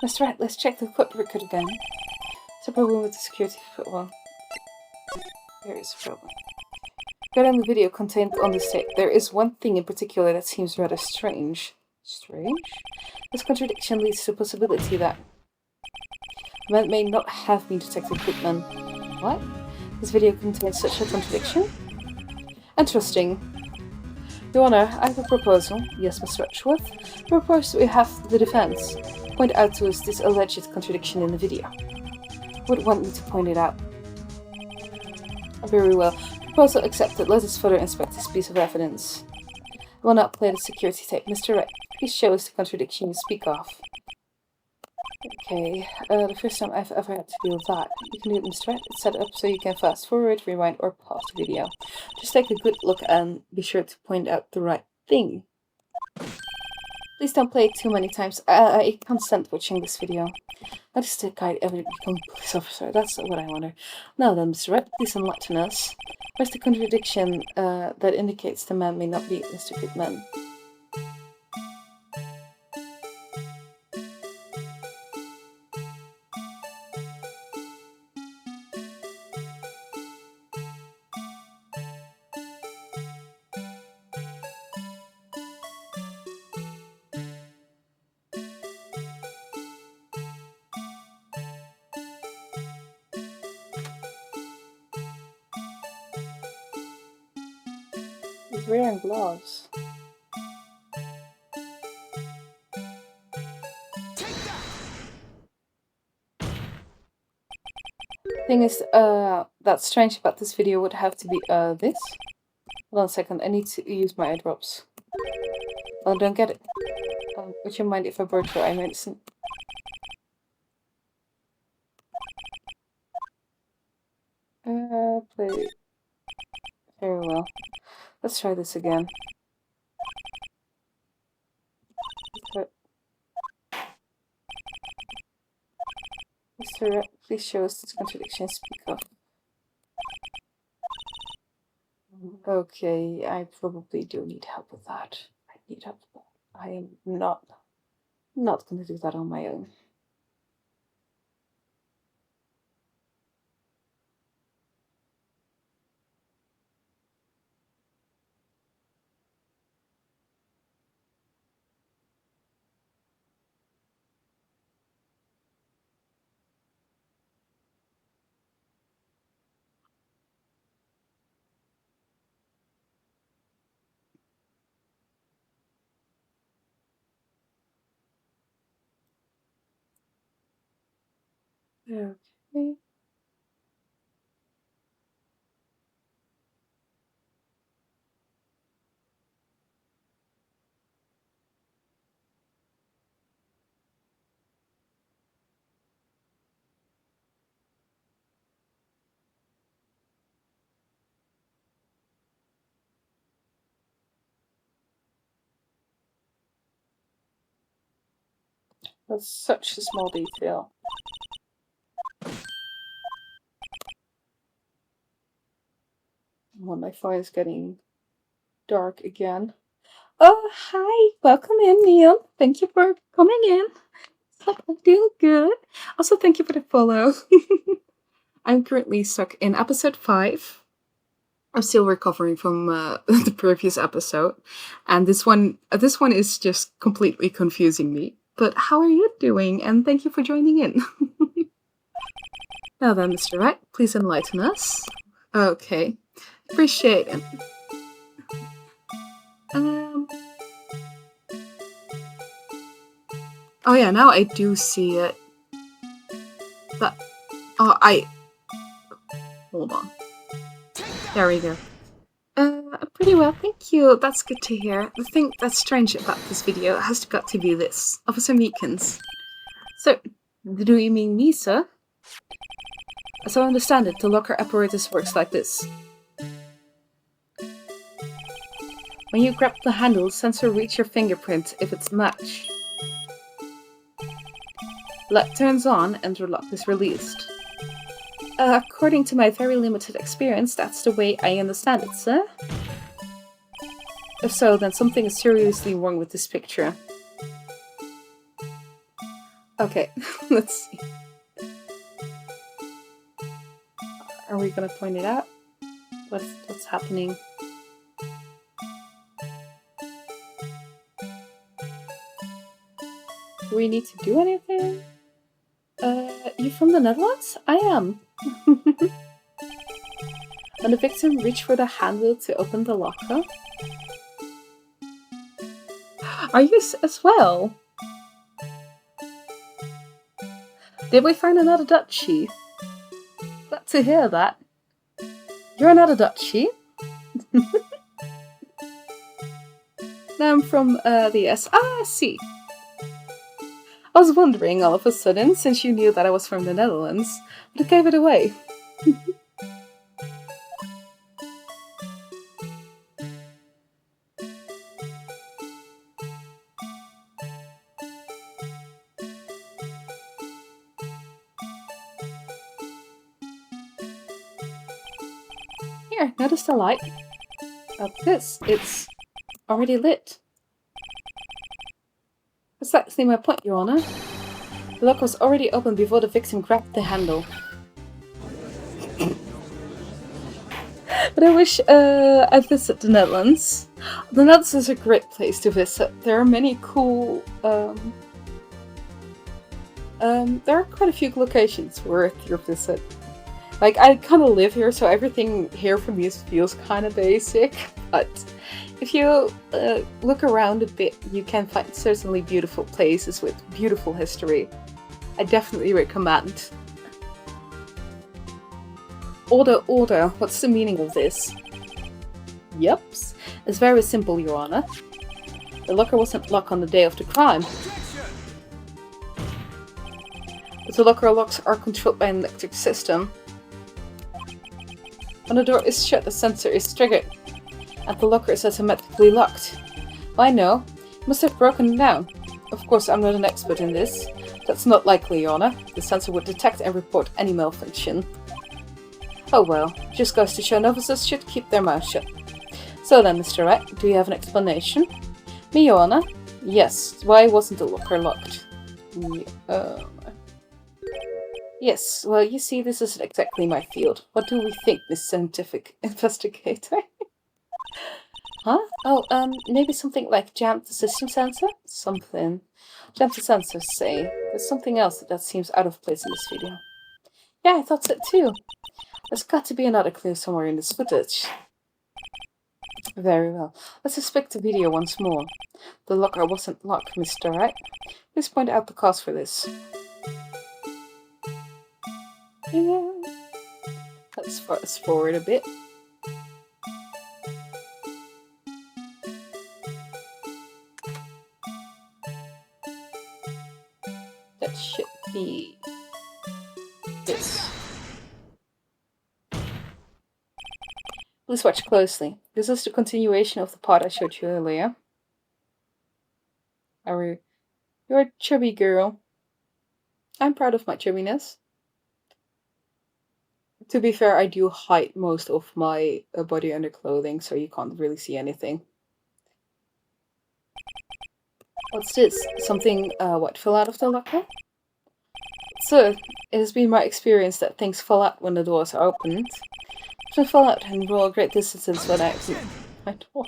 Mr. Wright, let's check the court record again. There's a problem with the security. Well, there is a problem. Regarding the video contained on this tape, there is one thing in particular that seems rather strange. Strange? This contradiction leads to the possibility that the man may not have been Detective Goodman. What? This video contains such a contradiction? Interesting. Your Honor, I have a proposal. Yes, Mr. Edgeworth. I propose we have the defense point out to us this alleged contradiction in the video. Would want me to point it out. Very well. Proposal accepted. Let us further inspect this piece of evidence. I will not play the security tape. Mr. Wright, please show us the contradiction you speak of. Okay, the first time I've ever had to deal with that. You can do it in Wright. It's set up so you can fast forward, rewind, or pause the video. Just take a good look and be sure to point out the right thing. Please don't play it too many times. I can't stand watching this video. How does the guy ever become a police officer? That's what I wonder. Now then, Mr. Wright, please enlighten us. Where's the contradiction that indicates the man may not be a stupid man? He's wearing gloves. Thing is, that's strange about this video would have to be this. Hold on a second, I need to use my eye drops. Oh, don't get it. Would you mind if I borrowed your eye medicine? Play. Very well. Let's try this again. Mr. Wright, please show us this contradiction speak of. Okay, I probably do need help with that. I need help with that. I am not going to do that on my own. Okay. That's such a small detail. Oh, my phone is getting dark again. Oh, hi. Welcome in, Neil. Thank you for coming in. I'm doing good. Also, thank you for the follow. I'm currently stuck in episode 5. I'm still recovering from the previous episode. And this one is just completely confusing me. But how are you doing? And thank you for joining in. Now then, Mr. Wright, please enlighten us. Okay. Appreciate it. Oh yeah, now I do see it. But hold on. There we go. Pretty well, thank you. That's good to hear. The thing that's strange about this video has got to be this. Officer Meekins. So, do you mean me, sir? As I understand it, the locker apparatus works like this. When you grab the handle, sensor reads your fingerprint if it's a match. Light turns on and the lock is released. According to my very limited experience, that's the way I understand it, sir. If so, then something is seriously wrong with this picture. Okay, let's see. Are we gonna point it out? What's happening? Do we need to do anything? You from the Netherlands? I am. When the victim reached for the handle to open the locker. Are you as well? Did we find another Dutchie? Glad to hear that. You're another Dutchie? Now I'm from the S. Ah, I see. I was wondering all of a sudden, since you knew that I was from the Netherlands, but I gave it away. Here, notice the light? This, it's already lit. Exactly my point, Your Honor. The lock was already open before the victim grabbed the handle. But I wish I visited the Netherlands. The Netherlands is a great place to visit. There are many cool... there are quite a few locations worth your visit. Like, I kind of live here, so everything here for me feels kind of basic. But if you look around a bit, you can find certainly beautiful places with beautiful history. I definitely recommend. Order, what's the meaning of this? Yups, it's very simple, Your Honor. The locker wasn't locked on the day of the crime. But the locker locks are controlled by an electric system. When the door is shut, the sensor is triggered, and the locker is automatically locked. I know. You must have broken it down. Of course, I'm not an expert in this. That's not likely, Your Honor. The sensor would detect and report any malfunction. Oh well, just goes to show novices should keep their mouth shut. So then, Mr. Wright, do you have an explanation? Me, Your Honor? Yes, why wasn't the locker locked? Yes, well, you see, this isn't exactly my field. What do we think, Miss Scientific Investigator? Huh? Oh, maybe something like jammed the system sensor? Something. Jammed the sensor, say. There's something else that seems out of place in this video. Yeah, I thought so too. There's got to be another clue somewhere in this footage. Very well. Let's inspect the video once more. The locker wasn't locked, Mr. Wright. Please point out the cause for this. Yeah. Let's fast forward a bit. That should be this. Please watch closely. This is the continuation of the part I showed you earlier. You're a chubby girl. I'm proud of my chubbiness. To be fair, I do hide most of my body under clothing, so you can't really see anything. What's this? Something, what, fell out of the locker? So, it has been my experience that things fall out when the doors are opened. They fall out and roll a great distance when I exit my door.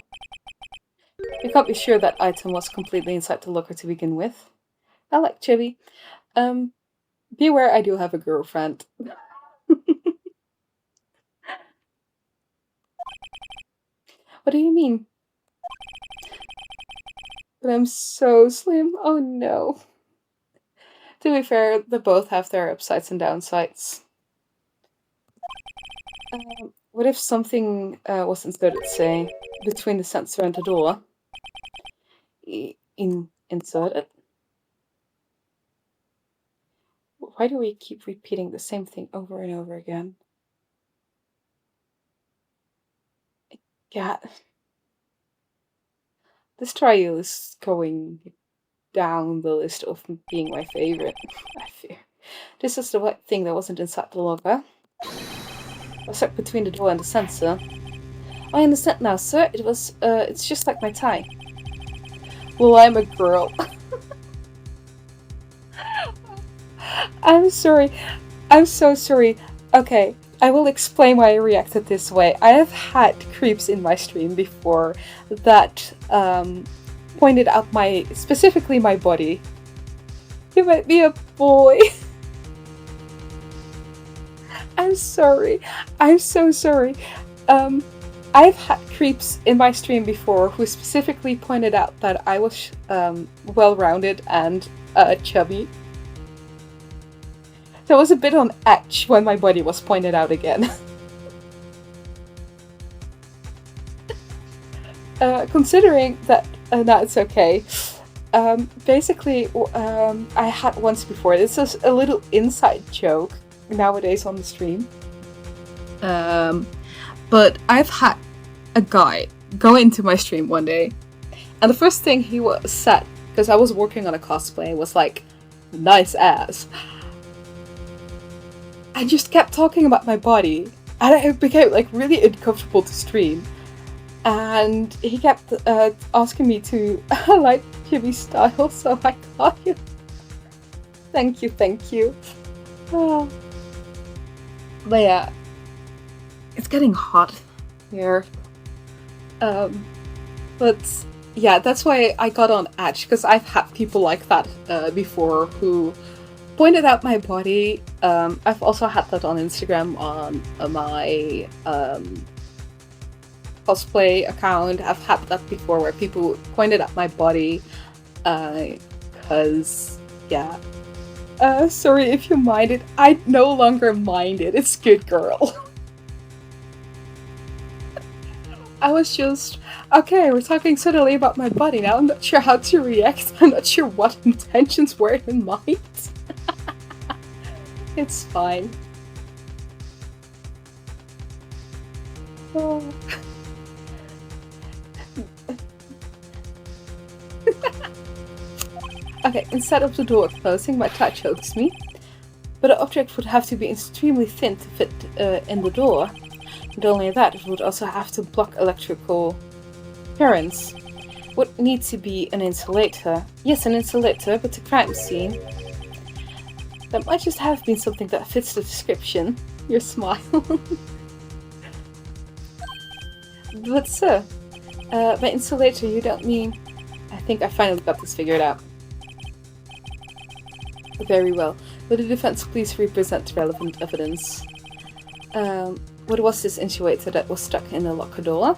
You can't be sure that item was completely inside the locker to begin with. I like chubby. Beware, I do have a girlfriend. What do you mean? But I'm so slim. Oh no. To be fair, they both have their upsides and downsides. What if something was inserted, say, between the sensor and the door? Inserted? Why do we keep repeating the same thing over and over again? Yeah. This trial is going down the list of being my favorite, I fear. This is the white thing that wasn't inside the locker. I was stuck between the door and the sensor. I understand now, sir. It's just like my tie. Well, I'm a girl. I'm sorry. I'm so sorry. Okay, I will explain why I reacted this way. I have had creeps in my stream before that pointed out specifically my body. You might be a boy. I'm sorry. I'm so sorry. I've had creeps in my stream before who specifically pointed out that I was well-rounded and chubby. So I was a bit on edge when my body was pointed out again. Considering that No, it's okay. Basically, I had once before. This is a little inside joke nowadays on the stream. But I've had a guy go into my stream one day, and the first thing he said, because I was working on a cosplay, was like, "Nice ass." I just kept talking about my body, and it became like really uncomfortable to stream. And he kept asking me to like Jimmy style, so I got you. Thank you. Oh. But yeah, it's getting hot here. But yeah, that's why I got on Edge, because I've had people like that before who pointed out my body. I've also had that on Instagram on my cosplay account. I've had that before where people pointed at my body because yeah. Sorry if you mind it. I no longer mind it. It's good, girl. I was just okay, we're talking suddenly about my body now. I'm not sure how to react. I'm not sure what intentions were in mind. It's fine. Oh. Okay, instead of the door closing, my touch chokes me. But the object would have to be extremely thin to fit in the door. Not only that, it would also have to block electrical currents. Would need to be an insulator. Yes, an insulator, but the crime scene. That might just have been something that fits the description. Your smile. But sir, by insulator you don't mean... I think I finally got this figured out. Very well. Will the defense please represent relevant evidence? What was this insulator that was stuck in the locker door?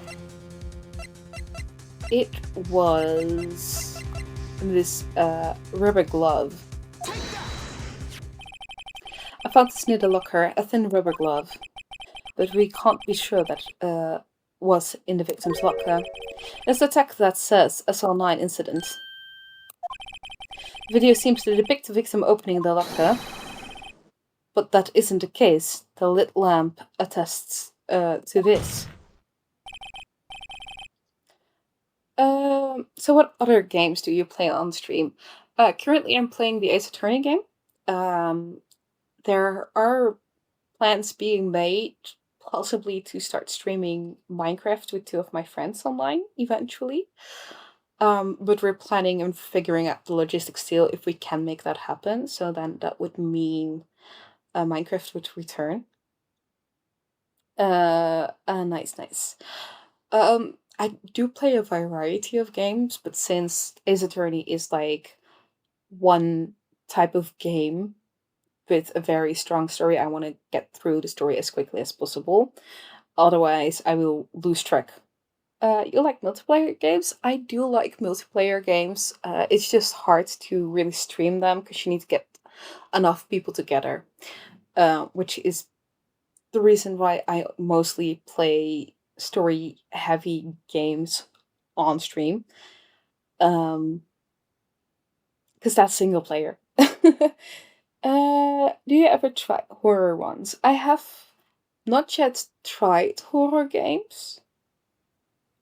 It was this rubber glove. I found this near the locker, a thin rubber glove. But we can't be sure that was in the victim's locker. There's a tag that says SL9 incident. The video seems to depict the victim opening the locker, but that isn't the case. The lit lamp attests to this. So what other games do you play on stream? Currently I'm playing the Ace Attorney game. There are plans being made possibly to start streaming Minecraft with 2 of my friends online eventually. But we're planning and figuring out the logistics still if we can make that happen. So then that would mean Minecraft would return. Nice. I do play a variety of games, but since Ace Attorney is like one type of game with a very strong story, I want to get through the story as quickly as possible. Otherwise, I will lose track. You like multiplayer games? I do like multiplayer games. It's just hard to really stream them because you need to get enough people together, which is the reason why I mostly play story-heavy games on stream. Because that's single player. Do you ever try horror ones? I have not yet tried horror games.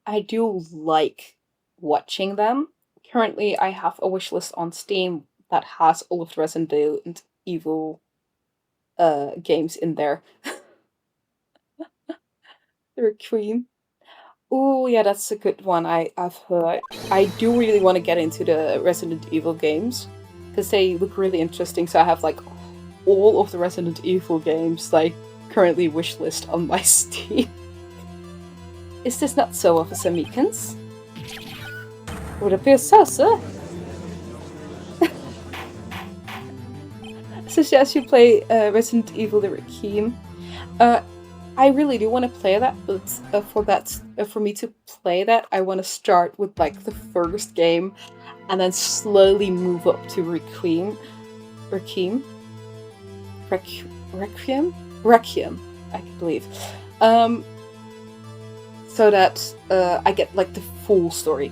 I do like watching them. Currently, I have a wishlist on Steam that has all of the Resident Evil games in there. The Queen. Oh yeah, that's a good one. I've heard. I do really want to get into the Resident Evil games because they look really interesting. So I have like all of the Resident Evil games like currently wishlist on my Steam. Is this not so, Officer Meekins? Would appear so, sir. Suggest you play Resident Evil: The Requiem. I really do want to play that, but for me to play that, I want to start with like the first game, and then slowly move up to Requiem, I believe, so that I get like the full story.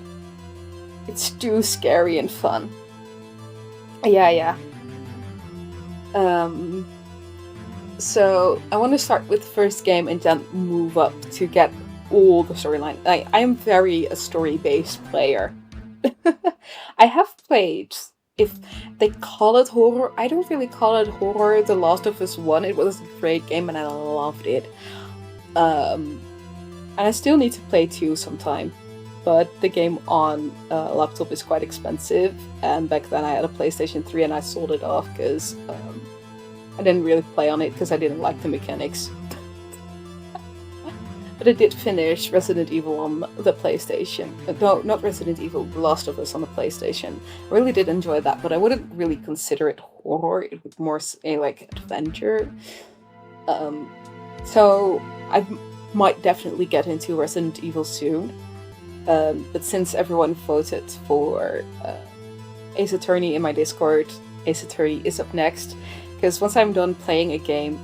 It's too scary and fun. Yeah. Um, so I want to start with the first game and then move up to get all the storyline. I am very a story-based player. I have played, if they call it horror, I don't really call it horror. The Last of Us 1, it was a great game and I loved it. And I still need to play 2 sometime. But the game on laptop is quite expensive, and back then I had a PlayStation 3 and I sold it off because I didn't really play on it because I didn't like the mechanics. But I did finish Resident Evil on the PlayStation. No, not Resident Evil, The Last of Us on the PlayStation. I really did enjoy that, but I wouldn't really consider it horror. It was more a like adventure. So I might definitely get into Resident Evil soon. But since everyone voted for Ace Attorney in my Discord, Ace Attorney is up next. Because once I'm done playing a game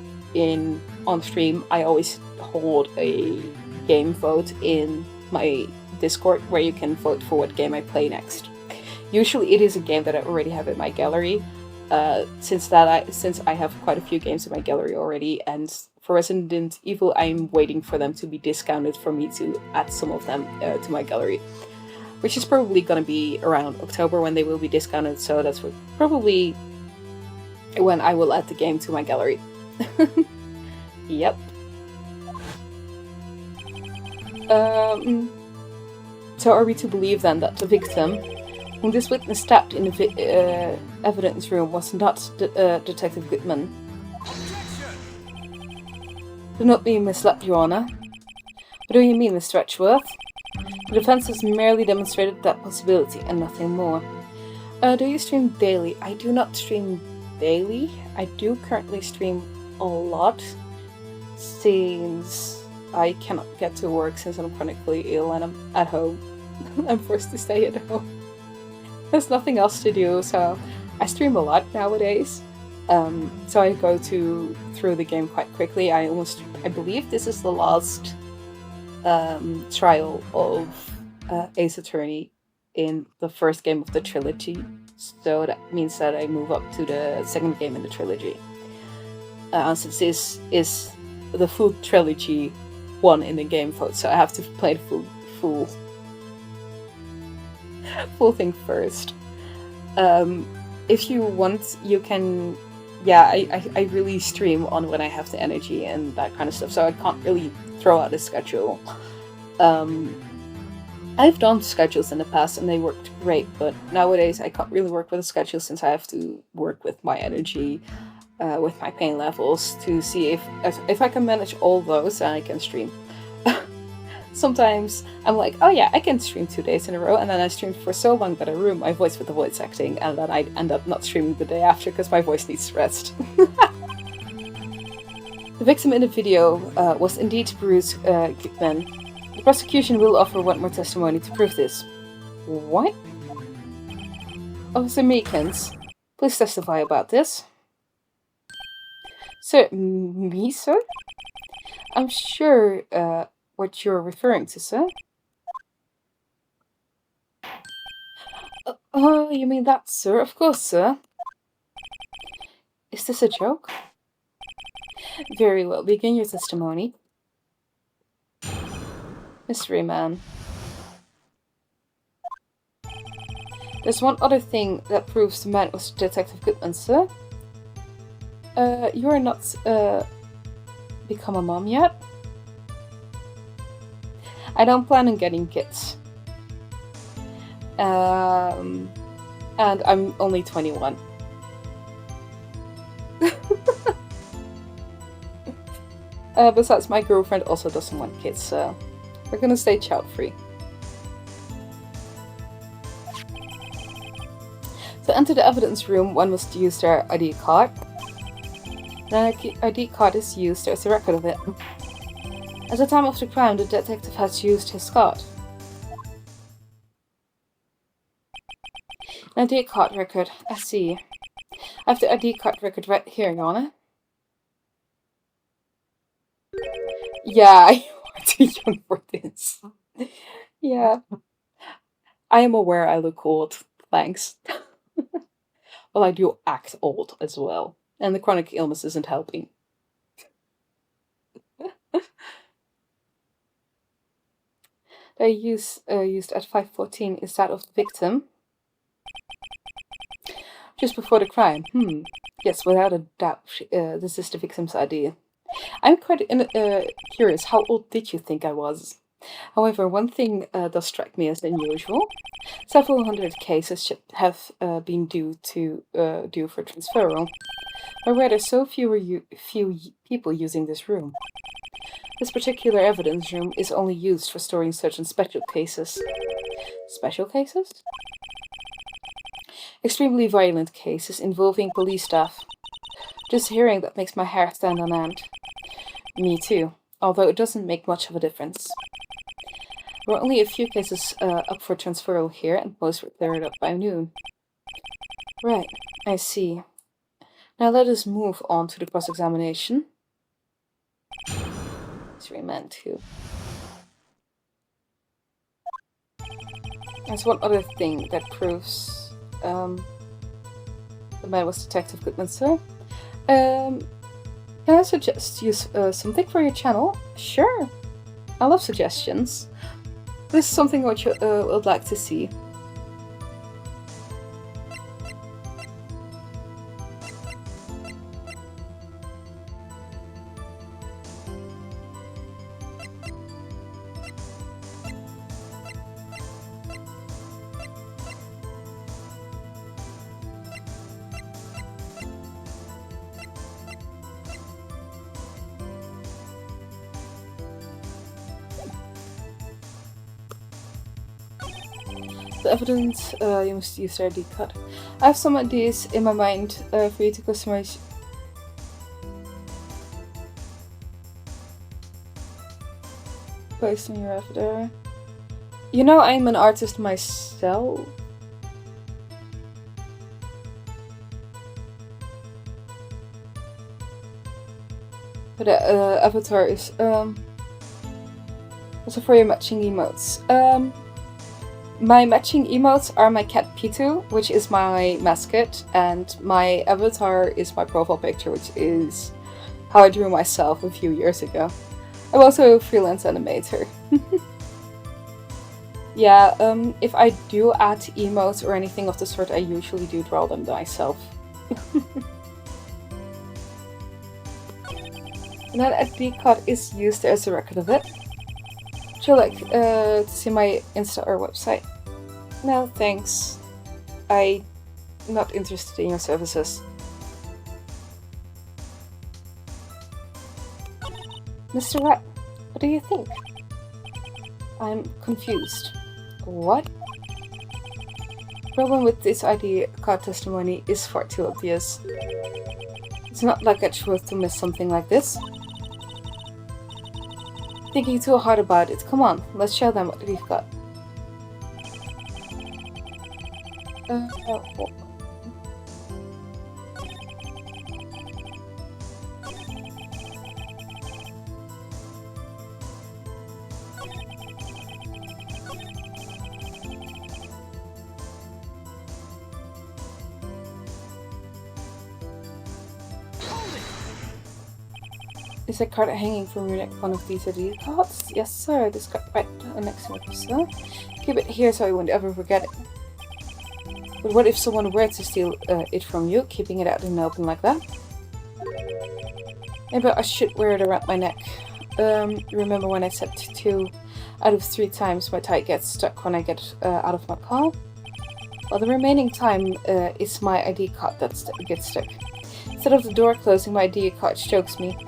on stream, I always hold a game vote in my Discord where you can vote for what game I play next. Usually it is a game that I already have in my gallery. Since I have quite a few games in my gallery already, and for Resident Evil, I'm waiting for them to be discounted for me to add some of them to my gallery, which is probably going to be around October when they will be discounted, so that's probably when I will add the game to my gallery. Yep. So are we to believe then that the victim, whom this witness stabbed in the evidence room, was not Detective Goodman? Do not be misled, Your Honor. What do you mean, Mr. Edgeworth? The defense has merely demonstrated that possibility and nothing more. Do you stream daily? I do not stream daily. I do currently stream a lot, since I cannot get to work since I'm chronically ill and I'm at home. I'm forced to stay at home. There's nothing else to do, so I stream a lot nowadays. So I go through the game quite quickly. I believe this is the last trial of Ace Attorney in the first game of the trilogy. So that means that I move up to the second game in the trilogy. Since this is the full trilogy one in the game vote, so I have to play the full thing first. If you want, you can. Yeah, I really stream on when I have the energy and that kind of stuff, so I can't really throw out a schedule. I've done schedules in the past and they worked great, but nowadays I can't really work with a schedule since I have to work with my energy, with my pain levels, to see if I can manage all those, and I can stream. Sometimes I'm like, oh yeah, I can stream 2 days in a row, and then I streamed for so long that I ruin my voice with the voice acting, and then I end up not streaming the day after because my voice needs rest. The victim in the video was indeed Bruce Goodman. The prosecution will offer one more testimony to prove this. What? Officer Meekins, please testify about this. Sir, me, sir? I'm sure what you're referring to, sir. Oh, you mean that, sir? Of course, sir. Is this a joke? Very well, begin your testimony. Mystery man. There's one other thing that proves the man was Detective Goodman, sir. You are not become a mom yet? I don't plan on getting kids. And I'm only 21. Besides, my girlfriend also doesn't want kids, so we're gonna stay child-free. To enter the evidence room, one must use their ID card. An ID card is used as a record of it. At the time of the crime, the detective has used his card. An ID card record, I see. I have the ID card record right here, Your Honor. Yeah, you are too young for this. Yeah. I am aware I look old. Thanks. Well, I do act old as well. And the chronic illness isn't helping. The use used at 514 is that of the victim. Just before the crime. Yes, without a doubt, this is the victim's idea. I'm quite curious, how old did you think I was? However, one thing does strike me as unusual. Several hundred cases should have been due for transferal, but were there so few people using this room? This particular evidence room is only used for storing certain special cases. Special cases? Extremely violent cases involving police staff. Just hearing that makes my hair stand on end. Me too, although it doesn't make much of a difference. There were only a few cases up for transferal here, and most were cleared up by noon. Right, I see. Now let us move on to the cross-examination. It's remand too. There's one other thing that proves the man was Detective Goodman, sir. Can I suggest you something for your channel? Sure. I love suggestions. This is something which you would like to see. The evidence, you must use their ID card. I have some ideas in my mind for you to customize. Based on your affidavit. You know, I'm an artist myself. But the avatar is also for your matching emotes. My matching emotes are my cat Pitu, which is my mascot, and my avatar is my profile picture, which is how I drew myself a few years ago. I'm also a freelance animator. Yeah, if I do add emotes or anything of the sort, I usually do draw them myself. And that SD card is used as a record of it. Would you like to see my Insta or website? No, thanks. I'm not interested in your services. Mr. Wright, what do you think? I'm confused. What? The problem with this ID card testimony is far too obvious. It's not like it's worth to miss something like this. Thinking too hard about it. Come on, let's show them what we've got. Is that card hanging from your neck one of these ID cards? Yes, sir. This card right next to it, sir. Keep it here so I won't ever forget it. But what if someone were to steal it from you, keeping it out in the open like that? Maybe I should wear it around my neck. Remember when I said 2 out of 3 times my tie gets stuck when I get out of my car? Well, the remaining time is my ID card that gets stuck. Instead of the door closing, my ID card chokes me.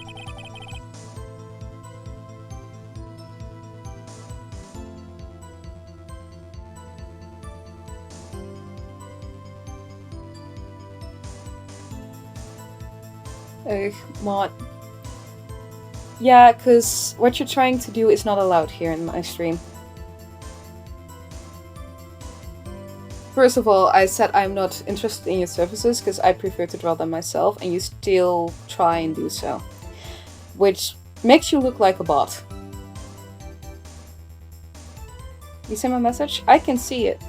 Mod. Yeah, because what you're trying to do is not allowed here in my stream. First of all, I said I'm not interested in your services because I prefer to draw them myself, and you still try and do so. Which makes you look like a bot. You see my message? I can see it.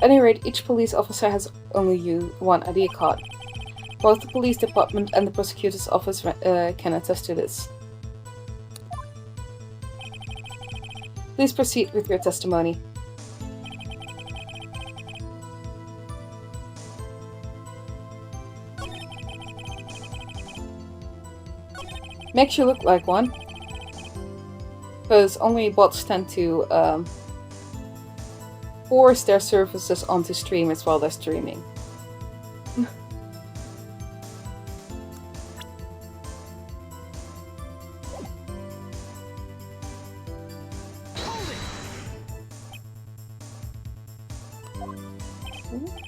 At any rate, each police officer has only one ID card. Both the police department and the prosecutor's office can attest to this. Please proceed with your testimony. Makes you look like one. Because only bots tend to force their services onto streamers while they're streaming.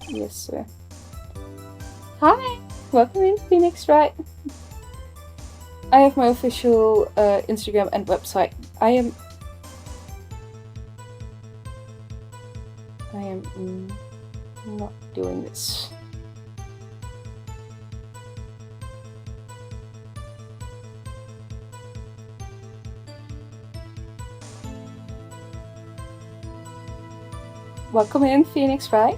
Yes, sir. Hi! Welcome in, Phoenix, Wright. I have my official Instagram and website. I am not doing this. Welcome in, Phoenix, right?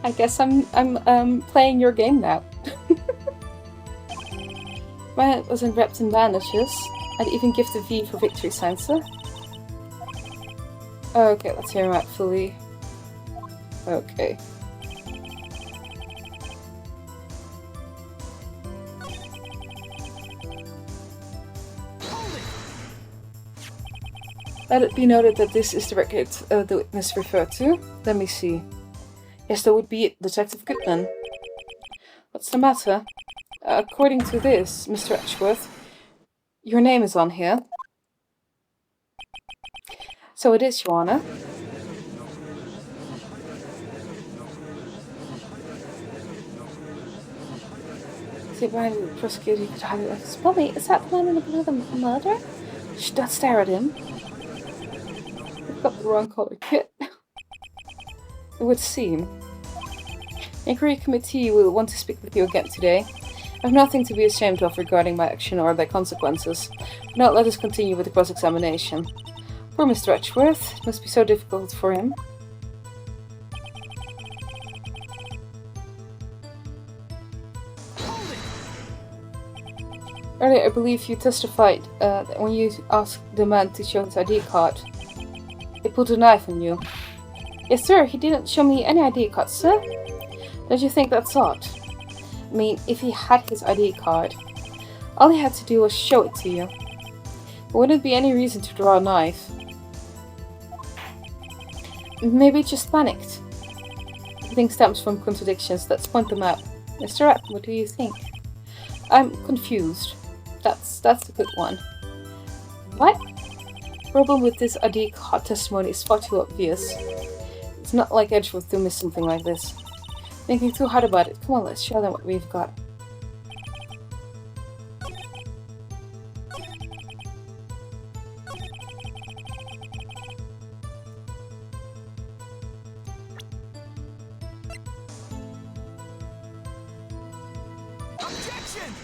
I guess I'm playing your game now. My head wasn't wrapped in bandages. I'd even give the V for victory sign, sir. Okay, let's hear him out fully. Okay. Let it be noted that this is the record the witness referred to. Let me see. Yes, that would be Detective Goodman. What's the matter? According to this, Mr. Edgeworth, your name is on here. So it is, Your Honor. See, behind the prosecutor, you could hardly spell me. Is that the man in the blue, the murderer? Don't stare at him. You've got the wrong color kit. It would seem. The Inquiry Committee will want to speak with you again today. I have nothing to be ashamed of regarding my action or their consequences. Now let us continue with the cross-examination. Poor Mr. Edgeworth. It must be so difficult for him. Earlier, I believe you testified that when you asked the man to show his ID card, he pulled a knife on you. Yes, sir, he didn't show me any ID card, sir. Don't you think that's odd? I mean, if he had his ID card, all he had to do was show it to you. There wouldn't be any reason to draw a knife. Maybe he just panicked. Everything stems from contradictions. Let's point them out. Mr. Rapp, what do you think? I'm confused. That's a good one. What? The problem with this ID card testimony is far too obvious. It's not like Edgeworth to miss something like this. Thinking too hard about it. Come on, let's show them what we've got. Objection!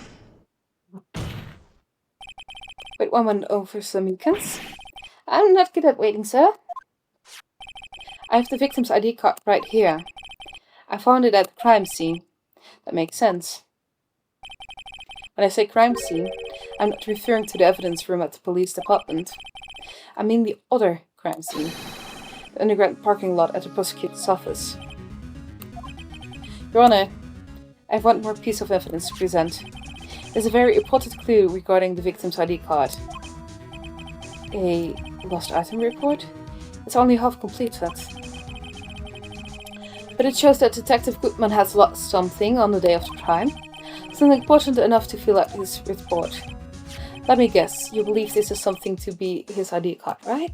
Wait one moment over some weekends. I'm not good at waiting, sir. I have the victim's ID card right here. I found it at the crime scene. That makes sense. When I say crime scene, I'm not referring to the evidence room at the police department. I mean the other crime scene. The underground parking lot at the prosecutor's office. Your Honor, I have one more piece of evidence to present. There's a very important clue regarding the victim's ID card. A lost item report? It's only half completed. But it shows that Detective Goodman has lost something on the day of the crime. Something important enough to fill out his report. Let me guess, you believe this is something to be his ID card, right?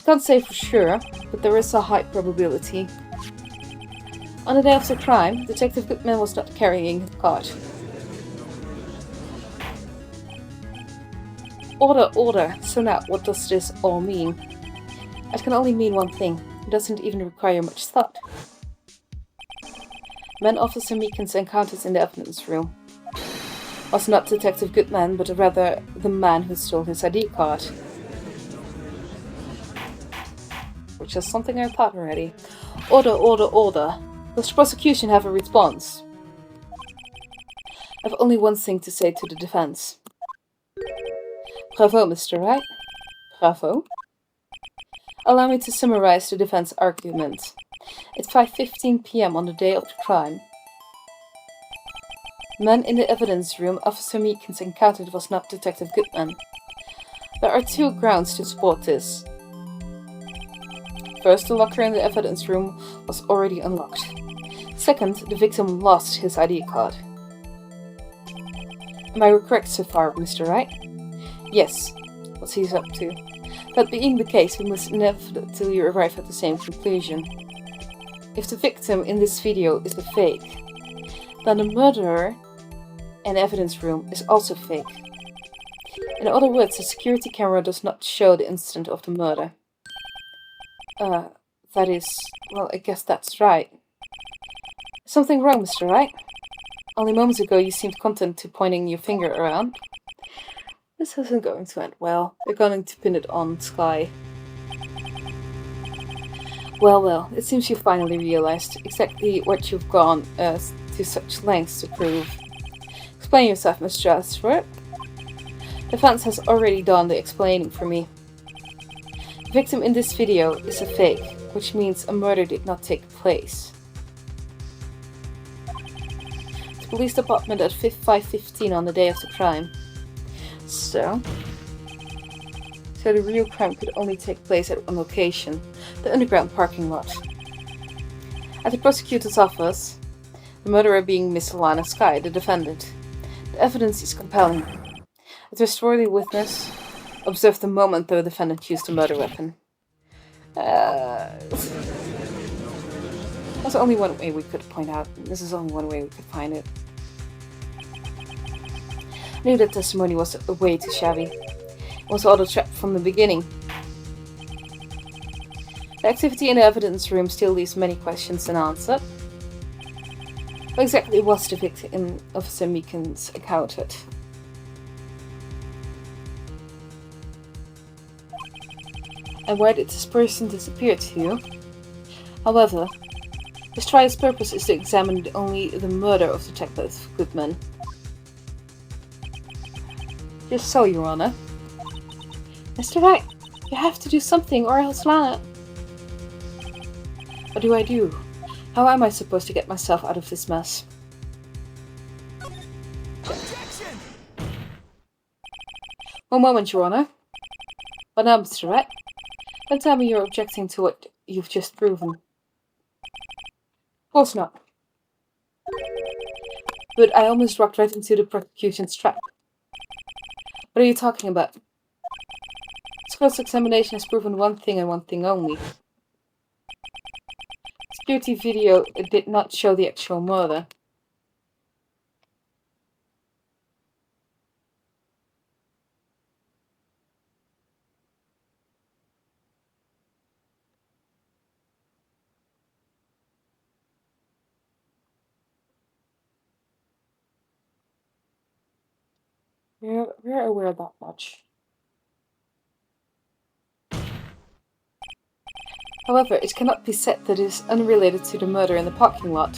Can't say for sure, but there is a high probability. On the day of the crime, Detective Goodman was not carrying his card. Order, order. So now, what does this all mean? It can only mean one thing. It doesn't even require much thought. Man Officer Meekins encountered in the evidence room was not Detective Goodman, but rather the man who stole his ID card. which is something I thought already. Order, order, order. Does the prosecution have a response? I have only one thing to say to the defense. Bravo, Mr. Wright. Bravo. Allow me to summarize the defense argument. At 5:15 p.m. on the day of the crime, the man in the evidence room Officer Meekins encountered was not Detective Goodman. There are two grounds to support this. First, the locker in the evidence room was already unlocked. Second, the victim lost his ID card. Am I correct so far, Mr. Wright? Yes, what he's up to. That being the case, we must inevitably arrive at the same conclusion. If the victim in this video is a fake, then the murderer in the evidence room is also fake. In other words, the security camera does not show the instant of the murder. That is... well, I guess that's right. Is something wrong, Mr. Wright? Only moments ago you seemed content to pointing your finger around. This isn't going to end well. They're going to pin it on Sky. Well, it seems you finally realized exactly what you've gone to such lengths to prove. Explain yourself, Mr. Ashford. The defense has already done the explaining for me. The victim in this video is a fake, which means a murder did not take place. The police department at 5:15 on the day of the crime. So the real crime could only take place at one location, the underground parking lot. At the prosecutor's office, the murderer being Miss Alana Sky, the defendant. The evidence is compelling. A trustworthy witness observed the moment the defendant used the murder weapon. There's only one way we could point out. This is only one way we could find it. I knew that testimony was way too shabby. It was all a trap from the beginning. The activity in the evidence room still leaves many questions unanswered. What exactly was the victim Officer Meekins encountered? And where did this person disappear to? However, this trial's purpose is to examine only the murder of Detective Goodman. Just so, Your Honor. Mr. Wright, you have to do something or else Lana. What do I do? How am I supposed to get myself out of this mess? One moment, Your Honor. But now, Mr. Wright, don't tell me you're objecting to what you've just proven. Of course not. But I almost walked right into the prosecution's trap. What are you talking about? This cross-examination has proven one thing and one thing only. Security video did not show the actual murder. We're aware of that much. However, it cannot be said that it is unrelated to the murder in the parking lot.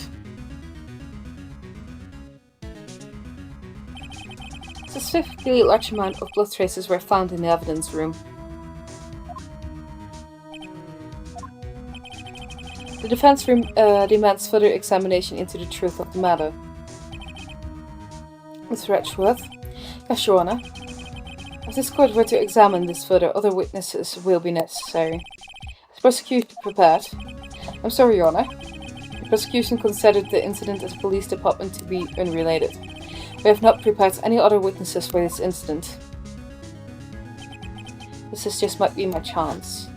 A specifically large amount of blood traces were found in the evidence room. The defense demands further examination into the truth of the matter. Mr. Edgeworth? Yes, Your Honor. If this court were to examine this further, other witnesses will be necessary. Is the prosecution prepared? I'm sorry, Your Honor. The prosecution considered the incident at the police department to be unrelated. We have not prepared any other witnesses for this incident. This just might be my chance.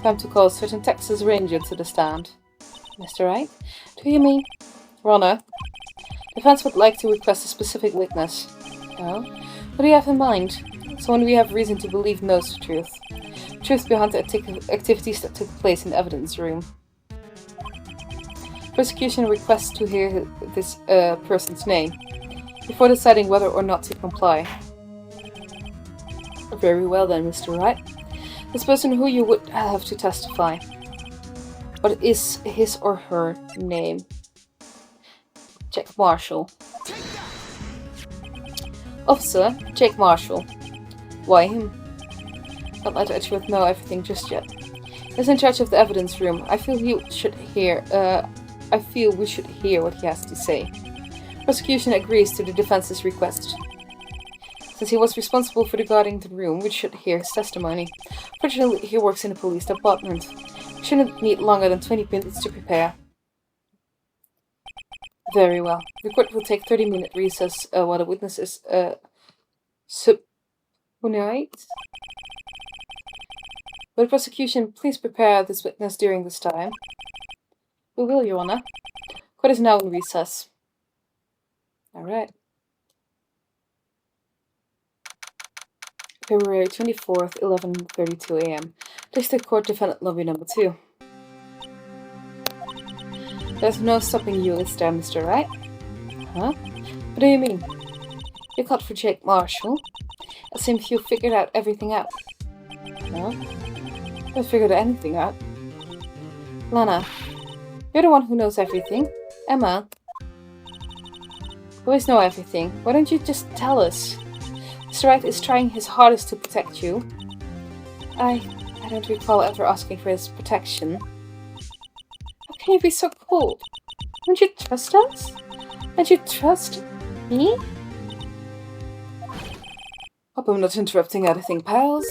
Time to call a certain Texas Ranger to the stand. Mr. Wright? Do you mean? Your Honor. Defense would like to request a specific witness. Oh? What do you have in mind? Someone we have reason to believe knows the truth. The truth behind the activities that took place in the evidence room. Prosecution requests to hear this person's name before deciding whether or not to comply. Very well then, Mr. Wright. This person who you would have to testify. What is his or her name? Jack Marshall. Officer, Jake Marshall. Why him? Not let Edgeworth know everything just yet. He's in charge of the evidence room. I feel we should hear what he has to say. Prosecution agrees to the defense's request. Since he was responsible for guarding the room, we should hear his testimony. Fortunately, he works in the police department. We shouldn't need longer than 20 minutes to prepare. Very well. The court will take 30-minute recess while the witness is subpoenaed. Will the prosecution please prepare this witness during this time? We will, Your Honor. Court is now in recess. Alright. February 24th, 11:32 a.m. District Court Defendant Lobby number 2. There's no stopping you, is there, Mr. Wright? Huh? What do you mean? You caught for Jake Marshall. It seems you figured out everything out. No? I haven't figured anything out. Lana, you're the one who knows everything. Emma, you always know everything. Why don't you just tell us? Mr. Wright is trying his hardest to protect you. I don't recall ever asking for his protection. How can you be so cold? Don't you trust us? Don't you trust me? Hope I'm not interrupting anything, pals.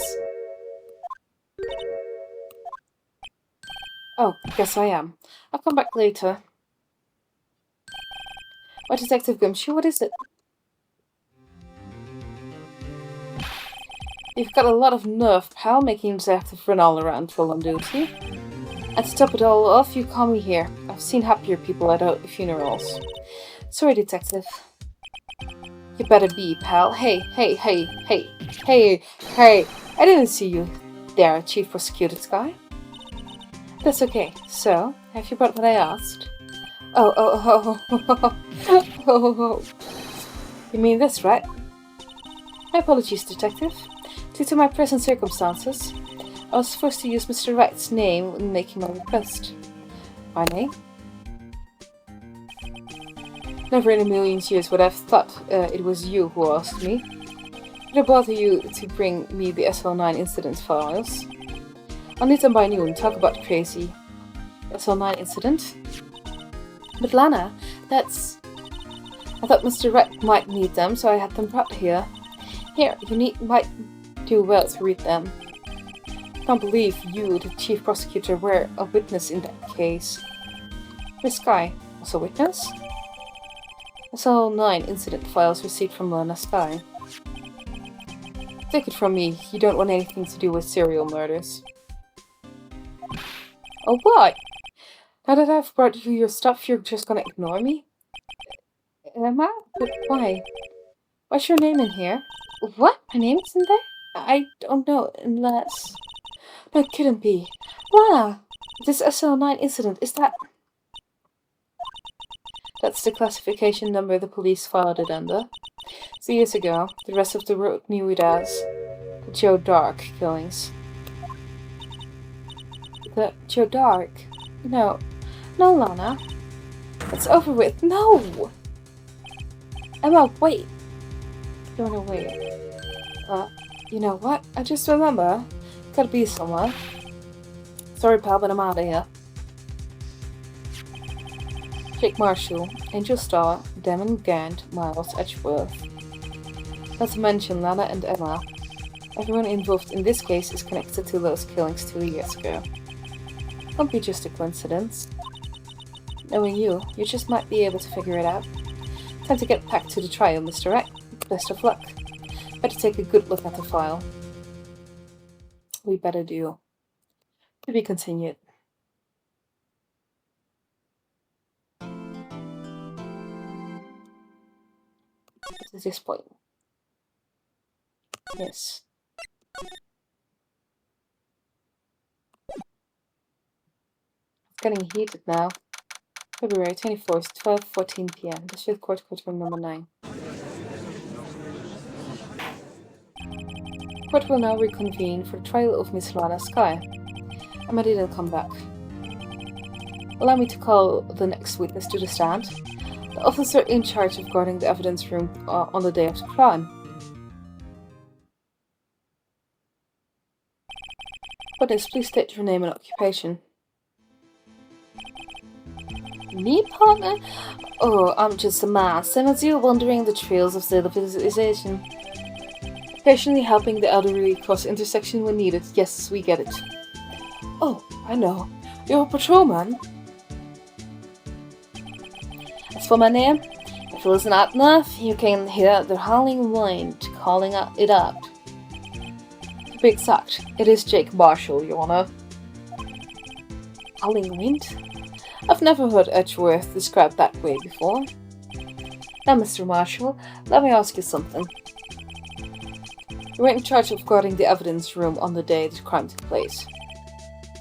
Oh, guess I am. I'll come back later. Why, Detective Gumshoe, what is it? You've got a lot of nerve, pal, making Detective run all around while on duty. And to top it all off, you call me here. I've seen happier people at funerals. Sorry, Detective. You better be, pal. Hey. I didn't see you there, Chief Prosecutor's guy. That's okay. So, have you brought what I asked? Oh. You mean this, right? My apologies, Detective. Due to my present circumstances, I was forced to use Mr. Wright's name when making my request. My name? Never in a million years would I have thought it was you who asked me. Did I bother you to bring me the SL9 incident files? I'll need them by noon. Talk about the crazy SL9 incident. But Lana, I thought Mr. Wright might need them, so I had them brought here. Here, might do well to read them. I can't believe you, the Chief Prosecutor, were a witness in that case. This guy was a witness? SL9 incident files received from Lana Sky. Take it from me, you don't want anything to do with serial murders. Oh, what? Now that I've brought you your stuff, you're just gonna ignore me? Am I? But why? What's your name in here? What? My name is in there? I don't know, unless... No, it couldn't be. Lana! This SL9 incident, is that... That's the classification number the police filed it under. 2 years ago, the rest of the world knew it as the Joe Dark killings. The Joe Dark? No, Lana. It's over with. No! Emma, wait. You wanna wait? You know what? I just remember. Gotta be somewhere. Sorry, pal, but I'm out of here. Jake Marshall, Angel Starr, Damon Gant, Miles Edgeworth. Not to mention Lana and Emma. Everyone involved in this case is connected to those killings 2 years ago. Won't be just a coincidence. Knowing you just might be able to figure it out. Time to get back to the trial, Mr. Wright. Best of luck. Better take a good look at the file. We better do. To be continued. At this point. Yes. It's getting heated now. February 24th, 12:14 p.m. District Court, courtroom number 9. Court will now reconvene for the trial of Miss Lana Sky. Emma didn't come back. Allow me to call the next witness to the stand. The officer in charge of guarding the evidence room on the day of the crime. Witness, please state your name and occupation. Me, partner? Oh, I'm just a man, same as you, wandering the trails of civilization. Occasionally helping the elderly cross intersection when needed. Yes, we get it. Oh, I know. You're a patrolman. As for my name, if it was not enough, you can hear the howling wind calling it out. To be exact, it is Jake Marshall, Your Honor. Howling wind? I've never heard Edgeworth described that way before. Now, Mr. Marshall, let me ask you something. You were in charge of guarding the evidence room on the day the crime took place.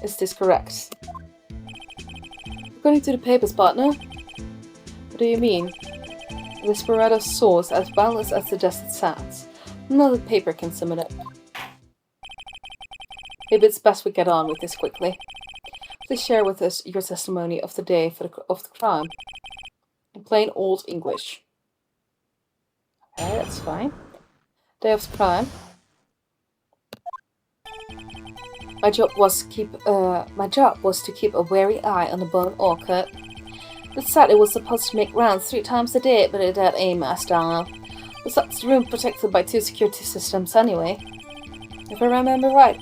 Is this correct? According to the papers, partner. What do you mean? The Desperado source as boundless as the desert sands. Another paper can sum it up. Maybe it's best we get on with this quickly. Please share with us your testimony of the day of the crime. In plain old English. Okay, that's fine. Day of the crime. My job was to keep a wary eye on the bone orchid. The site it was supposed to make rounds 3 times a day, but it had aim as down. Besides, the room protected by 2 security systems anyway. If I remember right,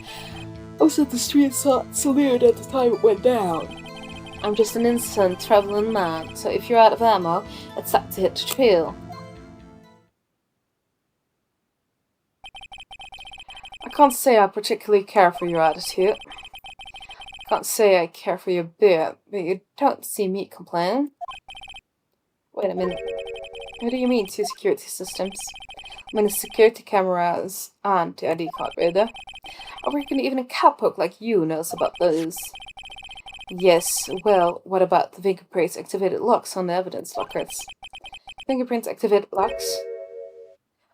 I was at the street salute at the time it went down. I'm just an innocent traveling man, so if you're out of ammo, it's time to hit the trail. I can't say I particularly care for your attitude. I can't say I care for your beard, but you don't see me complaining. Wait a minute. What do you mean 2 security systems? I mean the security cameras and the ID card reader. I reckon even a cowpoke like you knows about those. Yes, well, what about the fingerprints activated locks on the evidence lockers? Fingerprint activated locks?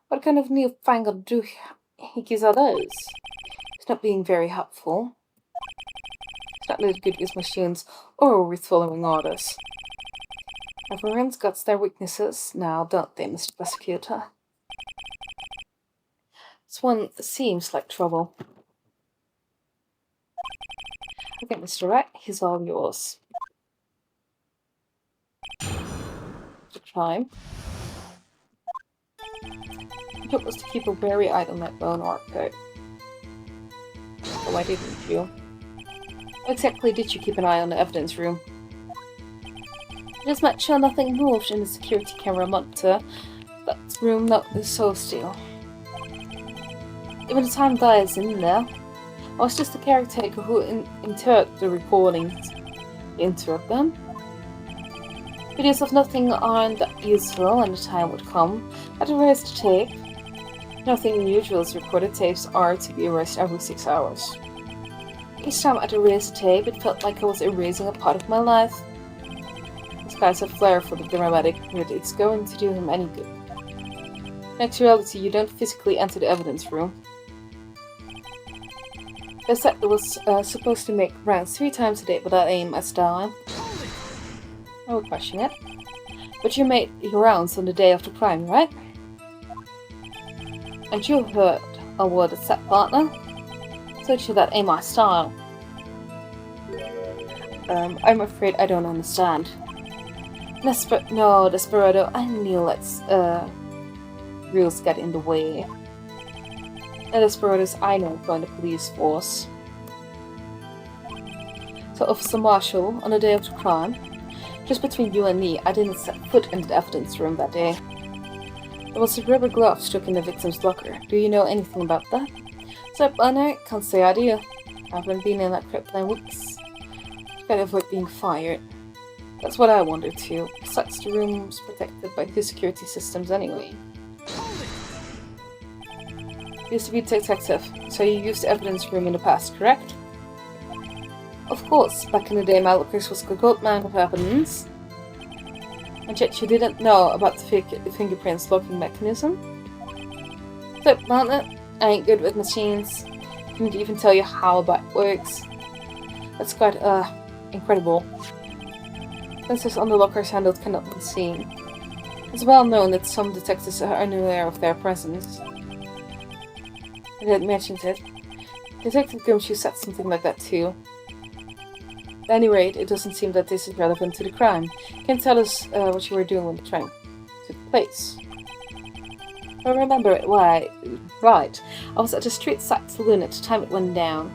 What kind of newfangled doohickeys are those? It's not being very helpful. It's not really good with machines or with following orders. Everyone's got their weaknesses now, don't they, Mr. Prosecutor? This one seems like trouble. Okay, Mr. Wright, he's all yours. The crime. The job was to keep a wary eye on that bone orchid. Oh, why didn't you? How exactly did you keep an eye on the evidence room? Just make sure nothing moved in the security camera monitor. That room is so still. Even the time dies in there. I was just a caretaker who interred the recordings. Interrupt them? Videos of nothing aren't that useful when the time would come. I'd erase the tape. Nothing unusual as recorded tapes are to be erased every 6 hours. Each time I'd erase the tape, it felt like I was erasing a part of my life. This guy's a flair for the dramatic, but it's going to do him any good. In actuality, you don't physically enter the evidence room. They said it was supposed to make rounds 3 times a day without aim as down. I would question it. But you made your rounds on the day of the crime, right? And you heard a word it said, partner? So you that ain't my style. I'm afraid I don't understand. No, Desperado, I knew rules get in the way. The Desperados I know join the police force. So Officer Marshall, on the day of the crime, just between you and me, I didn't set foot in the evidence room that day. There was a rubber glove stuck in the victim's locker. Do you know anything about that? So, I can't say I do. I haven't been in that crypt in weeks. Gotta avoid being fired. That's what I wondered too. Besides, the room's protected by 2 security systems anyway. You used to be a detective, so you used the evidence room in the past, correct? Of course, back in the day my lookers was a gold mine of evidence. And yet you didn't know about the fingerprints locking mechanism? So, partner, I ain't good with machines. Couldn't even tell you how a bike works. That's quite, incredible. Sensors on the lockers handled cannot be seen. It's well known that some detectives are unaware of their presence. I didn't mention it. Detective Gumshoe said something like that too. At any rate, it doesn't seem that this is relevant to the crime. Can you tell us what you were doing when the crime took place? I remember it, why? Right. I was at a street side saloon at the time it went down.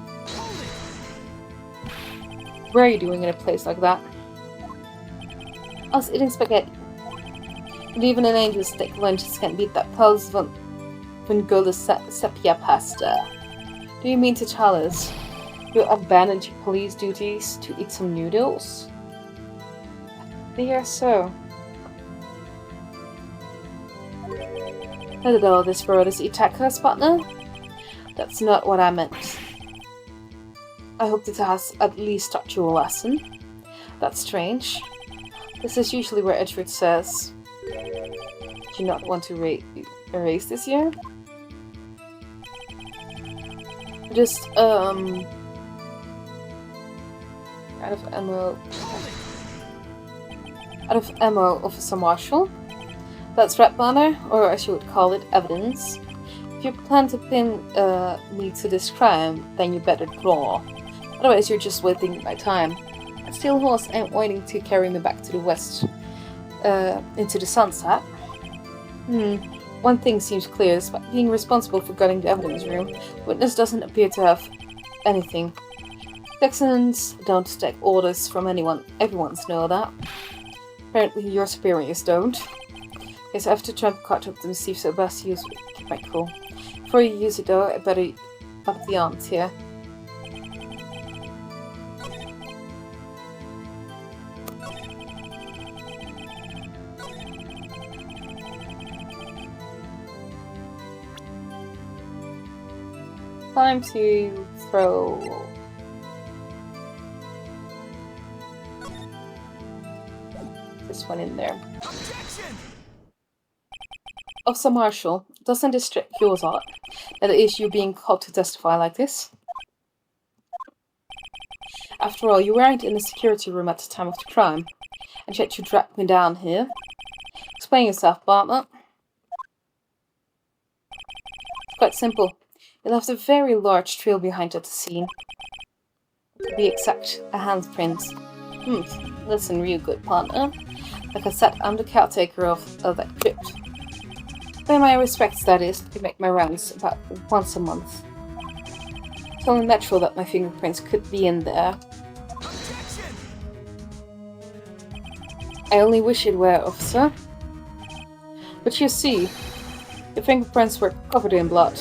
What are you doing in a place like that? I was eating spaghetti. And even an angel's steak lunches can't beat that Pulse von sepia pasta. Do you mean to tell us you abandoned your police duties to eat some noodles? I hear so. Not at all this road is Itaka's partner? That's not what I meant. I hope it has at least taught you a lesson. That's strange. This is usually where Edward says, "Do you not want to erase this year?" Just, out of ammo. Out of ammo, Officer Marshall. That's red banner, or as you would call it, evidence. If you plan to pin me to this crime, then you better draw. Otherwise, you're just wasting my time. A steel horse ain't waiting to carry me back to the west, into the sunset. One thing seems clear, despite being responsible for gutting the evidence room, the witness doesn't appear to have anything. Texans don't take orders from anyone. Everyone's know that. Apparently your superiors don't. Guess I have to try to catch up the receive, so best use keep my cool. Before you use it though, I better up the ante here. Time to throw this one in there. Officer Marshall, doesn't this strike you as odd? That is, you being called to testify like this? After all, you weren't in the security room at the time of the crime, and yet you dragged me down here. Explain yourself, partner. It's quite simple. You left a very large trail behind at the scene. To be exact, a handprint. Listen real good, partner. Like I said, I'm the caretaker of that crypt. Pay my respects, that is. I make my rounds about once a month. It's only natural that my fingerprints could be in there. I only wish it were, officer. But you see, your fingerprints were covered in blood.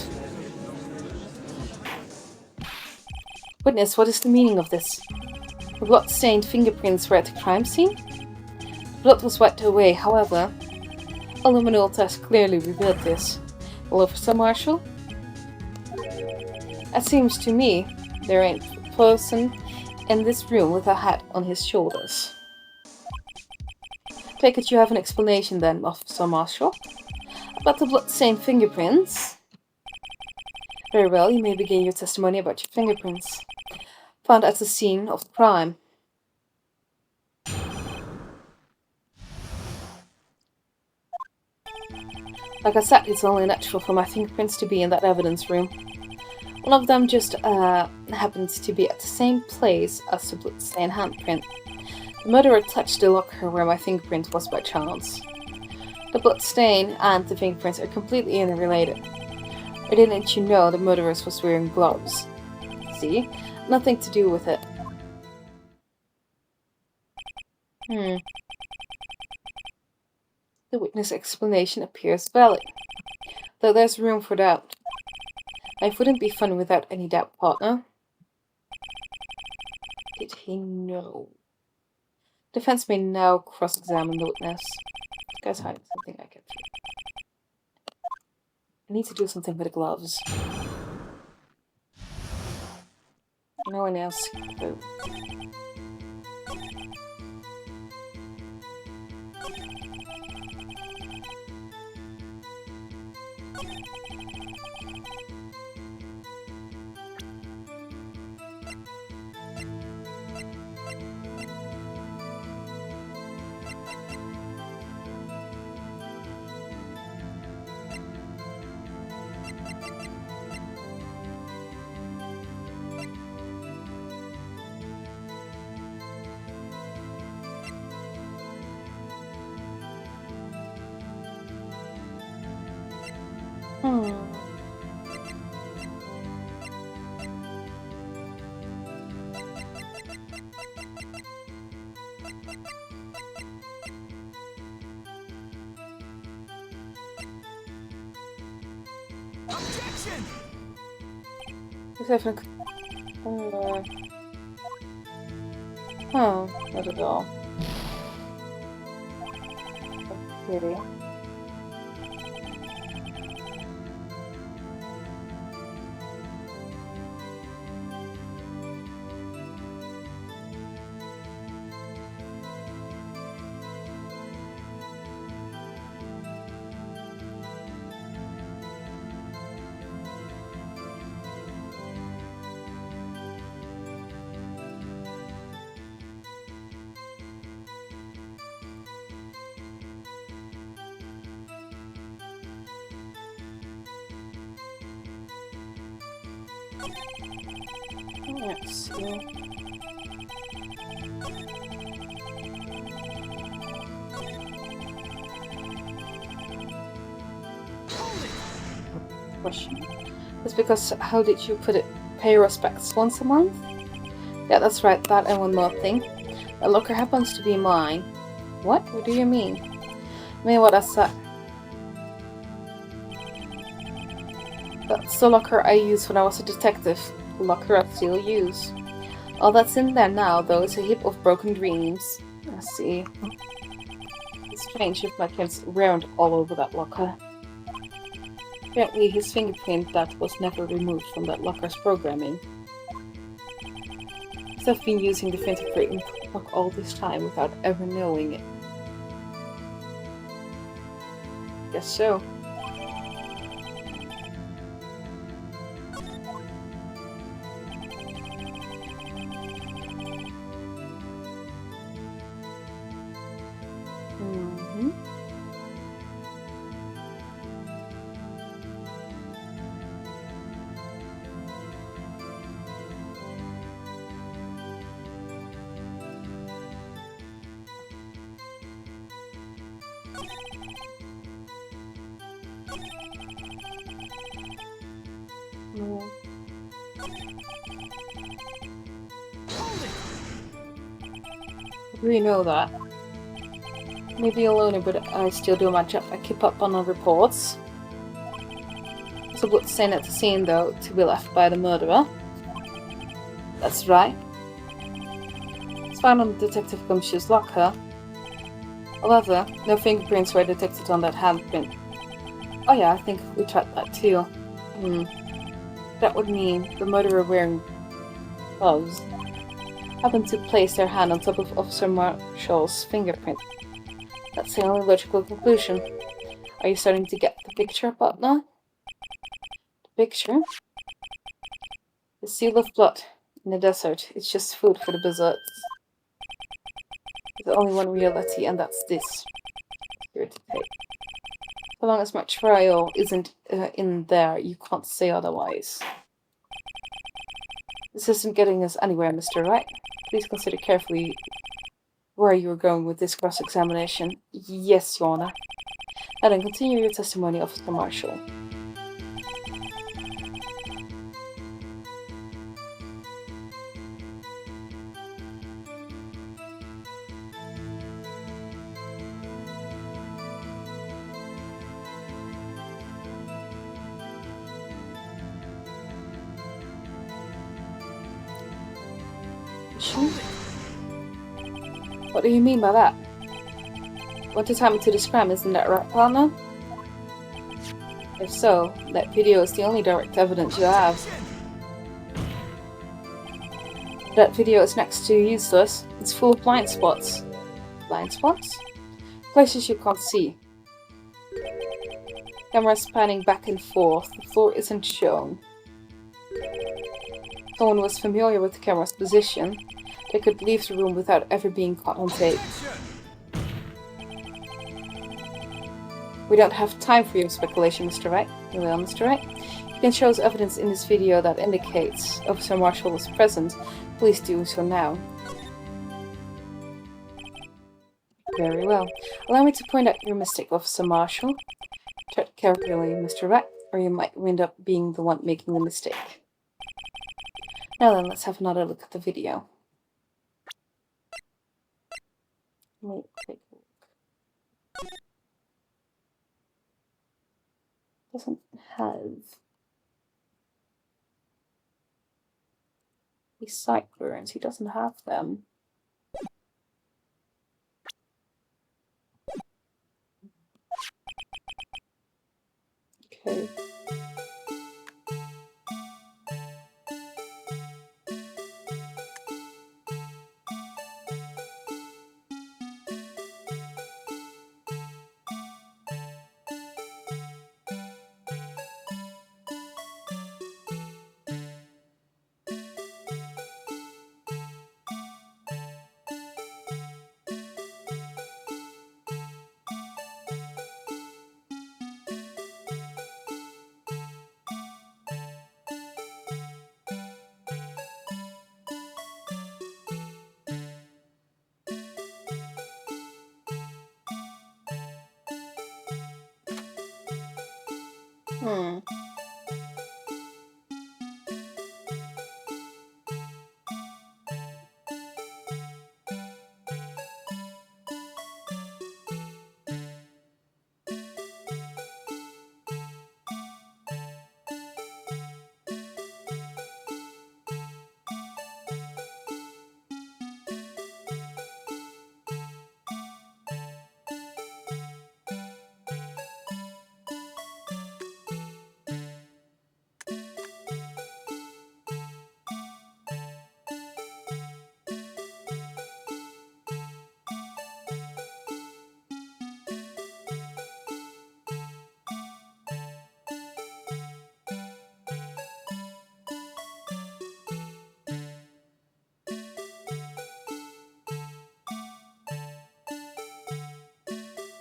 Witness, what is the meaning of this? The blood-stained fingerprints were at the crime scene? Blood was wiped away, however. A luminol test clearly revealed this. Well, Officer Marshall? It seems to me there ain't a person in this room with a hat on his shoulders. Take it you have an explanation then, Officer Marshall. About the blood-stained fingerprints? Very well, you may begin your testimony about your fingerprints. Found at the scene of the crime. Like I said, it's only natural for my fingerprints to be in that evidence room. One of them just happens to be at the same place as the blood-stained handprint. The murderer touched the locker where my fingerprint was by chance. The blood stain and the fingerprints are completely interrelated. Or didn't you know the murderer was wearing gloves? See? Nothing to do with it. The witness' explanation appears valid, though there's room for doubt. Life wouldn't be fun without any doubt, partner. Did he know? Defense may now cross-examine the witness. This guy's hiding something I can feel. I need to do something with the gloves. No one else can vote. Objection! Is even... Oh, not at all. Okay. Let's see. Question. That's because, how did you put it? Pay respects once a month? Yeah, that's right, that and one more thing. The locker happens to be mine. What? What do you mean? I mean, what I said. That's the locker I used when I was a detective. The locker I still use. All that's in there now, though, is a heap of broken dreams. I see. It's strange if my kids round all over that locker. Apparently his fingerprint that was never removed from that locker's programming. I've been using the fingerprint lock all this time without ever knowing it. Guess so. We know that. Maybe a loner, but I still do my job. I keep up on the reports. There's a blood stain at the scene, though, to be left by the murderer. That's right. It's found on the Detective Gumshoe's locker. However, no fingerprints were detected on that handprint. Oh yeah, I think we tried that too. That would mean the murderer wearing gloves happened to place their hand on top of Officer Marshall's fingerprint. That's the only logical conclusion. Are you starting to get the picture, partner? The picture? The seal of blood in the desert. It's just food for the buzzards. There's only one reality, and that's this. Here to take. So long as my trial isn't in there, you can't say otherwise. This isn't getting us anywhere, Mr. Wright. Please consider carefully where you are going with this cross-examination. Yes, Your Honor. And then continue your testimony, Officer Marshall. What do you mean by that? Want to tie me to this crime, isn't that right, partner? If so, that video is the only direct evidence you have. That video is next to useless. It's full of blind spots. Blind spots? Places you can't see. Camera's panning back and forth. The floor isn't shown. Someone was familiar with the camera's position. They could leave the room without ever being caught on tape. We don't have time for your speculation, Mr. Wright. Well, Mr. Wright, you can show us evidence in this video that indicates Officer Marshall was present. Please do so now. Very well. Allow me to point out your mistake, Officer Marshall. Tread carefully, Mr. Wright. or you might end up being the one making the mistake. Now then, let's have another look at the video. Let me take a look. Doesn't have these sideburns. He doesn't have them. Okay. Hmm.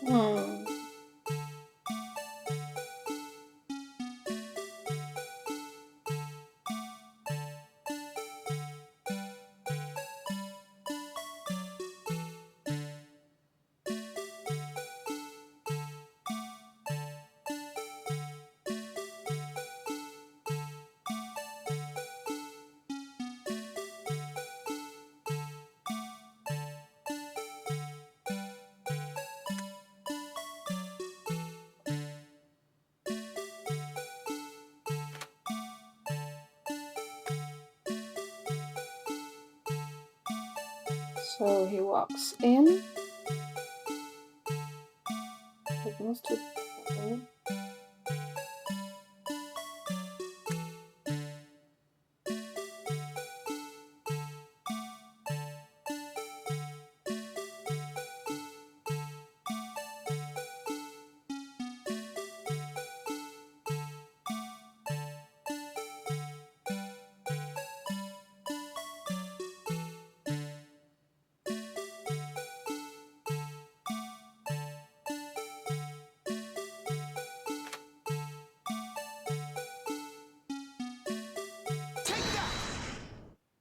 Hmm. So he walks in. It must have been.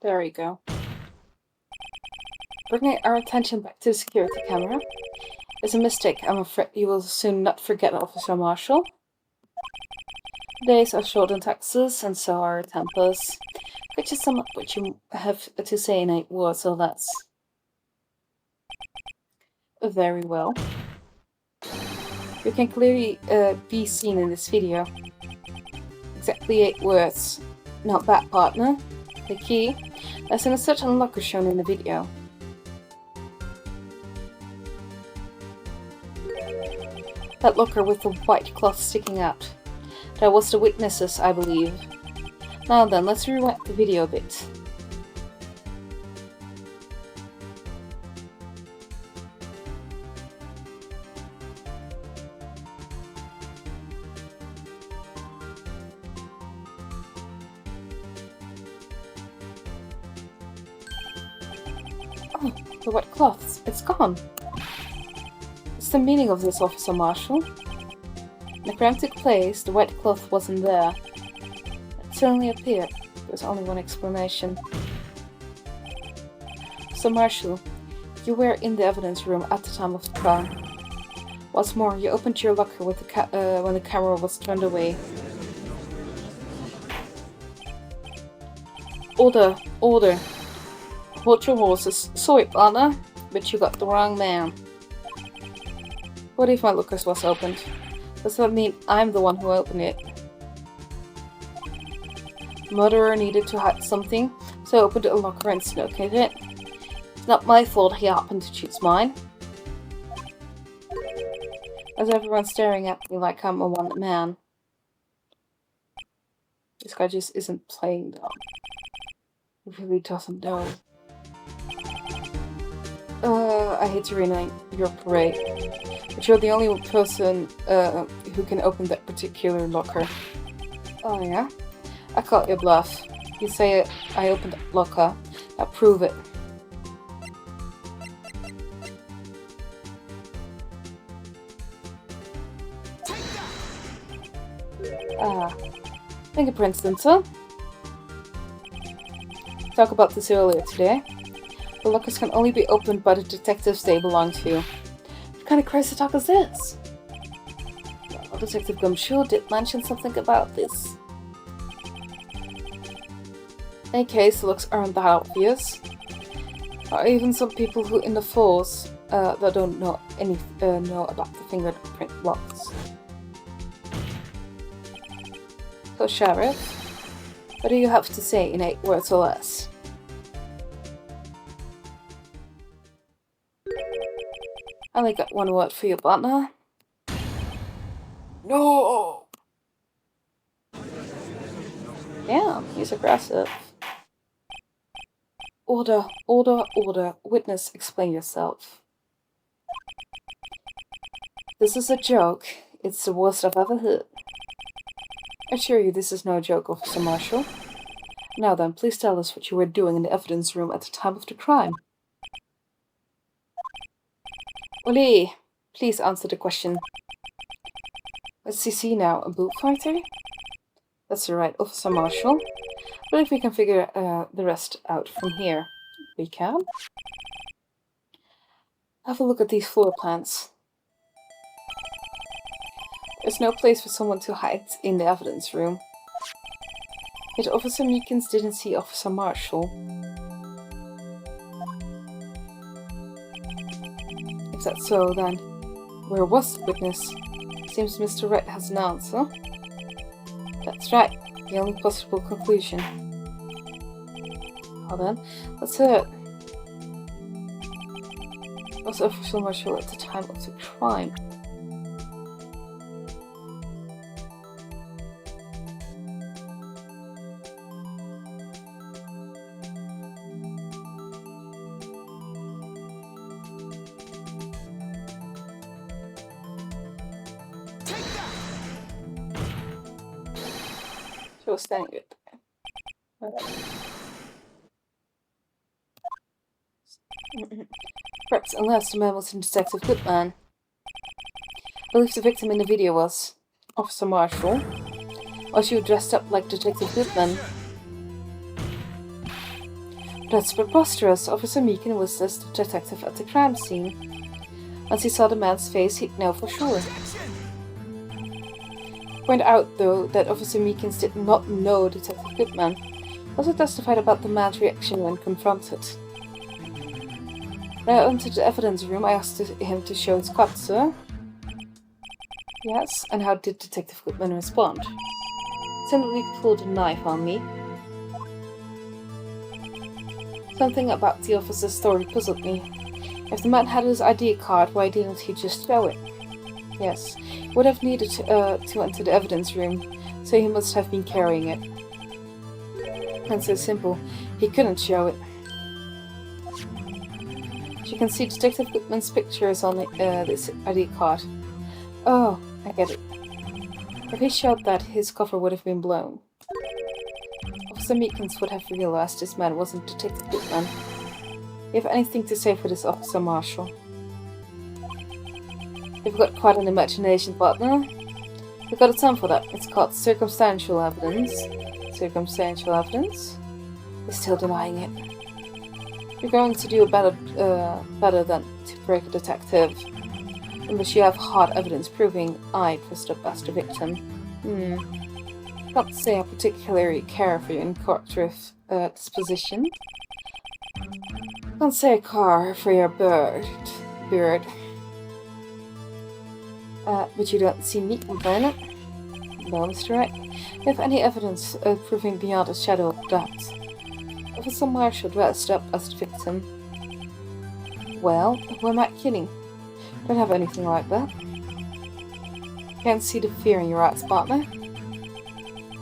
There we go. Bringing our attention back to the security camera is a mistake. I'm afraid you will soon not forget, Officer Marshall. Days are short in Texas, and so are tempers. Could you sum up what you have to say in 8 words or less? Very well. You can clearly be seen in this video. Exactly 8 words. Not bad, partner. The key is in a certain locker shown in the video. That locker with the white cloth sticking out. That was the witnesses, I believe. Now then, let's rewind the video a bit. Oh, the white cloth. It's gone. What's the meaning of this, Officer Marshall? In the crime took place, the white cloth wasn't there. It suddenly appeared. There's only one explanation. So Marshall, you were in the evidence room at the time of the crime. What's more, you opened your locker with when the camera was turned away. Order, order. Hold your horses. Sorry, partner, but you got the wrong man. What if my lockers was opened? Does that mean I'm the one who opened it? Murderer needed to hide something, so I opened a locker and snuck in it. It's not my fault he happened to choose mine. As everyone's staring at me like I'm a wanted man. This guy just isn't playing dumb. He really doesn't know. I hate to ruin your parade, but you're the only person who can open that particular locker. Oh yeah? I caught your bluff. You say I opened the locker. Now prove it. Fingerprint sensor. Talk about this earlier today. The lockers can only be opened by the detectives they belong to. What kind of crazy talk is this? Well, Detective Gumshoe did mention something about this. In any case, the locks aren't that obvious. There are even some people who in the force that don't know know about the fingerprint locks. So, Sheriff, what do you have to say in 8 words or less? I only got 1 word for you, partner. No! Damn, he's aggressive. Order, order, order. Witness, explain yourself. This is a joke. It's the worst I've ever heard. I assure you this is no joke, Officer Marshall. Now then, please tell us what you were doing in the evidence room at the time of the crime. Oli, please answer the question. What's he see now? A bullfighter? That's right, Officer Marshall. But if we can figure the rest out from here, we can. Have a look at these floor plans. There's no place for someone to hide in the evidence room. Yet Officer Meekins didn't see Officer Marshall. If that's so, then where was the witness? Seems Mr. Wright has an answer. That's right, the only possible conclusion. Well then, let's hear it. Was Officer Marshall at the time of the crime? She was standing good. Perhaps unless the man was a Detective Goodman. I believe the victim in the video was Officer Marshall. Or she dressed up like Detective Goodman. That's preposterous. Officer Meekin was just the detective at the crime scene. Once he saw the man's face, he'd know for sure. Point out, though, that Officer Meekins did not know Detective Goodman. Also testified about the man's reaction when confronted. When I entered the evidence room, I asked him to show his cut, sir. Yes, and how did Detective Goodman respond? Simply pulled a knife on me. Something about the officer's story puzzled me. If the man had his ID card, why didn't he just show it? Yes, he would have needed to enter the evidence room, so he must have been carrying it. And so simple, he couldn't show it. You can see Detective Goodman's pictures on this ID card. Oh, I get it. If he showed that, his cover would have been blown. Officer Meekins would have realized this man wasn't Detective Goodman. You have anything to say for this, Officer Marshall? You've got quite an imagination, partner. We've got a term for that. It's called circumstantial evidence. Circumstantial evidence? You're still denying it. You're going to do better than to break a detective. Unless you have hard evidence proving I dressed up as the victim. Not to say I particularly care for you in court, Truth. disposition. Can't say a car for your bird. But you don't see me complain it? No, Mr. Wright. Do you have any evidence proving beyond a shadow of doubt? Officer Marshall dressed up as the victim. Well, who am I kidding? Don't have anything like that. Can't see the fear in your eyes, partner.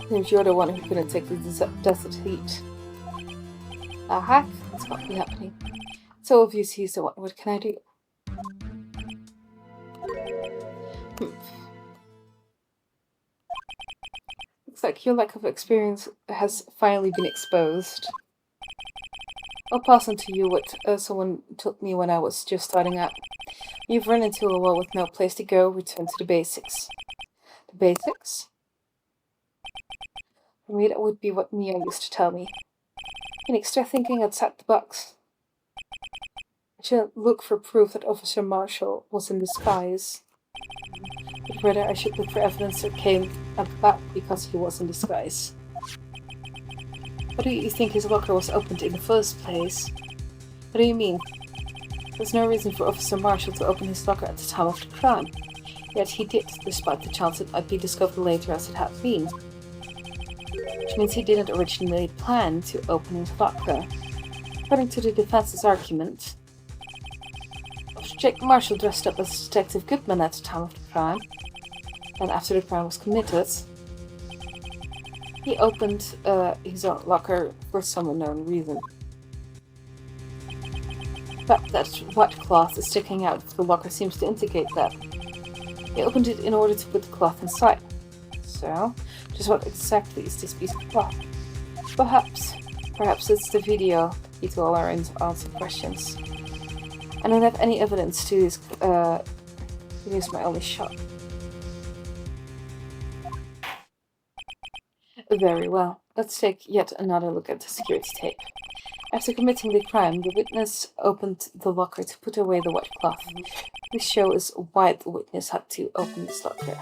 Seems you're the one who couldn't take the desert heat. A hack? That's not be happening. So obvious he's the one. What can I do? Looks like your lack of experience has finally been exposed. I'll pass on to you what someone told me when I was just starting out. You've run into a wall with no place to go, return to the basics. The basics? For me, that would be what Mia used to tell me. Any extra thinking outside the box. I shouldn't look for proof that Officer Marshall was in disguise. But rather, I should look for evidence that came about because he was in disguise. What do you think his locker was opened in the first place? What do you mean? There's no reason for Officer Marshall to open his locker at the time of the crime. Yet he did, despite the chance it might be discovered later as it had been. Which means he didn't originally plan to open his locker. According to the defense's argument, Officer Jake Marshall dressed up as Detective Goodman at the time of the crime, and after the crime was committed, he opened his own locker for some unknown reason. The fact that white cloth is sticking out of the locker seems to indicate that. He opened it in order to put the cloth inside. So, just what exactly is this piece of cloth? Perhaps it's the video key to all our unanswered questions. I don't have any evidence to use my only shot. Very well. Let's take yet another look at the security tape. After committing the crime, the witness opened the locker to put away the white cloth. This shows why the witness had to open this locker.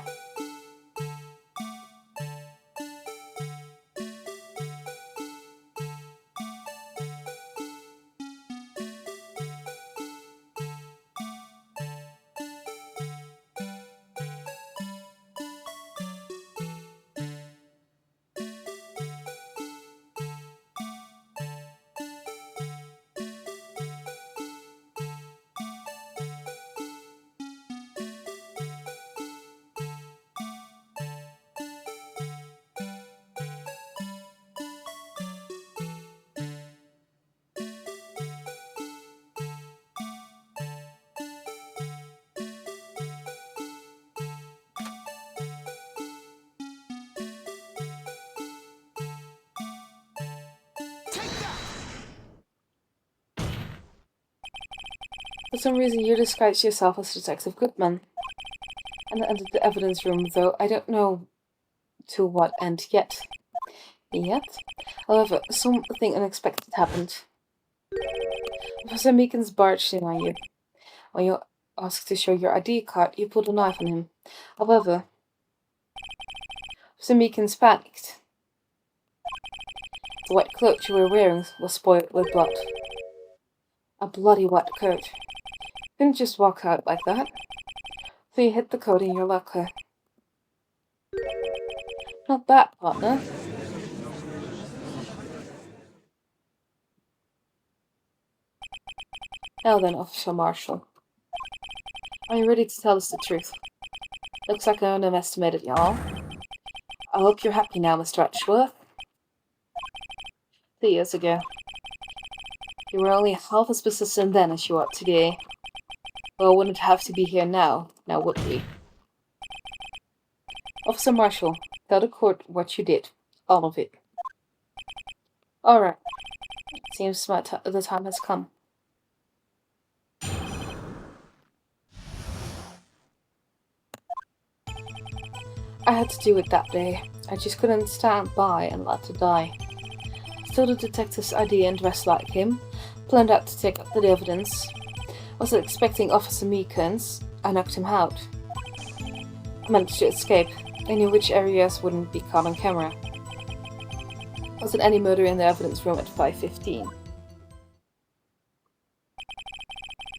For some reason, you disguised yourself as Detective Goodman and entered the evidence room, though I don't know to what end yet. However, something unexpected happened. Professor Meekins barged in on you. When you asked to show your ID card, you pulled a knife on him. However, Professor Meekins panicked. The white cloak you were wearing was spoiled with blood. A bloody white coat. You couldn't just walk out like that. So you hid the coat in your locker. Not bad, partner. Now then, Officer Marshall. Are you ready to tell us the truth? Looks like I underestimated y'all. I hope you're happy now, Mr. Atchworth. 3 years ago. You were only half as persistent then as you are today. Well, wouldn't have to be here now would we? Officer Marshall, tell the court what you did. All of it. Alright. Seems the time has come. I had to do it that day. I just couldn't stand by and let her die. Stole the detective's ID and dressed like him. Planned out to take up the evidence. Wasn't expecting Officer Meekins. I knocked him out. I managed to escape. I knew which areas wouldn't be caught on camera. Wasn't any murder in the evidence room at 5:15.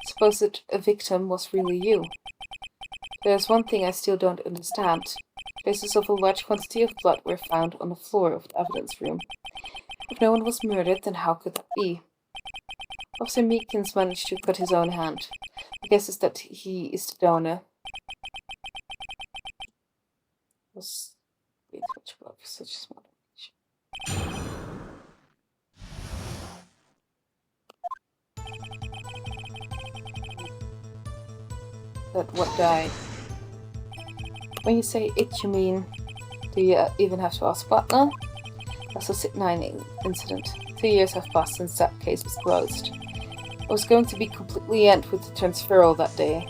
Supposed a victim was really you. There's one thing I still don't understand. Traces of a large quantity of blood were found on the floor of the evidence room. If no one was murdered, then how could that be? Officer Meekins managed to cut his own hand. My guess is that he is the donor. Was way too much blood for such a small damage. That what died? When you say it, you mean, do you even have to ask partner? That's a SIT-9 incident. 2 years have passed since that case was closed. I was going to be completely end with the transferal that day.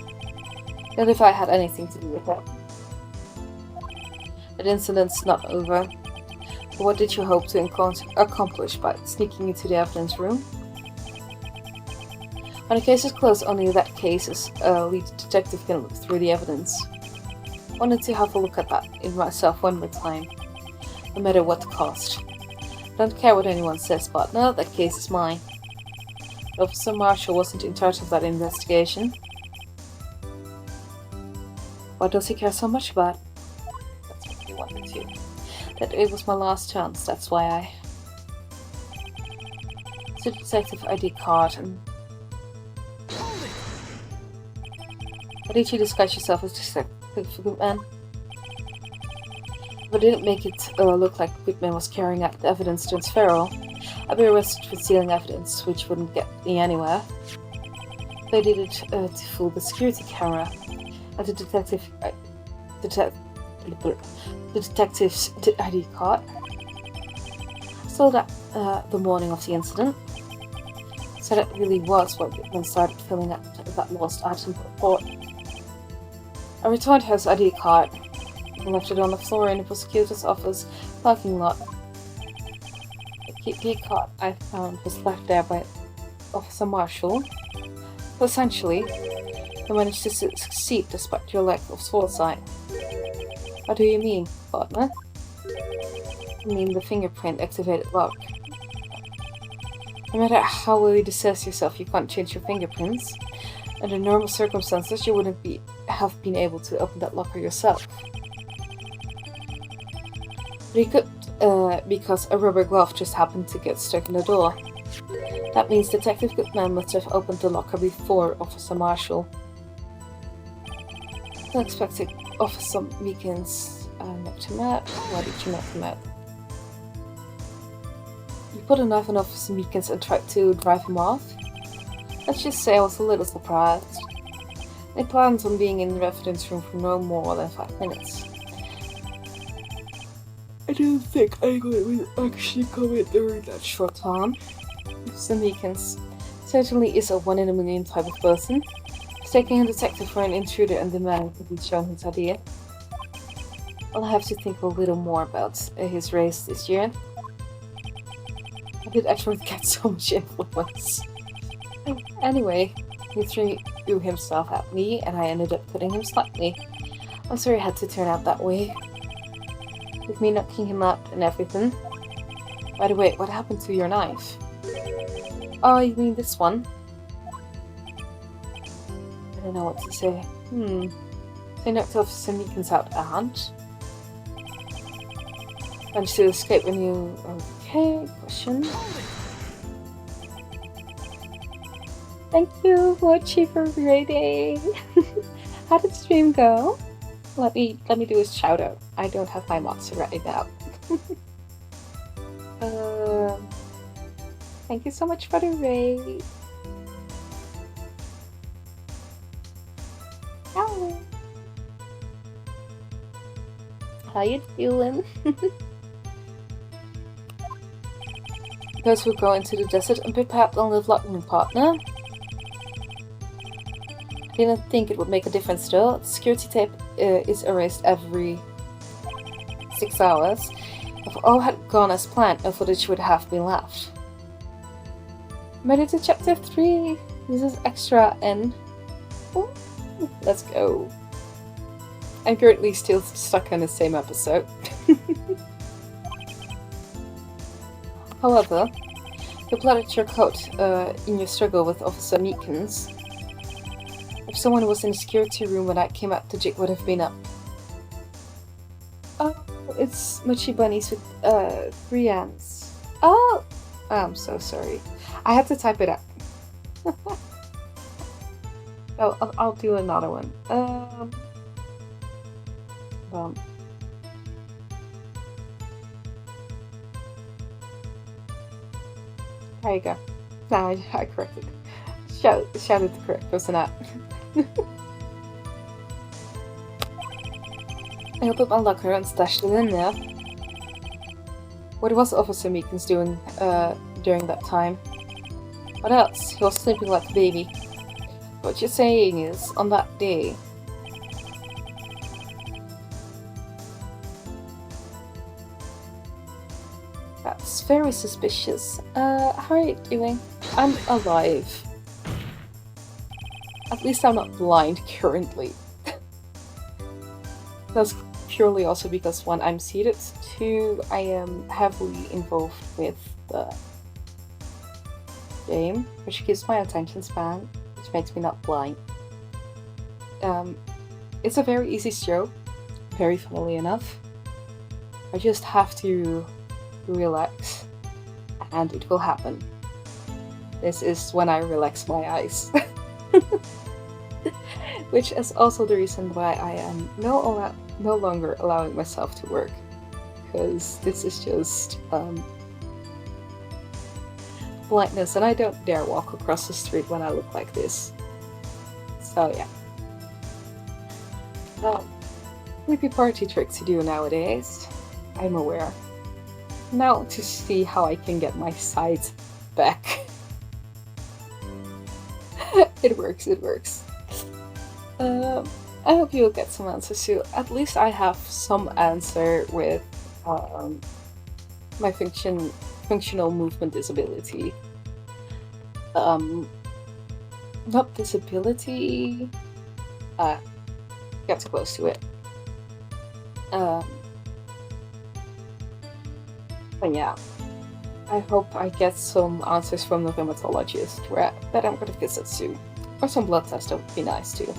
Not if I had anything to do with it. That incident's not over. But what did you hope to accomplish by sneaking into the evidence room? When a case is closed, only that case's lead detective can look through the evidence. I wanted to have a look at that in myself one more time, no matter what the cost. I don't care what anyone says, but no, that case is mine. Officer Marshall wasn't in charge of that investigation. Why does he care so much about it? That's what he wanted to. That it was my last chance, that's why I... It's a detective ID card and... Why did you disguise yourself as Detective Goodman? If I didn't make it look like Goodman was carrying out the evidence transferal, I'd be arrested for stealing evidence, which wouldn't get me anywhere. They did it to fool the security camera. And the detective's ID card. Stole that the morning of the incident. So that really was what Goodman started filling out that lost item report. I returned his ID card and left it on the floor in the prosecutor's office parking lot. The key card I found was left there by Officer Marshall. So essentially, I managed to succeed despite your lack of foresight. What do you mean, partner? I mean the fingerprint activated lock. No matter how well you disguise yourself, you can't change your fingerprints. Under normal circumstances, you wouldn't have been able to open that locker yourself. But you could, because a rubber glove just happened to get stuck in the door. That means Detective Goodman must have opened the locker before Officer Marshall. Unexpected Officer Meekins knocked him out. Why did you knock him out? You put a knife on Officer Meekins and tried to drive him off? Let's just say I was a little surprised. I planned on being in the evidence room for no more than 5 minutes. I don't think anyone would actually come in during that short time. Mr. Meekins certainly is a one-in-a-million type of person, mistaking a detective for an intruder and demanding to be shown his idea. I'll have to think a little more about his race this year. I did actually get so much influence. Anyway, he threw himself at me and I ended up putting him slightly. I'm sorry it had to turn out that way. With me knocking him out and everything. By the way, what happened to your knife? Oh, you mean this one? I don't know what to say. So you knocked Officer Meekins out and? Managed to escape when you... Okay, question. Thank you for a cheaper rating. How did the stream go? Let me do a shout out. I don't have my mods right now. Thank you so much for the raid. Hello. How you doing? Those who go into the desert and prepare and live like a partner. I didn't think it would make a difference though. The security tape is erased every 6 hours. If all had gone as planned, no footage would have been left. Made it to chapter 3. This is extra N. Ooh, let's go. I'm currently still stuck on the same episode. However, you blooded your coat in your struggle with Officer Meekins. If someone was in the security room when I came out, the jig would have been up. Oh, it's Mochi Bunnies with 3 ants. Oh! I'm so sorry. I had to type it out. Oh, I'll do another one. There you go. Now I corrected. Shouted the correct person out. I opened my locker and stashed it in there. What was Officer Meekins doing during that time? What else? He was sleeping like a baby. What you're saying is, on that day... That's very suspicious. How are you doing? I'm alive. At least I'm not blind currently. That's purely also because 1, I'm seated, 2, I am heavily involved with the game, which keeps my attention span, which makes me not blind. It's a very easy stroke, very funnily enough. I just have to relax, and it will happen. This is when I relax my eyes. Which is also the reason why I am no longer allowing myself to work. Because this is just blindness, and I don't dare walk across the street when I look like this. So yeah. Creepy party trick to do nowadays. I'm aware. Now to see how I can get my sight back. It works, it works. I hope you'll get some answers soon. At least I have some answer with my functional movement disability. Not disability. Got too close to it. But yeah, I hope I get some answers from the rheumatologist that I'm gonna visit soon. Or some blood test, that would be nice too.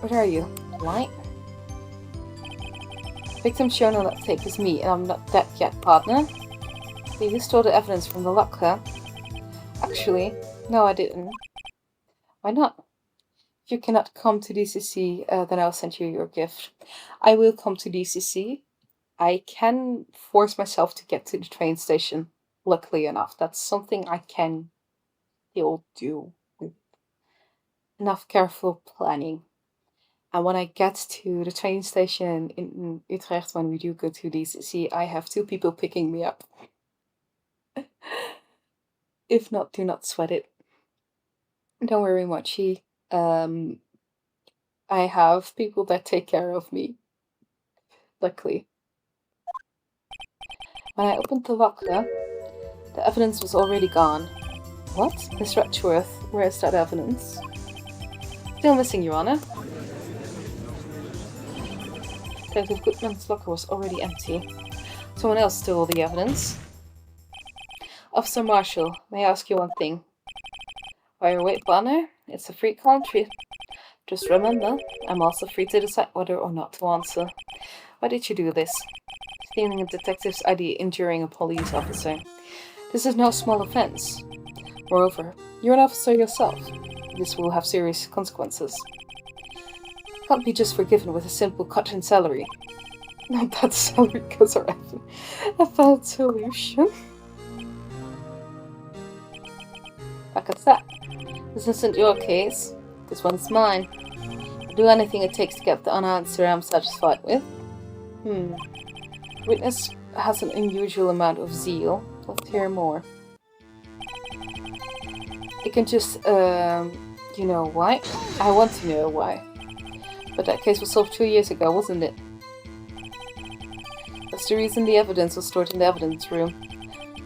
What are you? Light? Victim shown on that tape is me, and I'm not dead yet, partner. You stole the evidence from the locker. Actually, no, I didn't. Why not? If you cannot come to DCC, then I'll send you your gift. I will come to DCC. I can force myself to get to the train station, luckily enough. That's something I can still do with enough careful planning. And when I get to the train station in Utrecht, when we do go to DCC, I have 2 people picking me up. If not, do not sweat it. Don't worry, Mochi. I have people that take care of me. Luckily. When I opened the locker, the evidence was already gone. What? Miss Retchworth, where is that evidence? Still missing, Your Honor. Detective Goodman's locker was already empty. Someone else stole all the evidence. Officer Marshall, may I ask you one thing? Fire away, partner. It's a free country. Just remember, I'm also free to decide whether or not to answer. Why did you do this? Stealing a detective's ID, injuring a police officer. This is no small offense. Moreover, you're an officer yourself. This will have serious consequences. Can't be just forgiven with a simple cut in salary. Not that salary cuts are a valid solution. Like I said, this isn't your case. This one's mine. I'll do anything it takes to get the answer I'm satisfied with. Witness has an unusual amount of zeal. Let's hear more. You can just, you know why? I want to know why. But that case was solved 2 years ago, wasn't it? That's the reason the evidence was stored in the evidence room.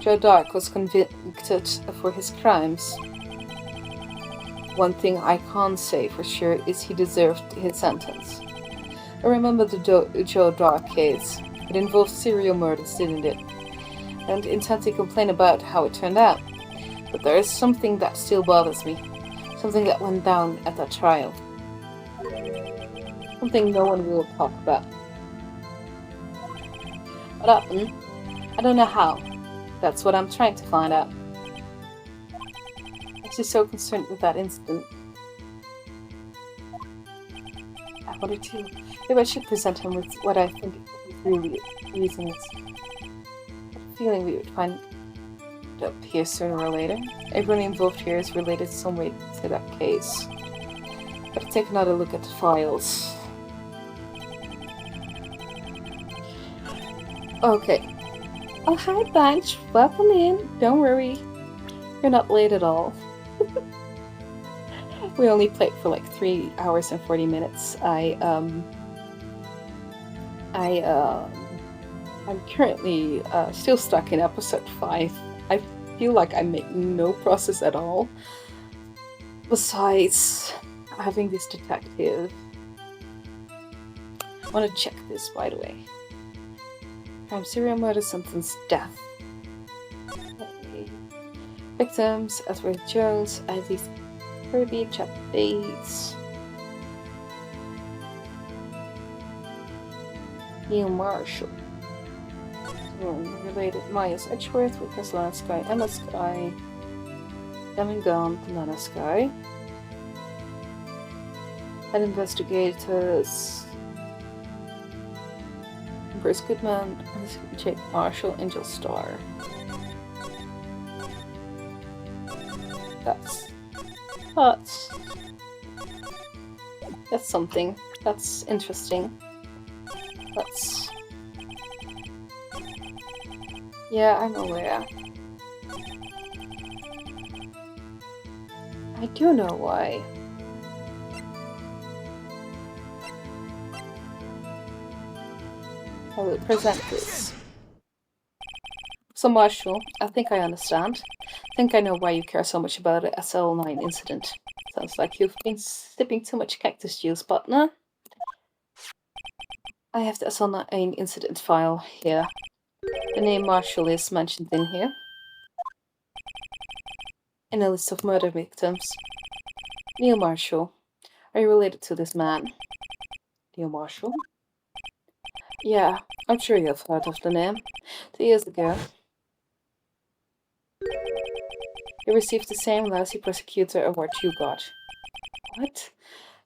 Joe Dark was convicted for his crimes. One thing I can't say for sure is he deserved his sentence. I remember the Joe Dark case. It involved serial murders, didn't it? And intensely complain about how it turned out. But there is something that still bothers me. Something that went down at that trial. Something no one will talk about. What happened? I don't know how. That's what I'm trying to find out. I'm just so concerned with that incident. I wanted to. Maybe I should present him with what I think is really reasons. I have a feeling we would find it up here sooner or later. Everyone involved here is related some way to that case. Gotta take another look at the files. Okay. Oh, hi, Bunch. Welcome in. Don't worry. You're not late at all. We only played for like 3 hours and 40 minutes. I'm currently still stuck in episode 5. I feel like I make no progress at all. Besides having this detective. I want to check this, by the way. Crime, serial murder, sentence, death. Okay. Victims: Edward Jones, Isaac Kirby, Chad Bates, Neil Marshall. Related: Myers Edgeworth, Lucas Lana Sky, Emma Sky, Deming Gaunt, Lana Sky. And investigators: Bruce Goodman, Jake Marshall, Angel Star. That's something. That's interesting. Yeah, I'm aware. I do know why. I will present this. So Marshall, I think I understand. I think I know why you care so much about the SL9 incident. Sounds like you've been sipping too much cactus juice, partner. I have the SL9 incident file here. The name Marshall is mentioned in here. In a list of murder victims. Neil Marshall. Are you related to this man? Neil Marshall? Yeah, I'm sure you have heard of the name. 2 years ago, he received the same lousy prosecutor award you got. What?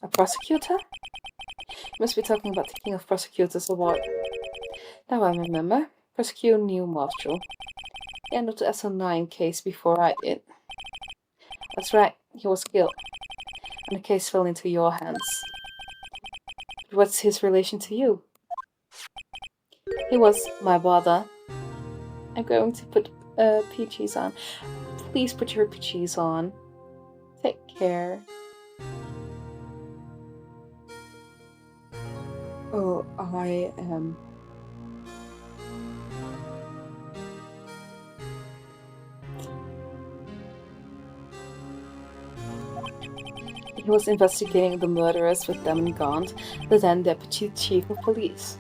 A prosecutor? You must be talking about the King of Prosecutors Award. Now I remember. Prosecutor Neil Marshall. He handled the SL9 case before I did. That's right, he was killed. And the case fell into your hands. But what's his relation to you? He was my brother. I'm going to put PGs on. Please put your PGs on. Take care. Oh, I am... He was investigating the murderers with Damon Gaunt, the then Deputy Chief of Police.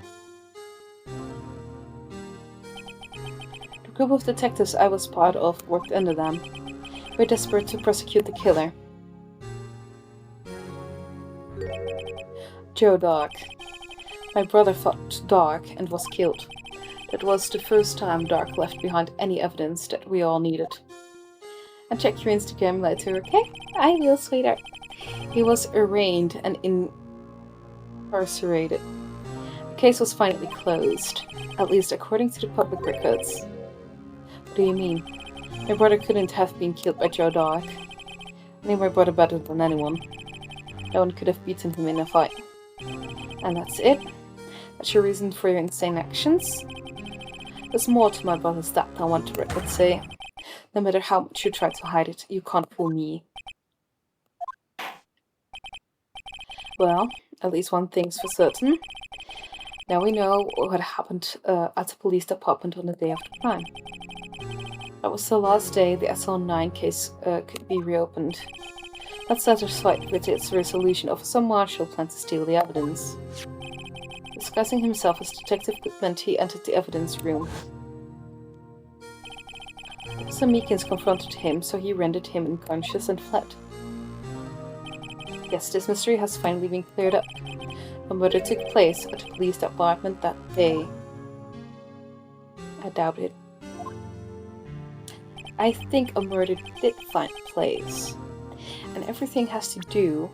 The group of detectives I was part of worked under them. We're desperate to prosecute the killer. Joe Dark. My brother fought Dark and was killed. That was the first time Dark left behind any evidence that we all needed. I'll check your Instagram later, okay? I will, sweetheart. He was arraigned and incarcerated. The case was finally closed, at least according to the public records. What do you mean? My brother couldn't have been killed by Joe Dark. I knew my brother better than anyone. No one could have beaten him in a fight. And that's it? That's your reason for your insane actions? There's more to my brother's death than what the records say. No matter how much you try to hide it, you can't fool me. Well, at least one thing's for certain. Now we know what happened at the police department on the day of the crime. That was the last day the SL9 case could be reopened. Not satisfied with its resolution, Officer Marshall planned to steal the evidence. This Disguising himself as Detective Goodman, he entered the evidence room. Officer Meekins confronted him, so he rendered him unconscious and fled. Yes, this mystery has finally been cleared up. A murder took place at the police department that day. I doubt it. I think a murder did find place. And everything has to do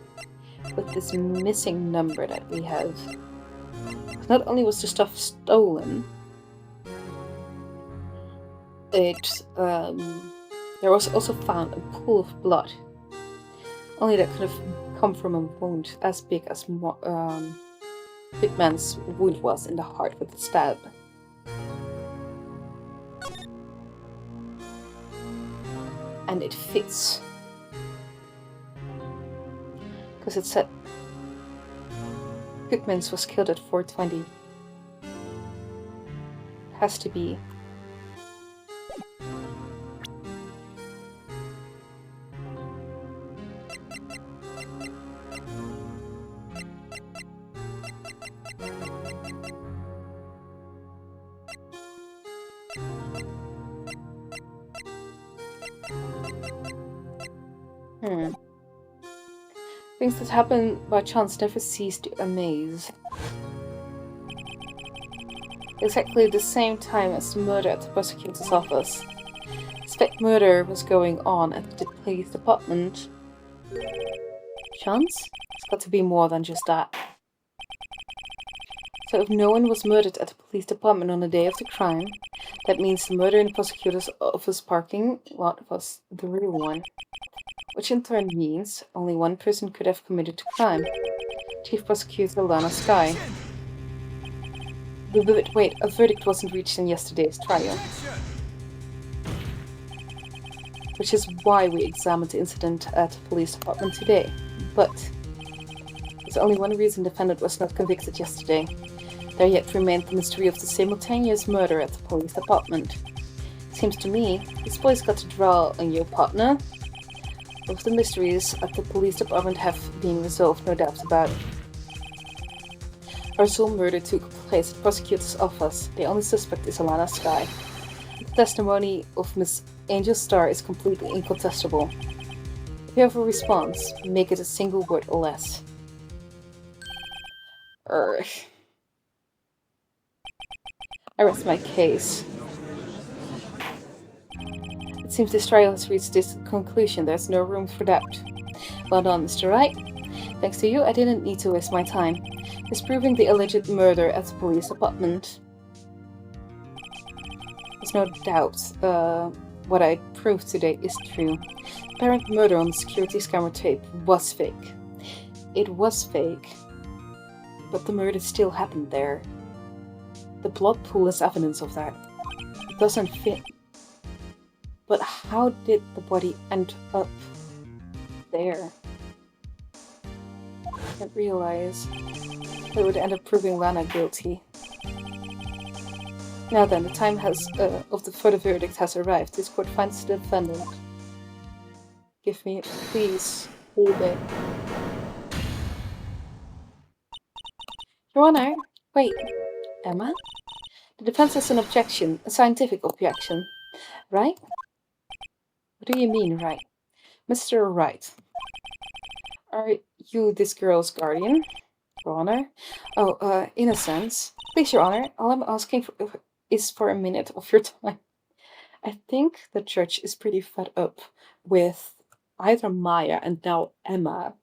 with this missing number that we have. Not only was the stuff stolen, there was also found a pool of blood. Only that could have come from a wound as big as Bigman's wound was in the heart with the stab. And it fits. Because it said Goodman's was killed at 4:20. Has to be. Things that happen by chance never cease to amaze. Exactly the same time as the murder at the prosecutor's office. Suspect murder was going on at the police department. Chance? It's got to be more than just that. So if no one was murdered at the police department on the day of the crime, that means the murder in the prosecutor's office parking lot was the real one. Which in turn means only one person could have committed the crime. Chief Prosecutor Lana Skye. But wait, a verdict wasn't reached in yesterday's trial. Which is why we examined the incident at the police department today. But there's only one reason the defendant was not convicted yesterday. There yet remained the mystery of the simultaneous murder at the police department. Seems to me, this boy's got to draw on your partner. Both the mysteries at the police department have been resolved, no doubt about it. Our sole murder took place at the prosecutor's office. The only suspect is Alana Skye. The testimony of Miss Angel Starr is completely incontestable. If you have a response, make it a single word or less. I rest my case. It seems this trial has reached this conclusion. There's no room for doubt. Well done, Mr. Wright. Thanks to you, I didn't need to waste my time disproving the alleged murder at the police department. There's no doubt what I proved today is true. Apparent murder on the security camera tape was fake. It was fake, but the murder still happened there. The blood pool is evidence of that. It doesn't fit. But how did the body end up there? I can't realize it would end up proving Lana guilty. Now then, the time for the verdict has arrived. This court finds the defendant. Give me, please, hold it. Your Honor, wait, Emma? The defense has an objection, a scientific objection, right? What do you mean, right? Mr. Wright, are you this girl's guardian, Your Honor? Oh, in a sense. Please, Your Honor, all I'm asking for is for a minute of your time. I think the judge is pretty fed up with either Maya and now Emma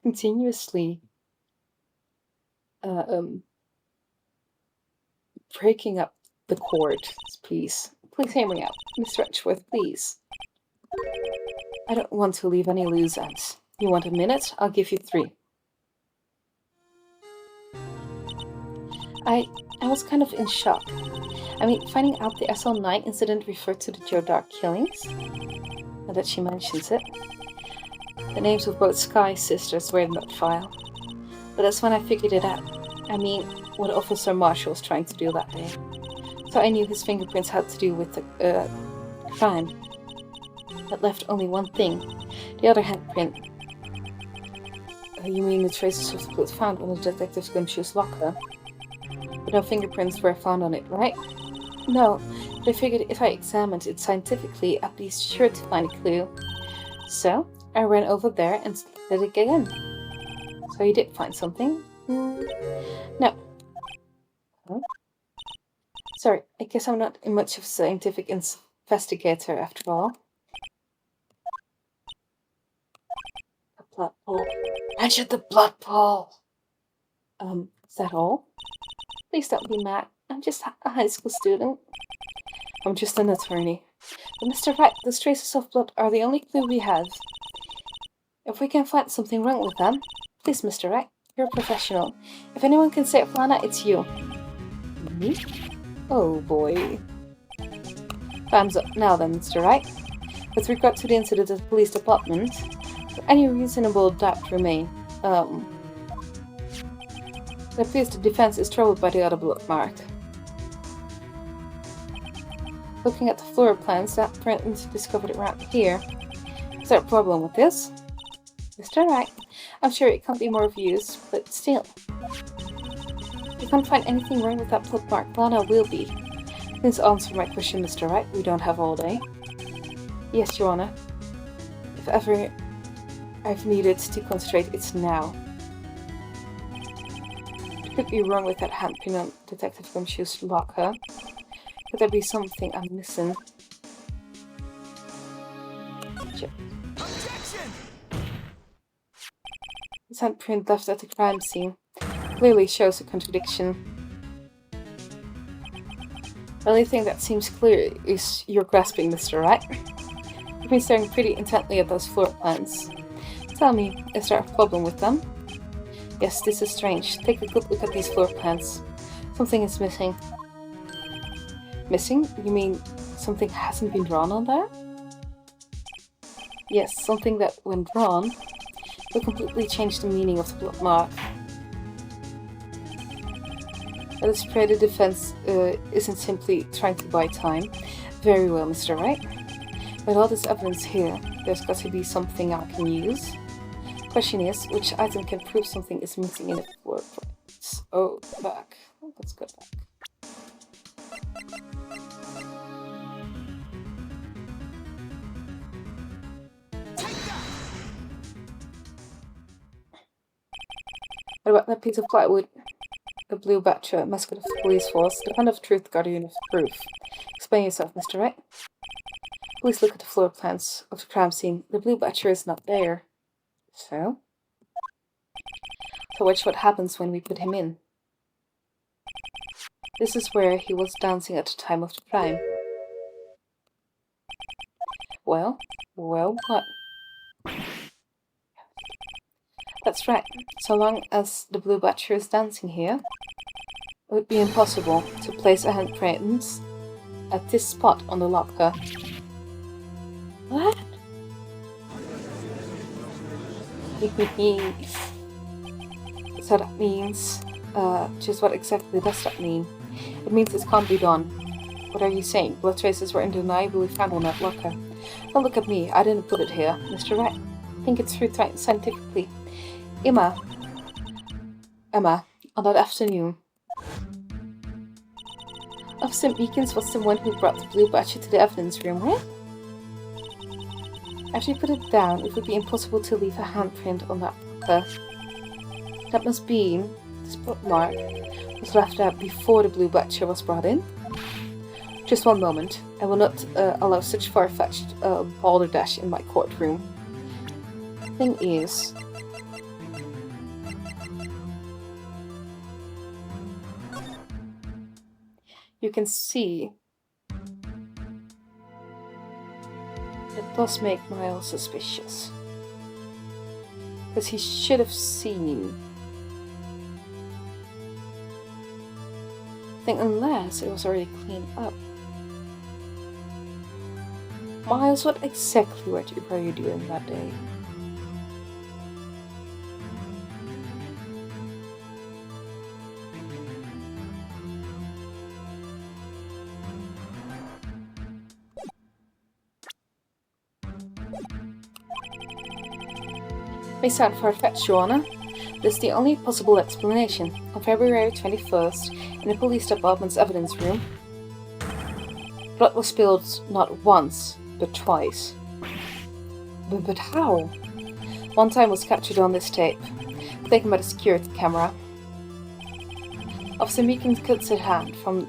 continuously breaking up the court. Please hear me out. Mr. Edgeworth, please. I don't want to leave any loose ends. You want a minute? I'll give you 3. I was kind of in shock. I mean, finding out the SL9 incident referred to the Joe Dark killings. Now that she mentions it. The names of both Sky's sisters were in that file. But that's when I figured it out. I mean, what Officer Marshall was trying to do that day. So I knew his fingerprints had to do with the crime. That left only one thing. The other handprint. You mean the traces of the blood found on the detective's gumshoe's locker? But no fingerprints were found on it, right? No, but I figured if I examined it scientifically, I'd be sure to find a clue. So, I ran over there and did it again. So you did find something? No. Huh? Sorry, I guess I'm not much of a scientific investigator after all. The blood pool. Mention the blood pool! Is that all? Please don't be mad. I'm just a high school student. I'm just an attorney. But Mr. Wright, those traces of blood are the only clue we have. If we can find something wrong with them, please, Mr. Wright, you're a professional. If anyone can save Lana, it's you. Me? Oh boy. Time's up now then, Mr. Wright. With regard to the incident at the police department, does any reasonable doubt remain? It appears the defense is troubled by the other blood mark. Looking at the floor plans, that print discovered around here. Is there a problem with this? Mr. Wright, I'm sure it can't be more obvious, but still. If you can't find anything wrong with that blood mark, Lana will be. Please answer my question, Mr. Wright. We don't have all day. Yes, Your Honor. If ever I've needed to concentrate, it's now. What could be wrong with that handprint on Detective Gumshoe's locker? Could there be something I'm missing? Objection! This handprint left at the crime scene clearly shows a contradiction. The only thing that seems clear is your grasping, Mr. Wright. You've been staring pretty intently at those floor plans. Tell me, is there a problem with them? Yes, this is strange. Take a good look at these floor plans. Something is missing. Missing? You mean something hasn't been drawn on there? Yes, something that, when drawn, will completely change the meaning of the blood mark. Let us pray the defense isn't simply trying to buy time. Very well, Mr. Wright. With all this evidence here, there's got to be something I can use. Question is, which item can prove something is missing in the floor plans? Oh, back. Let's go back. What about that piece of plywood? The blue badger, mascot of the police force, the hand of truth, guardian of proof. Explain yourself, Mr. Wright. Please look at the floor plans of the crime scene. The blue badger is not there. So? So watch what happens when we put him in. This is where he was dancing at the time of the crime. Well, what? That's right. So long as the blue badger is dancing here, it would be impossible to place a handprint at this spot on the locker. What? So that means... just what exactly does that mean? It means it can't be done. What are you saying? Blood traces were undeniably found on that locker. Don't look at me. I didn't put it here, Mr. Wright. Think it through scientifically. Emma, on that afternoon, Officer Meekins was the one who brought the blue badger to the evidence room, right? After you put it down, it would be impossible to leave a handprint on that locker. That must mean this blood mark was left out before the blue badger was brought in. Just one moment. I will not allow such far-fetched balderdash in my courtroom. Thing is... you can see it does make Miles suspicious. Because he should have seen. I think unless it was already cleaned up. Miles, what exactly were you doing that day? May sound far-fetched, Your Honor, This is the only possible explanation. On February 21st, in the police department's evidence room, blood was spilled not once, but twice. But how? One time was captured on this tape, taken by the security camera. Officer Meekins cuts a hand from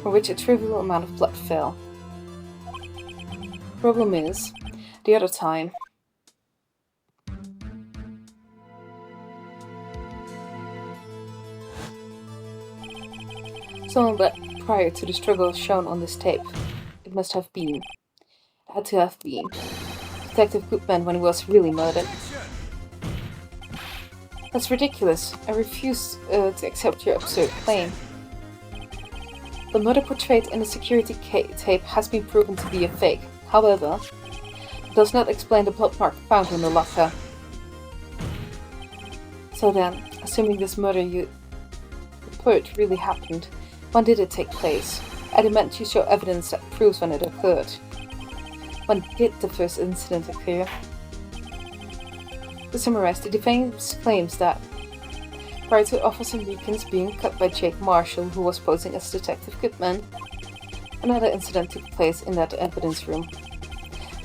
which a trivial amount of blood fell. Problem is, the other time, someone bled prior to the struggle shown on this tape. It must have been. It had to have been. Detective Goodman when he was really murdered. That's ridiculous. I refuse to accept your absurd claim. The murder portrayed in the security tape has been proven to be a fake. However, it does not explain the blood mark found in the locker. So then, assuming this murder you report really happened, when did it take place? I demand you show evidence that proves when it occurred. When did the first incident occur? To summarize, the defense claims that prior to Officer Meekins being cut by Jake Marshall, who was posing as Detective Goodman, another incident took place in that evidence room.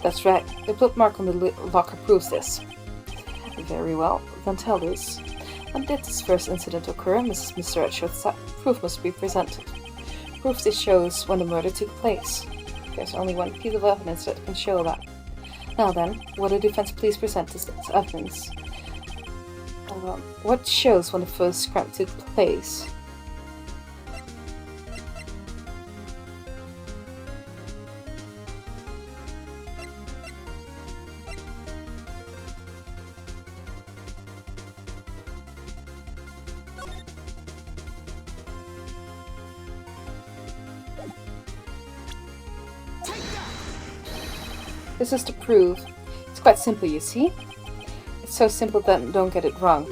That's right, the blood mark on the locker proves this. Very well, then tell us. When did this first incident occur, Mr. Edgeworth? Proof must be presented. Proof this shows when the murder took place. There's only one piece of evidence that can show that. Now then, will the defense please present this evidence? What shows when the first crime took place? This is to prove. It's quite simple, you see? It's so simple that don't get it wrong.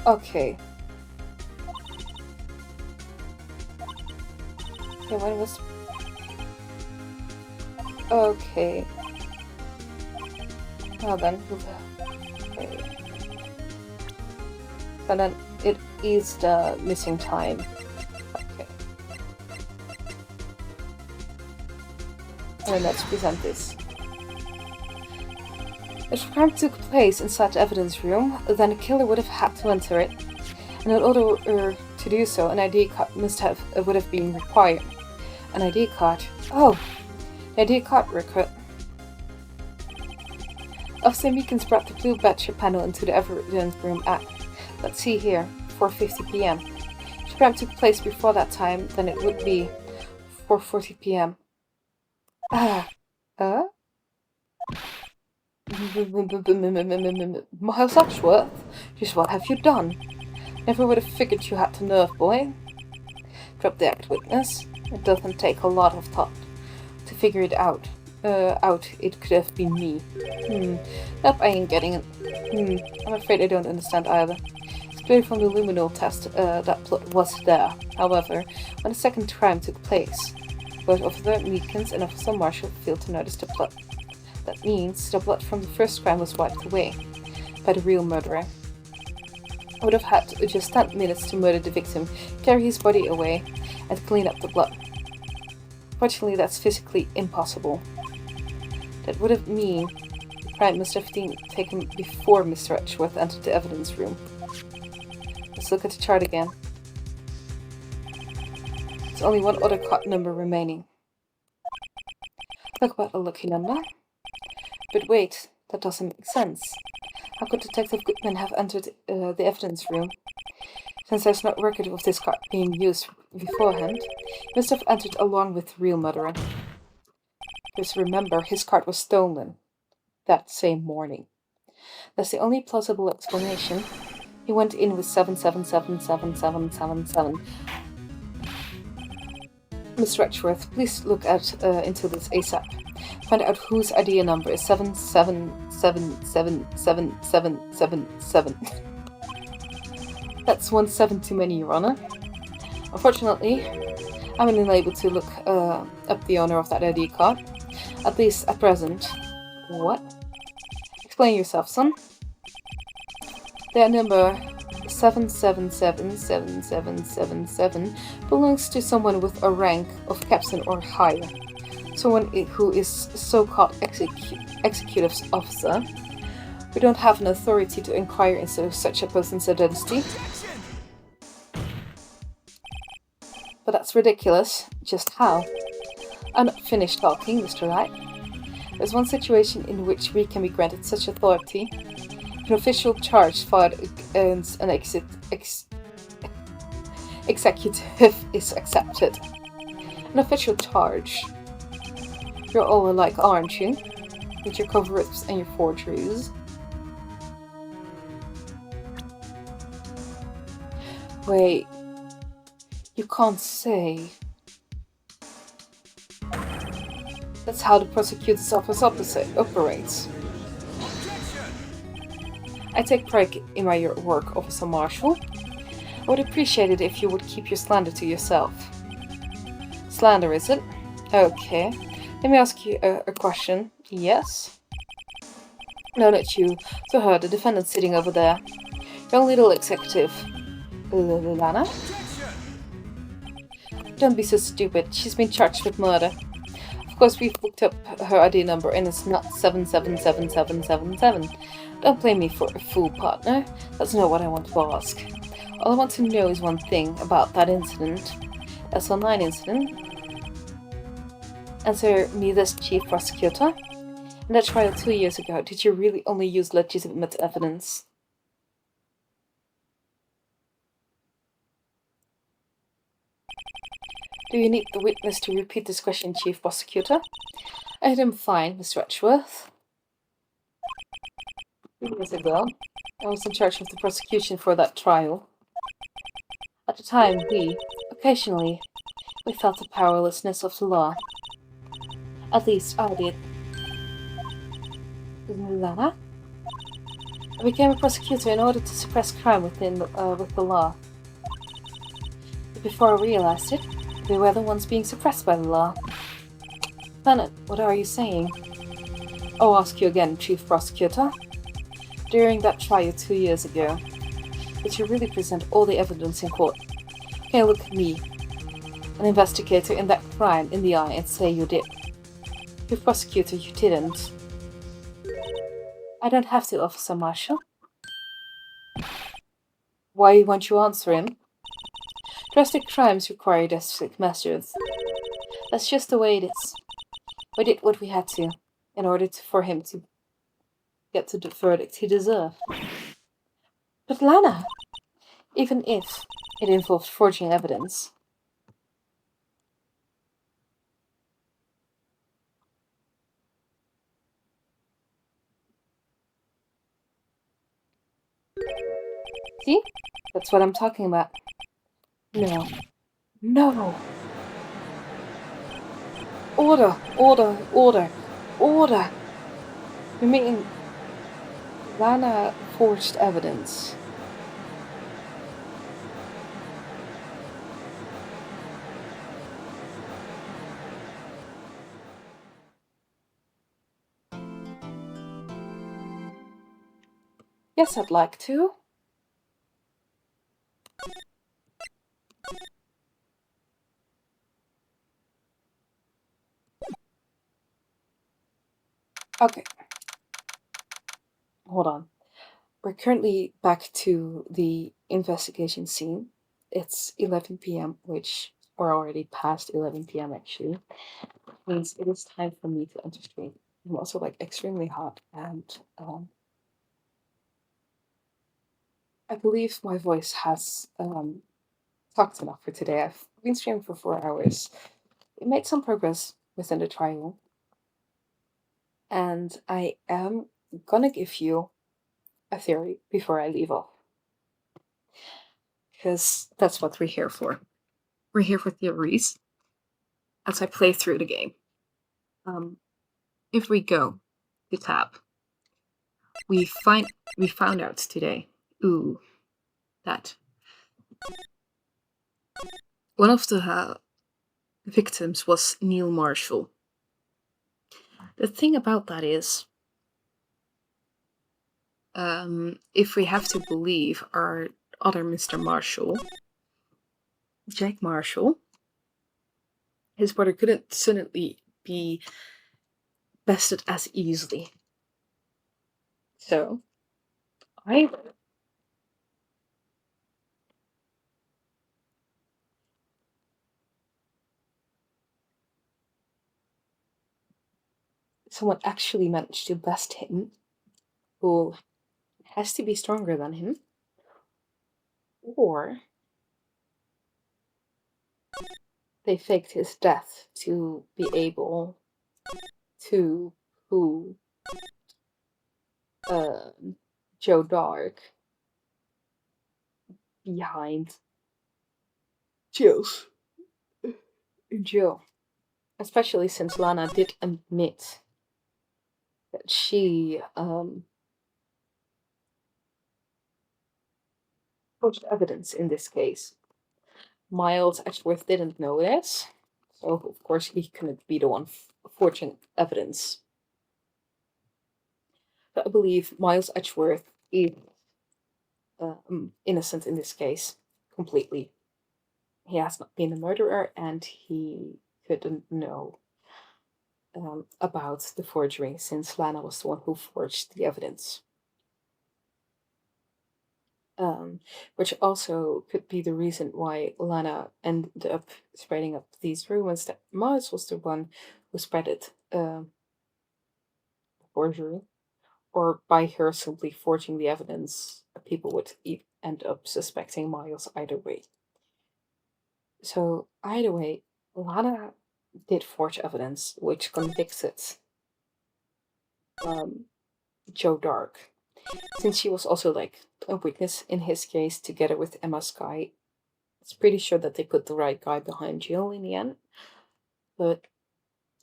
Okay. Okay, when was... Okay. Now then. Okay. And then it is the missing time. Okay. And let's present this. If the crime took place inside the evidence room, then the killer would have had to enter it. And in order to do so, an ID card would have been required. An ID card? Oh! The ID card record. Officer Meekins brought the blue badge panel into the evidence room at, let's see here, 4:50 p.m. If the crime took place before that time, then it would be 4:40 p.m. Miles Edgeworth? Just what have you done? Never would have figured you had the nerve, boy. Drop the act, witness. It doesn't take a lot of thought to figure it out. It could have been me. Nope, I ain't getting it. I'm afraid I don't understand either. It's clear from the luminol test that blood was there. However, when the second crime took place, both Officer Meekins and Officer Marshall failed to notice the blood. That means the blood from the first crime was wiped away by the real murderer. I would have had just 10 minutes to murder the victim, carry his body away, and clean up the blood. Fortunately, that's physically impossible. That would have meant the crime must have been taken before Mr. Edgeworth entered the evidence room. Let's look at the chart again. There's only one other card number remaining. Talk about a lucky number. But wait, that doesn't make sense. How could Detective Goodman have entered the evidence room? Since there's no record of this card being used beforehand, he must have entered along with the real murderer. Because remember, his card was stolen that same morning. That's the only plausible explanation. He went in with 77777777. Mr. Edgeworth, please look into this ASAP. Find out whose ID number is 77777777. That's 1 7 too many, Your Honor. Unfortunately, I'm unable to look up the owner of that ID card. At least at present. What? Explain yourself, son. That number 7777777 belongs to someone with a rank of captain or higher. Someone who is so-called executive officer. We don't have an authority to inquire into such a person's identity. But that's ridiculous. Just how? I'm not finished talking, Mr. Wright. There's one situation in which we can be granted such authority. An official charge filed against an executive is accepted. An official charge. You're all alike, aren't you? With your cover-ups and your forgeries. Wait. You can't say. That's how the prosecutor's office operates. I take pride in my work, Officer Marshall. I would appreciate it if you would keep your slander to yourself. Slander, is it? Okay. Let me ask you a question. Yes? No, not you. To her, the defendant sitting over there. Young little executive. Lana? Don't be so stupid. She's been charged with murder. Of course, we've looked up her ID number and it's not 777777. Don't blame me for a fool, partner. That's not what I want to ask. All I want to know is one thing about that incident. SL9 incident. Answer me this, Chief Prosecutor. In that trial 2 years ago, did you really only use legitimate evidence? Do you need the witness to repeat this question, Chief Prosecutor? I heard him fine, Miss Ratchworth. 2 years ago, I was in charge of the prosecution for that trial. At the time, occasionally, we felt the powerlessness of the law. At least I did. Lana? I became a prosecutor in order to suppress crime with the law. But before I realized it, we were the ones being suppressed by the law. Bennett, what are you saying? I'll ask you again, Chief Prosecutor. During that trial 2 years ago, did you really present all the evidence in court? Can you look at me, an investigator in that crime, in the eye and say you did? Chief Prosecutor, you didn't. I don't have to, Officer Marshall. Why won't you answer him? Drastic crimes require drastic measures. That's just the way it is. We did what we had to, in order for him to get to the verdict he deserved. But Lana, even if it involved forging evidence. See? That's what I'm talking about. No. No! Order! Order! Order! Order! You mean Lana forged evidence? Yes, I'd like to. Okay. Hold on. We're currently back to the investigation scene. It's 11 p.m., which we're already past 11 p.m. actually. Which means it is time for me to enter stream. I'm also extremely hot and I believe my voice has talked enough for today. I've been streaming for 4 hours. We made some progress within the trial. And I am gonna give you a theory before I leave off. Because that's what we're here for. We're here for theories as I play through the game. If we go to tab, we found out today, that one of the victims was Neil Marshall. The thing about that is, if we have to believe our other Mr. Marshall, Jack Marshall, his brother couldn't suddenly be bested as easily. So, I someone actually managed to best him, who has to be stronger than him, or they faked his death to be able to who Joe Dark behind Jill's Jill. Especially since Lana did admit that she forged evidence in this case. Miles Edgeworth didn't know this, so of course he couldn't be the one forging evidence. But I believe Miles Edgeworth is innocent in this case, completely. He has not been a murderer, and he couldn't know about the forgery since Lana was the one who forged the evidence. Which also could be the reason why Lana ended up spreading up these rumors that Miles was the one who spread it, forgery, or by her simply forging the evidence, people would end up suspecting Miles either way. So either way, Lana did forge evidence which convicted Joe Dark, since she was also like a witness in his case together with Emma Sky. It's pretty sure that they put the right guy behind Jill in the end, but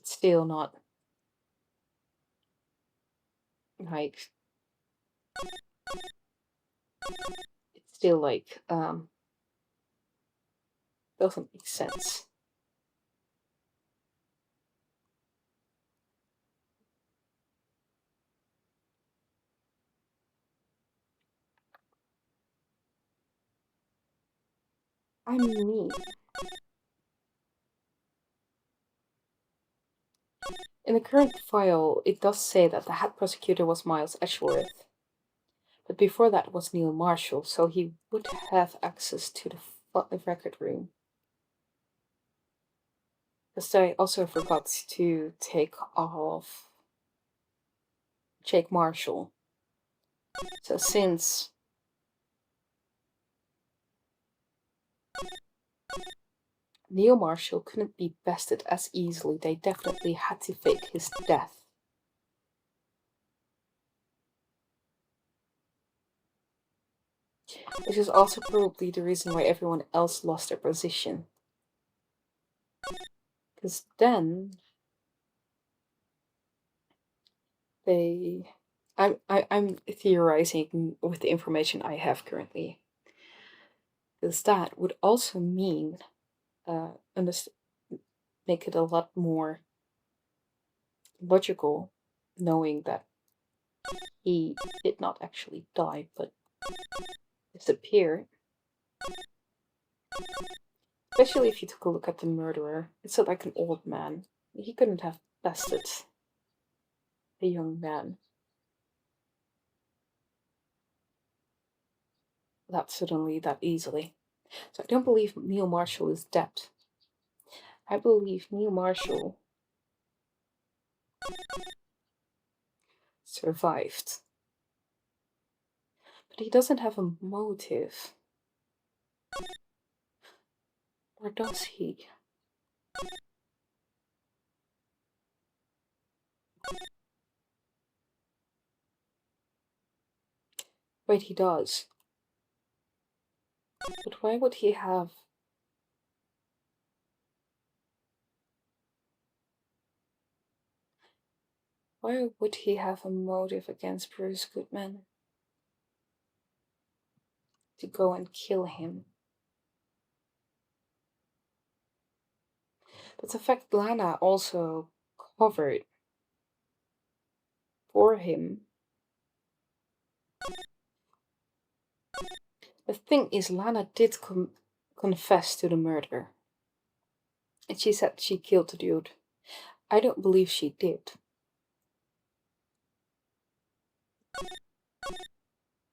still not like it's still like doesn't make sense. I mean, in the current file, it does say that the head prosecutor was Miles Edgeworth, but before that was Neil Marshall, so he would have access to the record room. Because I also forgot to take off Jake Marshall. So since Neil Marshall couldn't be bested as easily, they definitely had to fake his death. Which is also probably the reason why everyone else lost their position. Because then I'm theorizing with the information I have currently. Because that would also mean make it a lot more logical, knowing that he did not actually die but disappear. Especially if you took a look at the murderer. It's like an old man. He couldn't have bested a young man that suddenly, that easily. So I don't believe Neil Marshall is dead. I believe Neil Marshall survived. But he doesn't have a motive. Or does he? Wait, he does. But why would he have... Why would he have a motive against Bruce Goodman? To go and kill him? But the fact Lana also covered for him The thing is, Lana did confess to the murder. And she said she killed the dude. I don't believe she did.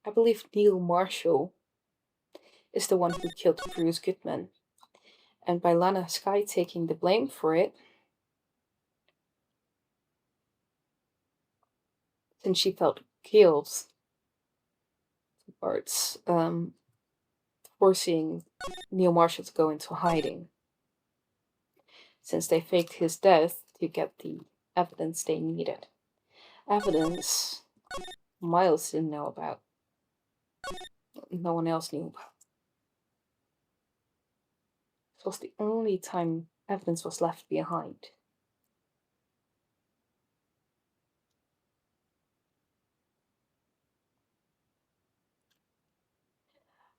I believe Neil Marshall is the one who killed Bruce Goodman. And by Lana Skye taking the blame for it, since she felt guilt towards forcing Neil Marshall to go into hiding, since they faked his death to get the evidence they needed. Evidence Miles didn't know about. No one else knew about. This was the only time evidence was left behind.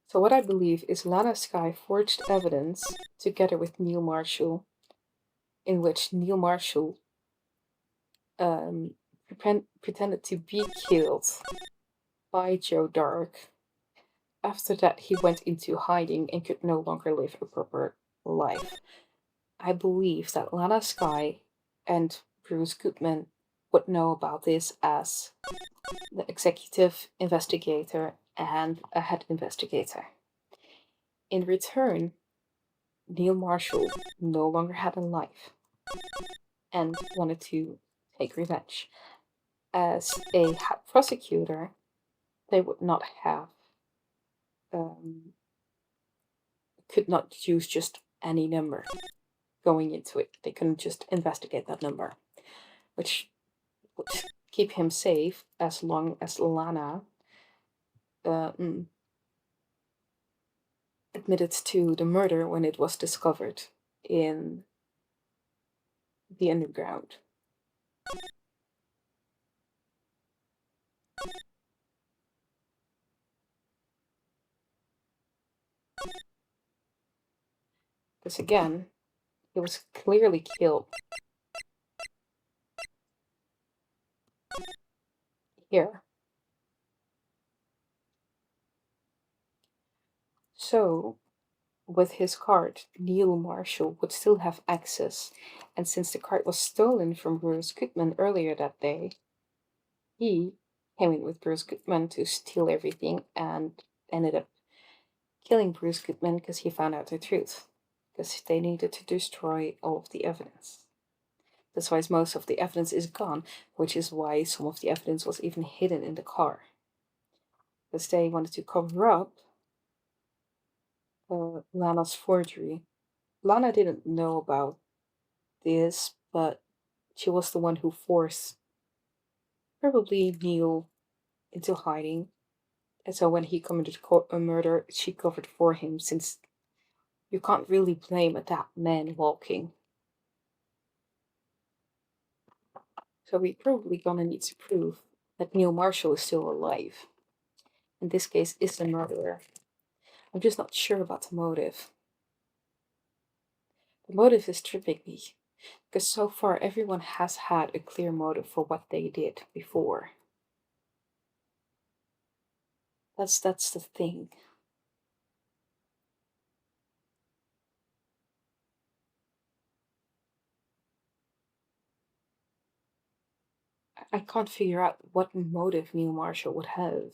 So what I believe is Lana Skye forged evidence together with Neil Marshall, in which Neil Marshall pretended to be killed by Joe Dark. After that, he went into hiding and could no longer live a proper life. I believe that Lana Skye and Bruce Goodman would know about this as the executive investigator and a head investigator. In return, Neil Marshall no longer had a life and wanted to take revenge. As a prosecutor, they would not have, could not use just any number going into it. They couldn't just investigate that number, which would keep him safe as long as Lana admitted to the murder when it was discovered in the underground. Because again, he was clearly killed here. So, with his card, Neil Marshall would still have access, and since the card was stolen from Bruce Goodman earlier that day, he came in with Bruce Goodman to steal everything and ended up killing Bruce Goodman because he found out the truth. Because they needed to destroy all of the evidence. That's why most of the evidence is gone, which is why some of the evidence was even hidden in the car. Because they wanted to cover up Lana's forgery. Lana didn't know about this, but she was the one who forced probably Neil into hiding. And so when he committed a murder, she covered for him, since you can't really blame that man walking. So we're probably gonna need to prove that Neil Marshall is still alive. In this case, is the murderer. I'm just not sure about the motive. The motive is tripping me, because so far everyone has had a clear motive for what they did before. That's the thing. I can't figure out what motive Neil Marshall would have.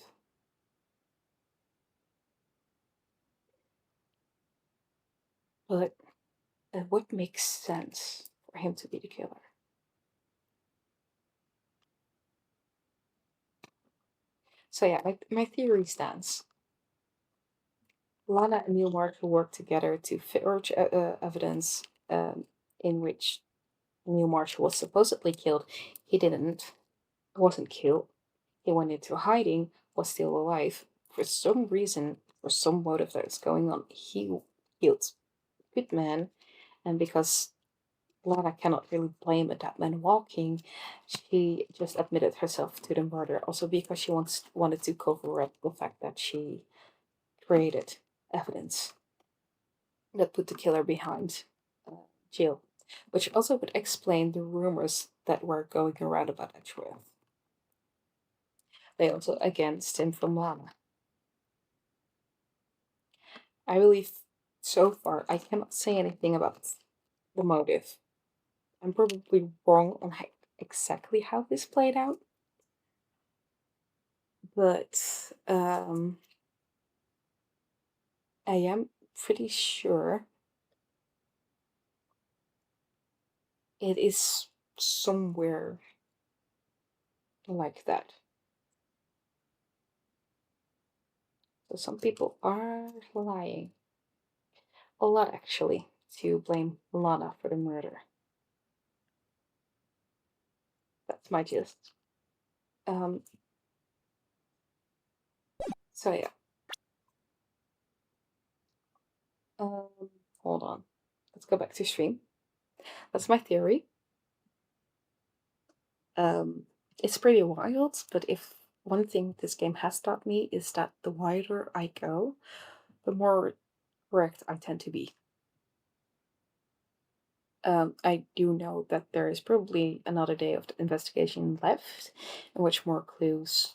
But it would make sense for him to be the killer. So yeah, my theory stands. Lana and Neil Marshall worked together to forge evidence in which Neil Marshall was supposedly killed. He didn't. Wasn't killed. He went into hiding, was still alive. For some reason, for some motive that is going on, he killed Goodman, and because Lana cannot really blame that man walking, she just admitted herself to the murder. Also because she wanted to cover up the fact that she created evidence that put the killer behind jail, which also would explain the rumors that were going around about Edgeworth. They also again stem from Lana. I believe so far I cannot say anything about the motive. I'm probably wrong on exactly how this played out, but I am pretty sure it is somewhere like that. So some people are lying. A lot, actually, to blame Lana for the murder. That's my gist. Um, so yeah. Um, Hold on. Let's go back to stream. That's my theory. It's pretty wild, but if one thing this game has taught me is that the wider I go, the more correct I tend to be. I do know that there is probably another day of the investigation left, in which more clues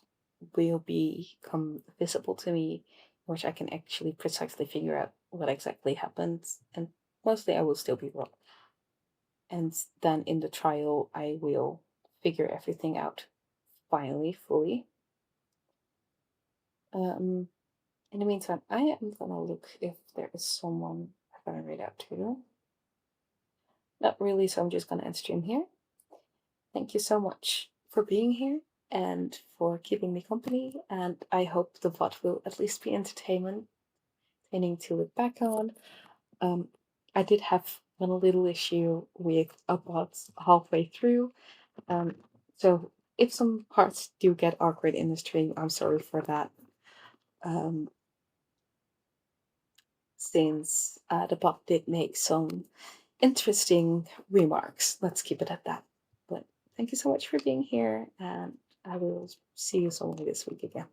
will become visible to me, which I can actually precisely figure out what exactly happened, and mostly I will still be wrong. And then in the trial, I will figure everything out finally, fully. In the meantime, I am gonna look if there is someone I'm gonna read out to. Not really, so I'm just gonna end stream here. Thank you so much for being here and for keeping me company, and I hope the VOD will at least be entertainment, entertaining to look back on. I did have one little issue with upvotes halfway through, so if some parts do get awkward in the stream, I'm sorry for that. Um, since the bot did make some interesting remarks. Let's keep it at that. But thank you so much for being here, and I will see you somewhere this week again.